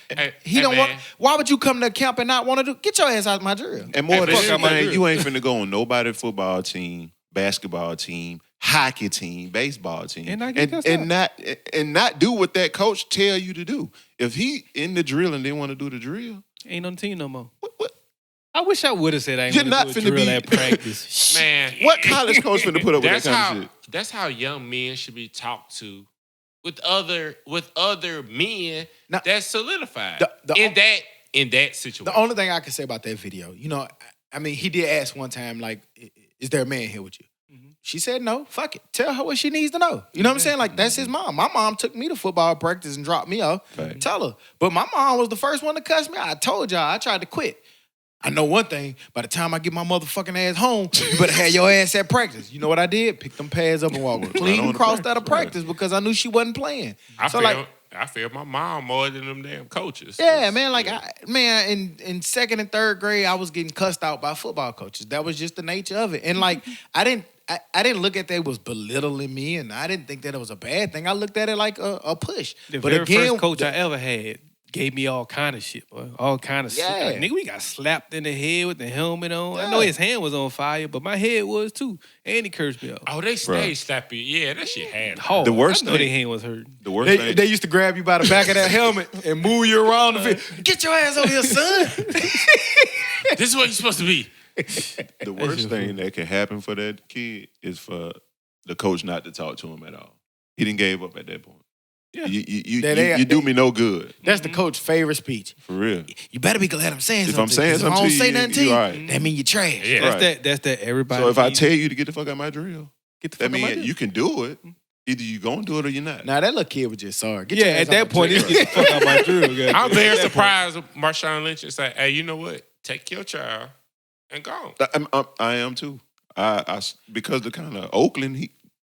S2: He don't want. Why would you come to camp and not want to do? Get your ass out my drill.
S5: And more than
S3: Fuck out my
S5: anything,
S4: drill.
S5: you ain't finna go on nobody's football team, basketball team, hockey team, baseball team,
S4: And not get cussed
S5: and not do what that coach tell you to do. If he in the drill and they want to do the drill,
S4: Ain't on the team no more.
S5: what
S4: I wish I would have said I ain't
S5: You're
S4: going
S5: not
S4: to
S5: finna
S4: do a drill
S5: be-
S4: at practice.
S3: Man.
S5: what college coach finna put up with
S3: That's
S5: that kind
S3: how
S5: of shit?
S3: that's how young men should be talked to with other men
S2: Now,
S3: that's solidified
S2: the-
S3: in that situation.
S2: The only thing I can say about that video, you know, I mean, he did ask one time, like, is there a man here with you? She said no. Fuck it. Tell her what she needs to know. You know what I'm saying? Like, that's his mom. My mom took me to football practice and dropped me off.
S5: Right.
S2: Tell her. But my mom was the first one to cuss me out. I told y'all, I tried to quit. I know one thing. By the time I get my motherfucking ass home, you better have your ass at practice. You know what I did? Pick them pads up and walk
S5: Right
S2: clean
S5: on the
S2: across
S5: practice,
S2: out of practice because I knew she wasn't playing.
S3: I feel my mom more than them damn coaches.
S2: Yeah, man. Like, in second and third grade, I was getting cussed out by football coaches. That was just the nature of it. And like, I didn't look at that it was belittling me, and I didn't think that it was a bad thing. I looked at it like a push.
S4: The
S2: but
S4: very
S2: again,
S4: first coach I ever had gave me all kind of shit, boy. All kind of shit.
S2: Yeah.
S4: Like, nigga, we got slapped in the head with the helmet on. I
S2: Yeah.
S4: know his hand was on fire, but my head was too. And he cursed me out.
S3: Oh, they stay slappy. Yeah, that shit had.
S4: Hard.
S5: The worst
S4: I know
S5: thing-
S4: their hand was hurt.
S5: The worst
S2: they,
S5: thing,
S2: they used to grab you by the back of that helmet and move you around the field. Get your ass over here, son.
S3: This is what you're supposed to be.
S5: the worst thing that can happen for that kid is for the coach not to talk to him at all. He didn't gave up at that point.
S4: Yeah.
S5: You do me no good.
S2: That's the coach's favorite speech.
S5: For real.
S2: You better be glad I'm saying
S5: If
S2: something.
S5: I'm saying
S2: 'cause if I
S5: something
S2: don't
S5: to
S2: say
S5: you,
S2: nothing to
S5: you
S2: you,
S5: all right.
S2: that mean you trash.
S3: Yeah.
S4: That's that everybody.
S5: So if I
S4: needs-
S5: tell you to get the fuck out of my drill,
S4: get the
S5: that
S4: fuck out my
S5: means
S4: drill.
S5: you can do it. Either you gonna do it or you're not.
S2: Now that little kid was just sorry. Get
S4: Yeah,
S2: your ass
S4: at
S2: off
S4: that
S2: my
S4: point,
S2: drill.
S4: it's get the fuck out my drill. guys.
S3: I'm very surprised Marshawn Lynch and say, hey, you know what? Take your child and go.
S5: I am too. Because the kind of Oakland,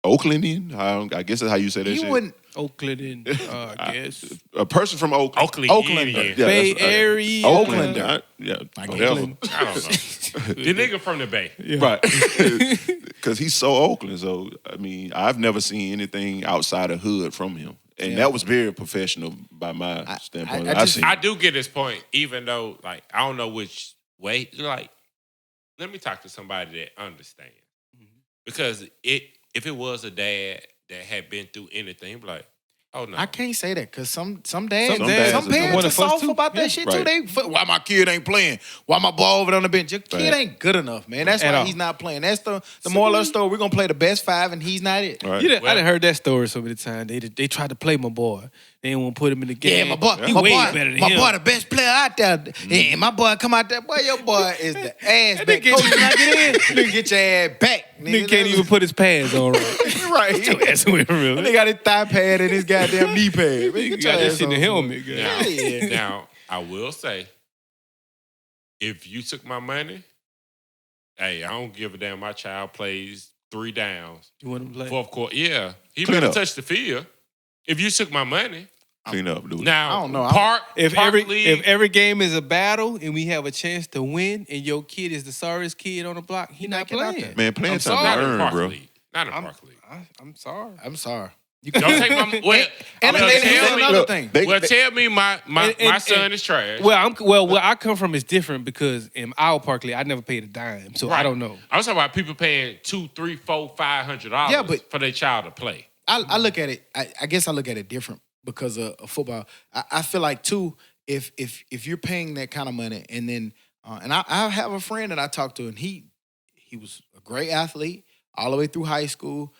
S5: Oaklandian. I guess that's how you say that
S2: He
S5: shit.
S2: wouldn't.
S4: Oakland, I guess.
S5: A person from Oakland.
S2: Oaklander.
S5: Yeah,
S4: Bay
S5: that's-
S4: Area.
S5: Oaklander. Yeah,
S2: I
S5: whatever.
S2: Oakland.
S3: I don't know. The nigga from the Bay.
S5: Right. Because he's so Oakland. So, I mean, I've never seen anything outside of hood from him. And that was very professional by my standpoint.
S3: I do get his point, even though, like, I don't know which way. Like, let me talk to somebody that understands. Because if it was a dad that had been through anything, like, oh no.
S2: I can't say that because some dads,
S5: Some
S2: some
S5: dads
S2: parents
S5: are
S2: are
S4: fuss
S2: soft
S4: too.
S2: about that
S4: Yeah.
S2: shit too.
S5: Right.
S2: Why my kid ain't playing? Why my ball over there on the bench? Your kid
S5: Right.
S2: ain't good enough, man. That's
S4: At
S2: why
S4: all.
S2: he's not playing. That's the moral of the story. We're gonna play the best five, and he's not it.
S5: Right.
S4: I done heard that story so many times. They tried to play my boy. They didn't want to put him in the
S2: Yeah,
S4: game.
S2: my boy,
S4: He
S2: my
S4: way
S2: boy,
S4: better than
S2: my
S4: him.
S2: boy, the best player out there. And my boy come out there, boy, your boy is the ass back.
S4: nigga
S2: Coach,
S4: can't
S2: not get in. Nigga, get your ass back.
S4: Nigga can't even put his pads on right.
S2: right.
S4: That's what real.
S2: They got his thigh pad and his goddamn knee pad. Man,
S4: You
S2: get your
S4: got that
S2: ass
S4: shit in the
S2: on
S4: helmet. girl.
S3: Now,
S2: Yeah.
S3: now, I will say, if you took my money, hey, I don't give a damn. My child plays 3 downs.
S4: You want him to play?
S3: Fourth quarter, yeah. He
S5: Clean
S3: better
S5: up.
S3: touch the field. If you took my money,
S5: Clean up, dude.
S3: now,
S2: I don't know.
S4: If
S3: Park
S4: every
S3: League,
S4: every game is a battle and we have a chance to win, and your kid is the sorriest kid on the block, he not
S2: get out
S4: playing.
S2: there.
S5: Man, playing
S4: I'm
S5: something
S3: not
S5: to
S3: in
S5: earn,
S3: Park
S5: bro.
S3: League. Not in Park League.
S4: I'm sorry.
S2: I'm sorry.
S3: Don't take my well.
S2: And
S3: well,
S2: here's
S3: tell me,
S2: another thing.
S3: tell me my
S4: And-
S3: son is trash.
S4: Well, where I come from is different because in our Park League, I never paid a dime, so I don't know.
S3: I was talking about people paying $200, $300, $400, $500
S2: Yeah, but-
S3: for their child to play.
S2: I look at it. I guess I look at it different because of football. I feel like too, if you're paying that kind of money, and then and I have a friend that I talked to, and he was a great athlete all the way through high school.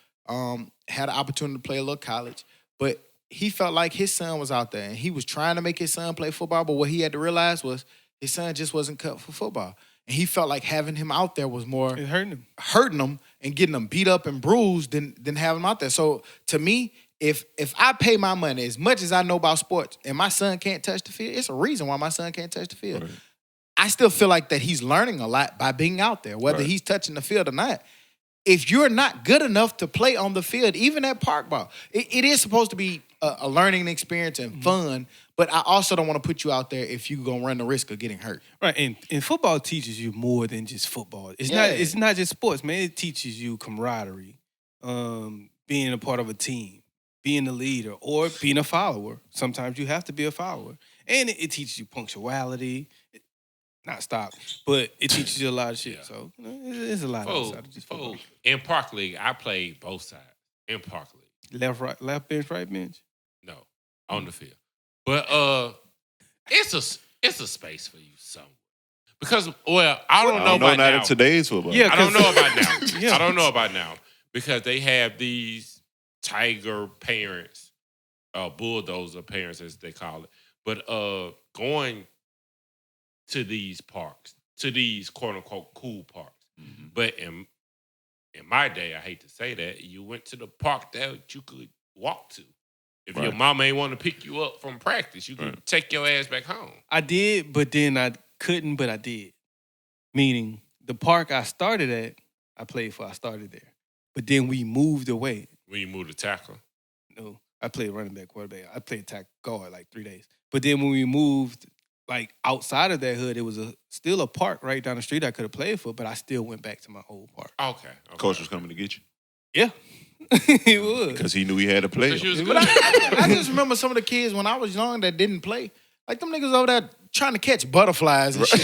S2: Had an opportunity to play a little college, but he felt like his son was out there, and he was trying to make his son play football. But what he had to realize was his son just wasn't cut for football, and he felt like having him out there was more
S4: It's hurting him.
S2: and getting them beat up and bruised than having them out there. So to me, if I pay my money as much as I know about sports and my son can't touch the field, it's a reason why my son can't touch the field.
S5: Right.
S2: I still feel like that he's learning a lot by being out there, whether
S5: Right.
S2: he's touching the field or not. If you're not good enough to play on the field, even at park ball, it is supposed to be a learning experience and fun, but I also don't want to put you out there if you're going to run the risk of getting hurt.
S4: Right, and football teaches you more than just football. It's
S2: Yeah.
S4: not. It's not just sports, man. It teaches you camaraderie, being a part of a team, being a leader, or being a follower. Sometimes you have to be a follower, and it teaches you punctuality. Not stop, but it teaches you a lot of shit.
S3: Yeah.
S4: So it's a lot outside of just football.
S3: In Park League, I played both sides. In Park League,
S4: Left bench, right bench.
S3: no, on the field. But it's a space for you somewhere. Because I don't know about
S5: not
S3: now.
S5: in today's football.
S4: Yeah.
S3: I don't know about now.
S4: Yeah.
S3: I don't know about now because they have these tiger parents, bulldozer parents as they call it. But going to these parks, to these quote unquote cool parks.
S5: Mm-hmm.
S3: But in my day, I hate to say that, you went to the park that you could walk to. If your
S5: Right.
S3: mama ain't want to pick you up from practice, you could
S5: Right.
S3: take your ass back home.
S4: I did, but then I couldn't, but I did. Meaning the park I started at, I played for. I started there, but then we moved away.
S3: When you move to tackle.
S4: No, I played running back, quarterback. I played tackle guard like 3 days. But then when we moved, like outside of that hood, it was still a park right down the street I could have played for, but I still went back to my old park.
S3: Okay.
S5: Coach was coming to get you
S4: Yeah, it was.
S5: because he knew he had to play.
S3: Because you was
S2: But
S3: good.
S2: I just remember some of the kids when I was young that didn't play. Like them niggas over there trying to catch butterflies and shit.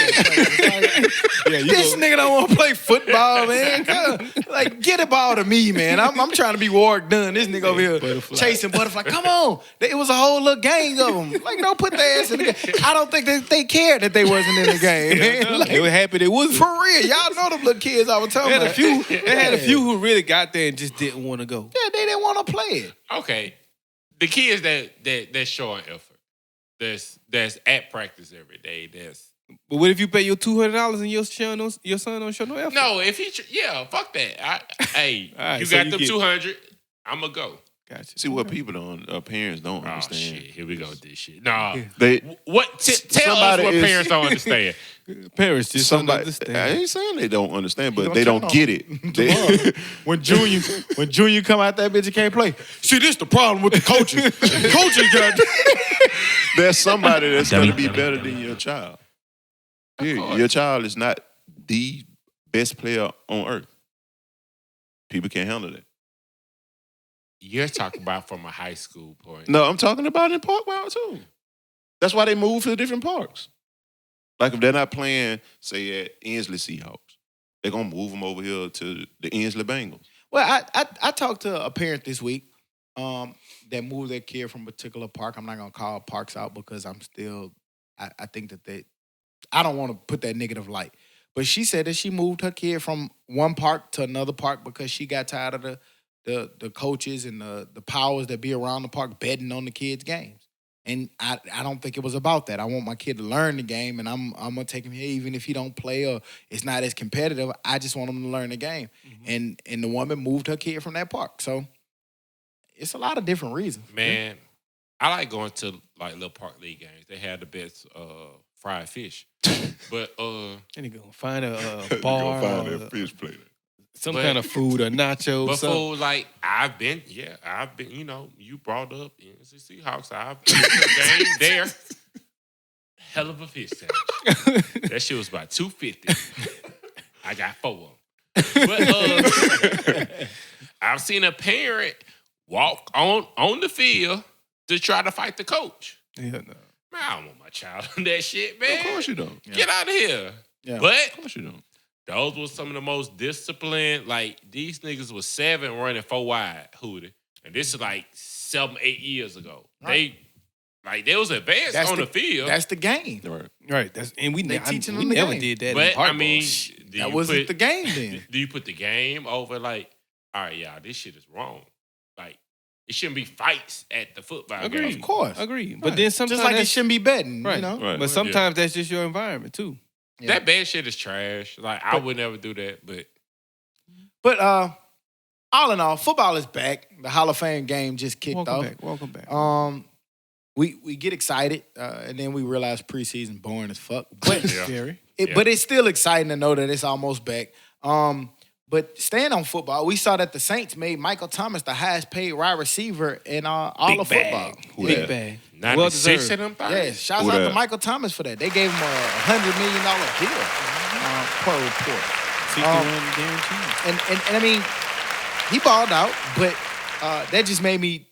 S2: Like, this nigga don't want to play football, man. Come, like, get the ball to me, man. I'm trying to be Warwick Dunn. This nigga over here chasing butterfly. Come on. It was a whole little gang of them. Like, don't put their ass in the game. I don't think they cared that they wasn't in the game, man. Like,
S4: They were happy they was.
S2: for real. Y'all know them little kids I was talking
S4: They had
S2: about.
S4: they had a few who really got there and just didn't want to go.
S2: Yeah, they didn't want to play it.
S3: Okay. The kids that's showing effort. That's at practice every day.
S4: But what if you pay your $200 and your son don't show no effort?
S3: No, if he fuck that. Hey,
S4: All right,
S3: you
S4: so
S3: got
S4: you
S3: them
S4: get-
S3: 200, I'ma go.
S4: Gotcha.
S5: See what people parents don't
S3: Oh
S5: understand.
S3: shit! Here we go with this shit. Nah,
S5: They
S3: what? Tell us
S5: somebody
S3: what
S5: is-
S3: parents don't understand.
S4: Parents just don't
S5: somebody. I
S4: understand.
S5: ain't saying they don't understand, but
S2: gonna
S5: they
S2: turn
S5: don't
S2: on
S5: get it. They,
S2: when Junior come out that bitch and can't play. See, this the problem with the coaches. The coaches got
S5: there's somebody that's going to be better than your child. Period. Your child is not the best player on earth. People can't handle that.
S3: You're talking about from a high school point.
S5: No, I'm talking about in Park Wild too. That's why they move to different parks. Like if they're not playing, say at Inslee Seahawks, they're gonna move them over here to the Inslee Bengals.
S2: Well, I talked to a parent this week that moved their kid from a particular park. I'm not gonna call parks out because I'm still I think that I don't want to put that negative light. But she said that she moved her kid from one park to another park because she got tired of the coaches and the powers that be around the park betting on the kids' games. And I don't think it was about that. I want my kid to learn the game, and I'm gonna take him here even if he don't play or it's not as competitive. I just want him to learn the game. And the woman moved her kid from that park. So it's a lot of different reasons.
S3: Man, I like going to like little park league games. They had the best fried fish. But
S4: And you gonna find a
S5: They
S4: bar,
S5: gonna find
S4: or
S5: that fish plate.
S4: some
S3: But-
S4: kind of food, or nachos.
S3: But
S4: something.
S3: for like I've been, you know, you brought up the Seahawks. I've been to a game there. Hell of a fish sandwich. That shit was about $2.50. I got 4 of them. But I've seen a parent walk on the field to try to fight the coach.
S4: Yeah, no.
S3: Man, I don't want my child on that shit, man.
S5: Of course you don't.
S3: Get out of here.
S2: Yeah.
S3: But
S5: Of course you don't.
S3: those were some of the most disciplined. Like, these niggas was 7 running 4 wide, Hootie. And this is like 7, 8 years ago.
S2: Right.
S3: They was advanced on the field.
S2: That's the game.
S5: Right.
S4: Right. We
S2: They teaching
S4: we
S2: them the
S4: never
S2: game.
S4: did that.
S3: But
S4: in park
S3: I mean,
S4: ball.
S3: do
S2: That
S3: you
S2: wasn't
S3: put-
S2: the game then.
S3: Do you put the game over like, all right, y'all, this shit is wrong. Like, it shouldn't be fights at the football
S4: Agreed.
S3: game.
S2: Of course.
S4: Agree. But
S2: Right.
S4: then sometimes
S2: just like it
S4: that's-
S2: shouldn't be betting,
S4: Right.
S2: you know?
S5: Right.
S4: But sometimes that's just your environment too.
S2: Yeah.
S3: That bad shit is trash. Like, I would never do that, but
S2: But all in all, football is back. The Hall of Fame game just kicked off.
S4: Welcome back.
S2: We get excited, and then we realize preseason boring as fuck. But
S4: Gary.
S2: But it's still exciting to know that it's almost back. But staying on football, we saw that the Saints made Michael Thomas the highest paid wide receiver in all
S4: Big
S2: of football.
S4: bag.
S5: Who
S4: Big
S5: that?
S4: bag.
S3: 96
S4: deserved.
S3: of them things.
S2: Yeah, shouts
S5: Who
S2: out
S5: that?
S2: to Michael Thomas for that. They gave him a $100 million deal per report.
S4: 61 guaranteed.
S2: And I mean, he balled out, but that just made me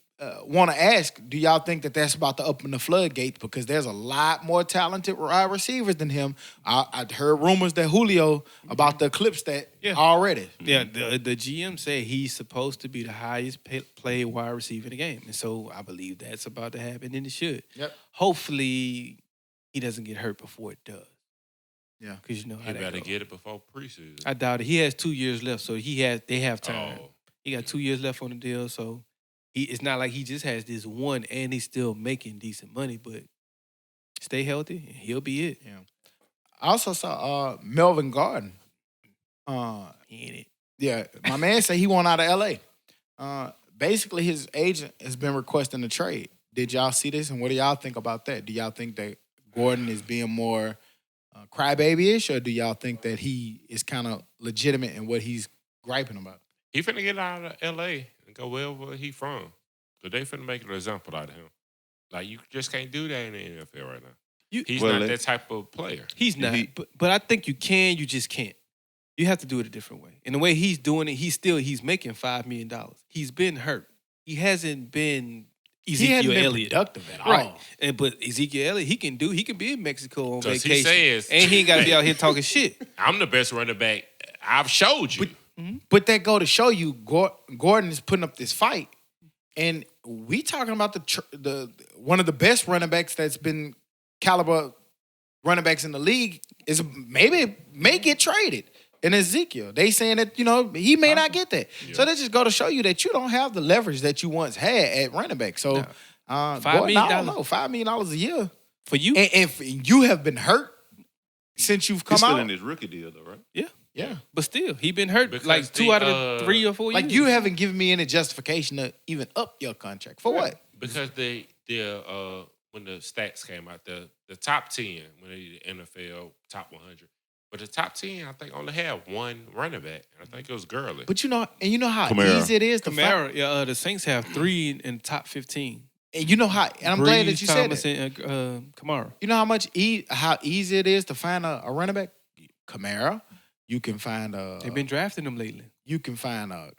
S2: want to ask, do y'all think that that's about to open the floodgates? Because there's a lot more talented wide receivers than him. I heard rumors that Julio about the eclipse that already.
S4: Yeah, the GM said he's supposed to be the highest played wide receiver in the game. And so I believe that's about to happen, and it should.
S2: Yep.
S4: Hopefully, he doesn't get hurt before it does.
S2: Yeah.
S4: Because you know how
S3: He
S4: that
S3: better
S4: goes.
S3: get it before preseason.
S4: I doubt it. He has 2 years left, so they have time.
S3: Oh.
S4: He got 2 years left on the deal, so it's not like he just has this one and he's still making decent money, but stay healthy and he'll be it.
S2: Yeah. I also saw Melvin Gordon.
S4: He ain't it.
S2: Yeah, my man said he want out of LA. Basically, his agent has been requesting a trade. Did y'all see this, and what do y'all think about that? Do y'all think that Gordon is being more crybaby-ish, or do y'all think that he is kind of legitimate in what he's griping about?
S3: He finna get out of L.A. and go wherever he from. So they finna make an example out of him. Like, you just can't do that in the NFL right now. He's
S5: Well,
S3: not that type of player.
S4: He's not, but I think you can, you just can't. You have to do it a different way. And the way he's doing it, he's making $5 million. He's been hurt. He hasn't been
S2: He
S4: Ezekiel
S2: hasn't been
S4: Elliott.
S2: productive at
S4: Right.
S2: all.
S4: But Ezekiel Elliott, he can be in Mexico on
S3: 'Cause he
S4: vacation.
S3: says-
S4: and he ain't got to be out here talking shit.
S3: I'm the best running back. I've showed you.
S2: But that go to show you, Gordon is putting up this fight, and we talking about the one of the best running backs that's been caliber running backs in the league is may get traded. And Ezekiel, they saying that he may not get that.
S3: Yeah.
S2: So that just go to show you that you don't have the leverage that you once had at running back. So
S4: $5
S2: Gordon,
S4: million
S2: I don't know, $5 million a year,
S4: For you?
S2: and you have been hurt since you've come
S5: He's still
S2: out.
S5: in his rookie deal, though, right?
S4: Yeah.
S2: Yeah.
S4: But still, he been hurt
S3: Because
S4: like 2 out of 3 or 4 years.
S2: Like, you haven't given me any justification to even up your contract. For what?
S3: Because when the stats came out, the top 10 when they did NFL top 100, but the top 10 I think only had one running back. I think it was Gurley.
S2: But you know how
S5: Kamara.
S2: easy it is to find.
S4: Kamara, the Saints have 3 in the top 15.
S2: And you know how, and I'm glad that
S4: Breeze,
S2: you said
S4: Thomas,
S2: that.
S4: and Kamara.
S2: You know how easy it is to find a running back? Kamara. You can find
S4: They've been drafting them lately.
S2: You can find a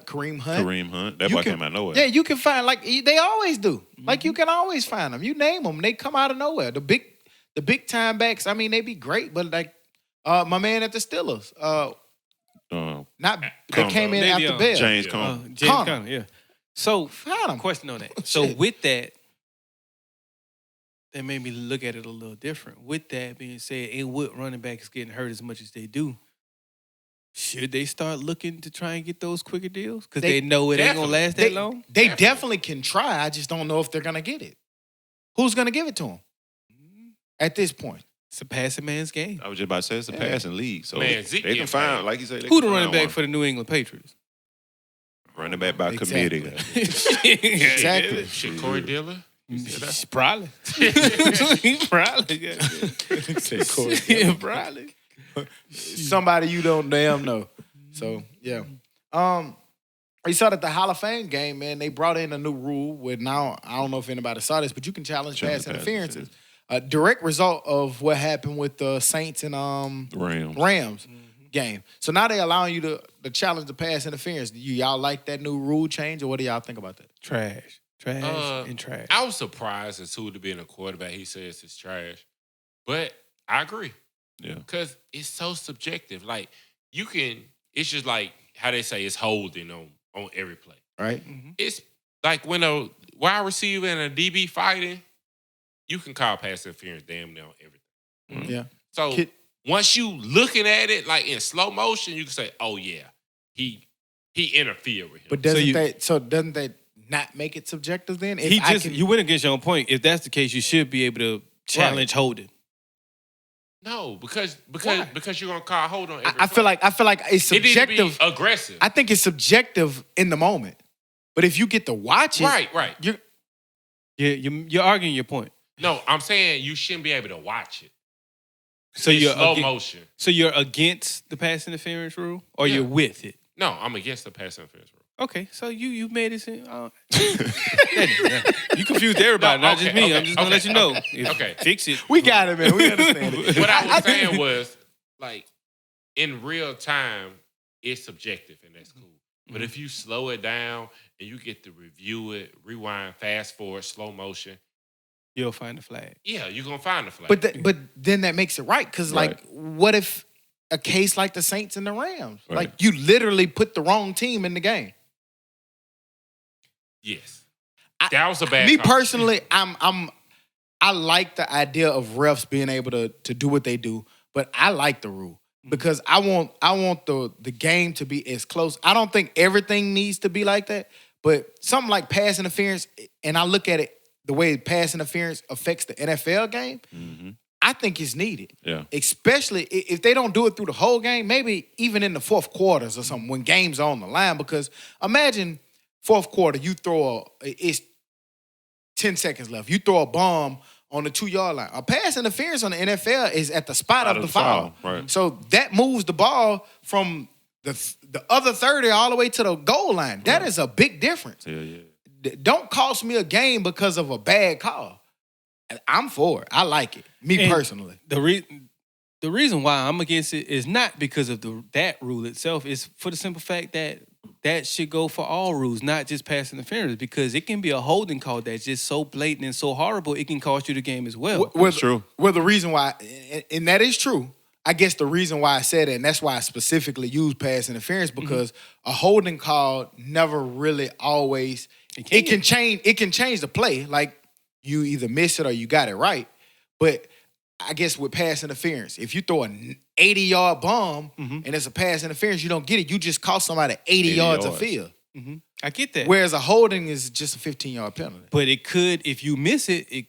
S2: Kareem Hunt.
S5: Kareem Hunt. That
S2: You
S5: boy
S2: can-
S5: came out of nowhere.
S2: Yeah, you can find, like they always do. Like, you can always find them. You name them, they come out of nowhere. The big time backs, I mean, they be great, but like my man at the Steelers, not that came in
S4: Maybe,
S2: after Bell.
S5: James
S3: Yeah.
S5: Conner.
S4: James
S2: Conner.
S4: Conner, yeah. So,
S2: Find 'em.
S4: question on that. So
S2: Shit.
S4: with that made me look at it a little different. With that being said, and with running backs getting hurt as much as they do, should they start looking to try and get those quicker deals? Because they know it ain't gonna last that long.
S2: They definitely can try. I just don't know if they're gonna get it. Who's gonna give it to them at this point?
S4: It's a passing man's game.
S5: I was just about to say it's a passing league. So
S3: Man, Zeke
S5: they can
S3: getting
S5: find,
S3: paid.
S5: like you said, they
S4: Who
S5: can
S4: the running
S5: find
S4: back
S5: one.
S4: for the New England Patriots?
S5: Running back by
S2: Exactly.
S5: committee.
S2: Exactly.
S3: Shit, Corey Diller.
S4: Probably. Probably. Yeah, probably.
S2: Somebody you don't damn know. So yeah. You saw that the Hall of Fame game, man, they brought in a new rule where now, I don't know if anybody saw this, but you can challenge pass interferences. A direct result of what happened with the Saints and Rams game. So now they allowing you to challenge the pass interference. Do y'all like that new rule change, or what do y'all think about that?
S4: Trash. And trash.
S3: I was surprised as who to be in a quarterback. He says it's trash, but I agree.
S5: Yeah.
S3: Because it's so subjective. Like, it's just like how they say it's holding on every play.
S2: Right?
S3: It's like when a wide receiver and a DB fighting, you can call pass interference damn near on everything.
S2: Yeah.
S3: So once you looking at it like in slow motion, you can say, oh yeah, he interfered with him.
S2: But doesn't that not make it subjective then? If
S4: You went against your own point. If that's the case, you should be able to challenge holding.
S3: No, because
S2: Why?
S3: you're gonna call hold on every
S2: I feel
S3: play.
S2: like it's
S3: It need to be
S2: subjective.
S3: aggressive.
S2: I think it's subjective in the moment. But if you get to watch it,
S3: Right.
S4: You're arguing your point.
S3: No, I'm saying you shouldn't be able to watch it.
S4: So
S3: It's
S4: you're
S3: slow
S4: against,
S3: motion.
S4: So you're against the pass interference rule, or
S3: Yeah.
S4: you're with it?
S3: No, I'm against the pass interference rule.
S4: Okay, so you made it seem. You confused everybody,
S3: No,
S4: not just
S3: okay,
S4: me.
S3: okay,
S4: I'm just gonna let you know.
S3: okay.
S4: Fix it.
S2: we got it, man. We understand it.
S3: What I was saying was, like, in real time, it's subjective and that's cool. But if you slow it down and you get to review it, rewind, fast forward, slow motion,
S4: You'll find the flag.
S3: yeah, you're gonna find the flag.
S2: But then that makes it right. Because, like, what if a case like the Saints and the Rams?
S5: Right.
S2: Like, you literally put the wrong team in the game.
S3: yes, that was a bad.
S2: Me
S3: call.
S2: personally, I like the idea of refs being able to do what they do, but I like the rule because I want the game to be as close. I don't think everything needs to be like that, but something like pass interference, and I look at it the way pass interference affects the NFL game, I think it's needed.
S5: Yeah.
S2: Especially if they don't do it through the whole game, maybe even in the fourth quarters or something when games are on the line. Because imagine fourth quarter, you it's 10 seconds left. You throw a bomb on the 2-yard line. A pass interference on the NFL is at the spot of the foul.
S5: Right.
S2: So that moves the ball from the other 30 all the way to the goal line. That is a big difference.
S5: Yeah.
S2: Don't cost me a game because of a bad call. I'm for it. I like it. Me
S4: And
S2: personally.
S4: The reason why I'm against it is not because of that rule itself. It's for the simple fact that should go for all rules, not just pass interference, because it can be a holding call that's just so blatant and so horrible, it can cost you the game as well.
S2: Well,
S5: true.
S2: Well, the reason why, and that is true. I guess the reason why I said it, and that's why I specifically use pass interference, because a holding call never really always it can change the play. Like, you either miss it or you got it right. But I guess with pass interference, if you throw an 80-yard bomb and it's a pass interference, you don't get it. You just cost somebody 80 yards of field.
S4: I get that.
S2: Whereas a holding is just a 15-yard penalty.
S4: But it could, if you miss it, it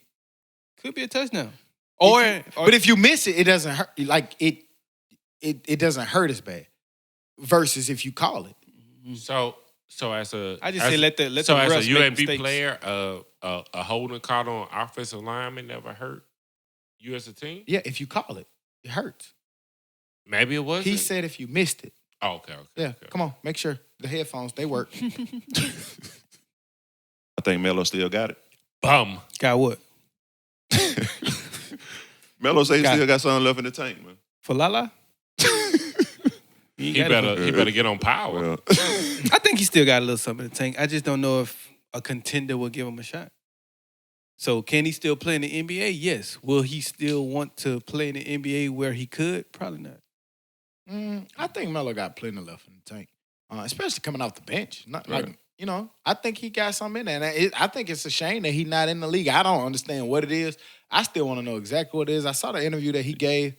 S4: could be a touchdown.
S2: But if you miss it, it doesn't hurt. Like, it doesn't hurt as bad. Versus if you call it.
S3: So as a
S4: I just say let the
S3: so as a
S4: refs make
S3: UAB
S4: mistakes.
S3: player, a holding call on offensive lineman never hurt you as a team.
S2: Yeah, if you call it, it hurts.
S3: Maybe it wasn't.
S2: He said if you missed it.
S3: Oh, okay.
S2: Yeah,
S3: okay.
S2: come on, make sure the headphones they work.
S5: I think Melo still got it.
S3: Bum.
S4: Got what?
S5: Melo say he
S4: Got
S5: still
S4: it.
S5: got something left in the tank, man.
S4: For Lala?
S3: He better get on power.
S5: Well,
S4: I think he still got a little something in the tank. I just don't know if a contender will give him a shot. So can he still play in the NBA? Yes. Will he still want to play in the NBA where he could? Probably not.
S2: I think Melo got plenty left in the tank, especially coming off the bench. Not
S5: Right.
S2: like I think he got something in there. And I think it's a shame that he's not in the league. I don't understand what it is. I still want to know exactly what it is. I saw the interview that he gave.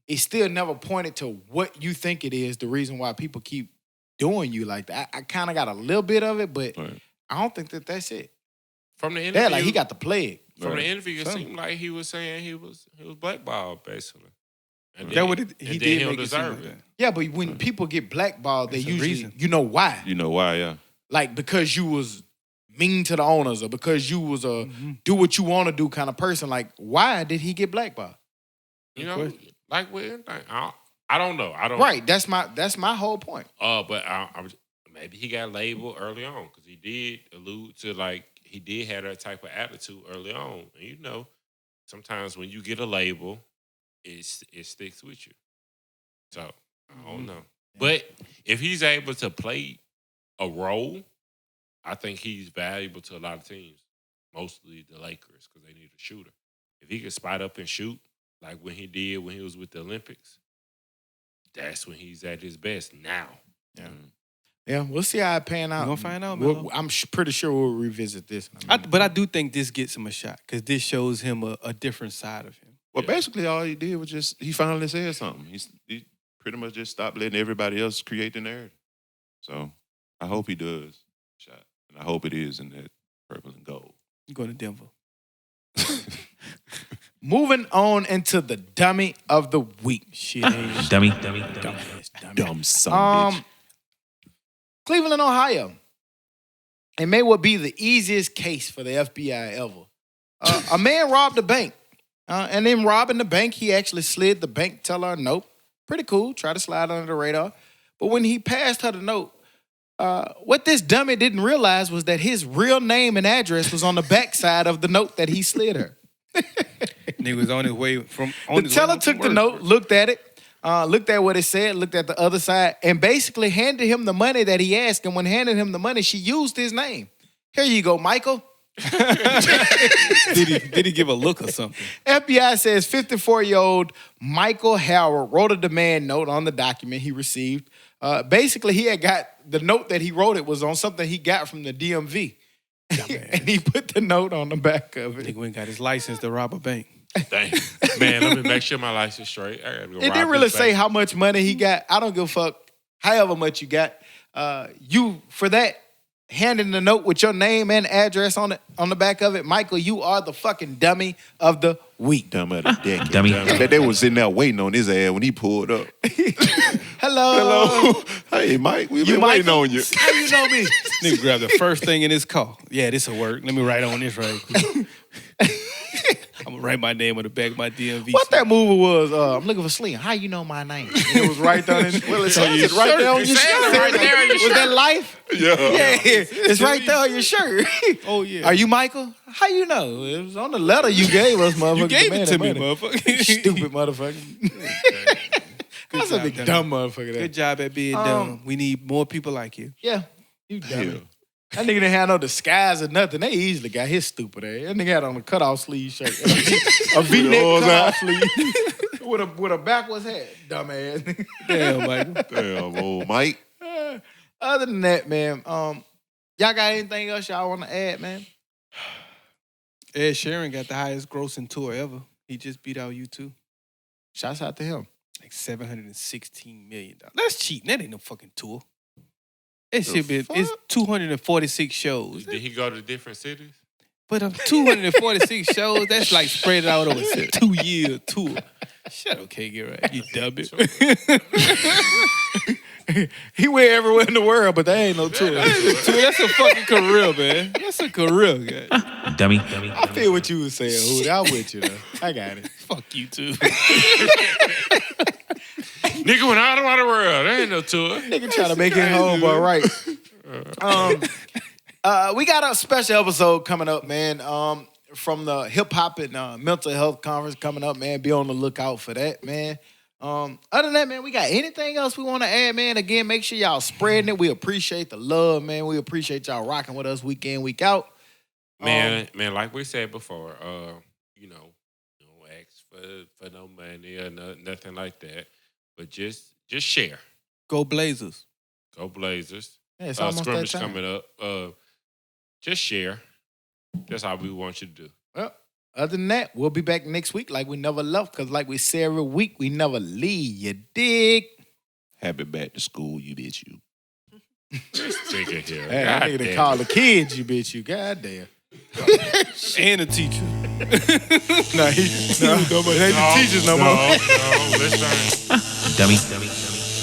S2: It still never pointed to what you think it is. The reason why people keep doing you like that. I kind of got a little bit of it, but
S5: right.
S2: I don't think that's it.
S3: From the interview,
S2: Yeah, like he got the plague.
S3: from
S5: Right.
S3: the interview, it
S2: Something.
S3: seemed like he was saying he was blackballed basically. And
S4: That what he
S3: and
S4: did
S3: then
S4: make
S3: he'll
S4: it seem
S3: deserve
S4: like
S3: it.
S4: that.
S2: Yeah, but when people get blackballed, they
S4: There's a
S2: usually
S4: reason.
S2: you know why.
S5: You know why, yeah.
S2: Like because you was mean to the owners or because you was a do what you want to do kind of person. Like why did he get blackballed?
S3: You know,
S4: course.
S3: like with anything. I don't know. I don't.
S2: Right. That's my whole point.
S3: But maybe he got labeled early on because he did allude to like he did have that type of attitude early on. And you know, sometimes when you get a label, it sticks with you. So I don't know. But if he's able to play a role, I think he's valuable to a lot of teams, mostly the Lakers because they need a shooter. If he can spot up and shoot like when he did when he was with the Olympics, that's when he's at his best now.
S2: Yeah, we'll see how it pan out.
S4: We're gonna find out, Melo.
S2: I'm pretty sure we'll revisit this.
S4: But I do think this gets him a shot because this shows him a different side of him.
S5: Well,
S3: Yeah.
S5: basically all he did was he finally said something. He pretty much just stopped letting everybody else create the narrative. So I hope he does shot. And I hope it is in that purple and gold.
S4: I'm going to Denver.
S2: Moving on into the dummy of the week.
S4: Shit, ain't
S1: Dummy.
S2: Dumbass dummy.
S5: Dumb son of a bitch.
S2: Cleveland, Ohio. It may well be the easiest case for the FBI ever. A man robbed a bank. And in robbing the bank, he actually slid the bank teller a note. Pretty cool. Tried to slide under the radar. But when he passed her the note, what this dummy didn't realize was that his real name and address was on the backside of the note that he slid her.
S4: Nigga was on his way from.
S2: The teller took the note, looked at it, looked at what it said, looked at the other side, and basically handed him the money that he asked. And when handing him the money, she used his name. Here you go, Michael.
S4: Did he give a look or something?
S2: FBI says 54-year-old Michael Howard wrote a demand note on the document he received. Basically, he had got the note that he wrote. It was on something he got from the DMV. And he put the note on the back of it.
S4: Nigga went and got his license to rob a bank.
S3: Dang. Man, let me make sure my license straight. I gotta go
S2: It
S3: rob
S2: didn't really
S3: this
S2: say
S3: bank.
S2: how much money he got. I don't give a fuck. However much you got, you for that handing the note with your name and address on it on the back of it, Michael, you are the fucking dummy of the week.
S5: Dumb of the decade.
S1: Dummy.
S5: I bet they was sitting there waiting on his ass when he pulled up.
S2: Hello.
S5: Hello. Hey, Mike, we've
S2: You
S5: been waiting
S2: Michael?
S5: on you.
S2: How you know me?
S4: Nigga grabbed the first thing in his car. Yeah, this'll work. Let me write on this right quick. I'm gonna write my name on the back of my DMV.
S2: What that movie was? I'm looking for Slim. How you know my name? And it was right there. Well, it says it right there on your
S3: It says
S2: shirt.
S3: it right there on your
S2: Was
S3: shirt.
S2: that Life?
S5: Yeah.
S2: Yeah, it's right there on your shirt.
S4: Oh yeah.
S2: Are you Michael? How you know? It was on the letter you gave us, motherfucker.
S4: You gave it to me,
S2: Money.
S4: motherfucker.
S2: Stupid motherfucker. That's a
S4: job,
S2: big
S4: dummy.
S2: dumb motherfucker.
S4: Good
S2: There.
S4: job at being dumb. We need more people like you.
S2: Yeah, you dumb.
S5: Yeah.
S2: That nigga didn't have no disguise or nothing. They easily got his stupid ass. That nigga had on a cutoff sleeve shirt, a V-neck
S5: Yours
S2: cutoff
S5: out.
S2: sleeve with a backwards hat. Dumbass.
S4: Damn, Michael.
S5: Damn, old Mike.
S2: Other than that, man, y'all got anything else y'all want to add, man?
S4: Ed Sheeran got the highest grossing tour ever. He just beat out U2.
S2: Shouts out to him.
S4: Like $716 million. That's cheap. That ain't no fucking tour. It should be. It's 246 shows.
S3: Did he go to different cities?
S4: But 246 shows, that's like spread out over a 2-year tour. Shut up, K. Get right. You dummy.
S2: He went everywhere in the world, but that ain't no tour.
S4: That's a fucking career, man. That's a career, guy.
S1: Dummy.
S2: I feel what you was saying, Hood. I'm with you, though. I got it.
S4: Fuck you, too.
S3: Nigga went all around the world. There ain't no tour.
S2: Nigga trying to make it home, but right. We got a special episode coming up, man. From the Hip Hop and Mental Health Conference coming up, man. Be on the lookout for that, man. Other than that, man, we got anything else we want to add, man? Again, make sure y'all spreading it. We appreciate the love, man. We appreciate y'all rocking with us week in, week out.
S3: Man, like we said before, you know, don't ask for no money or nothing like that. But just share.
S4: Go Blazers.
S3: Go Blazers.
S2: Yeah, it's almost that
S3: scrimmage
S2: time.
S3: coming up. Just share. That's all we want you to do.
S2: Well, other than that, we'll be back next week like we never left, because like we say every week, we never leave. You dig?
S5: Happy back to school, you bitch, you.
S3: Just take it here.
S2: Hey, I
S3: God
S2: need to
S3: damn
S2: call
S3: it.
S2: the kids, you bitch, you. God damn.
S4: And a teacher.
S2: No, he ain't the teachers no more.
S3: No, listen.
S1: Dummy.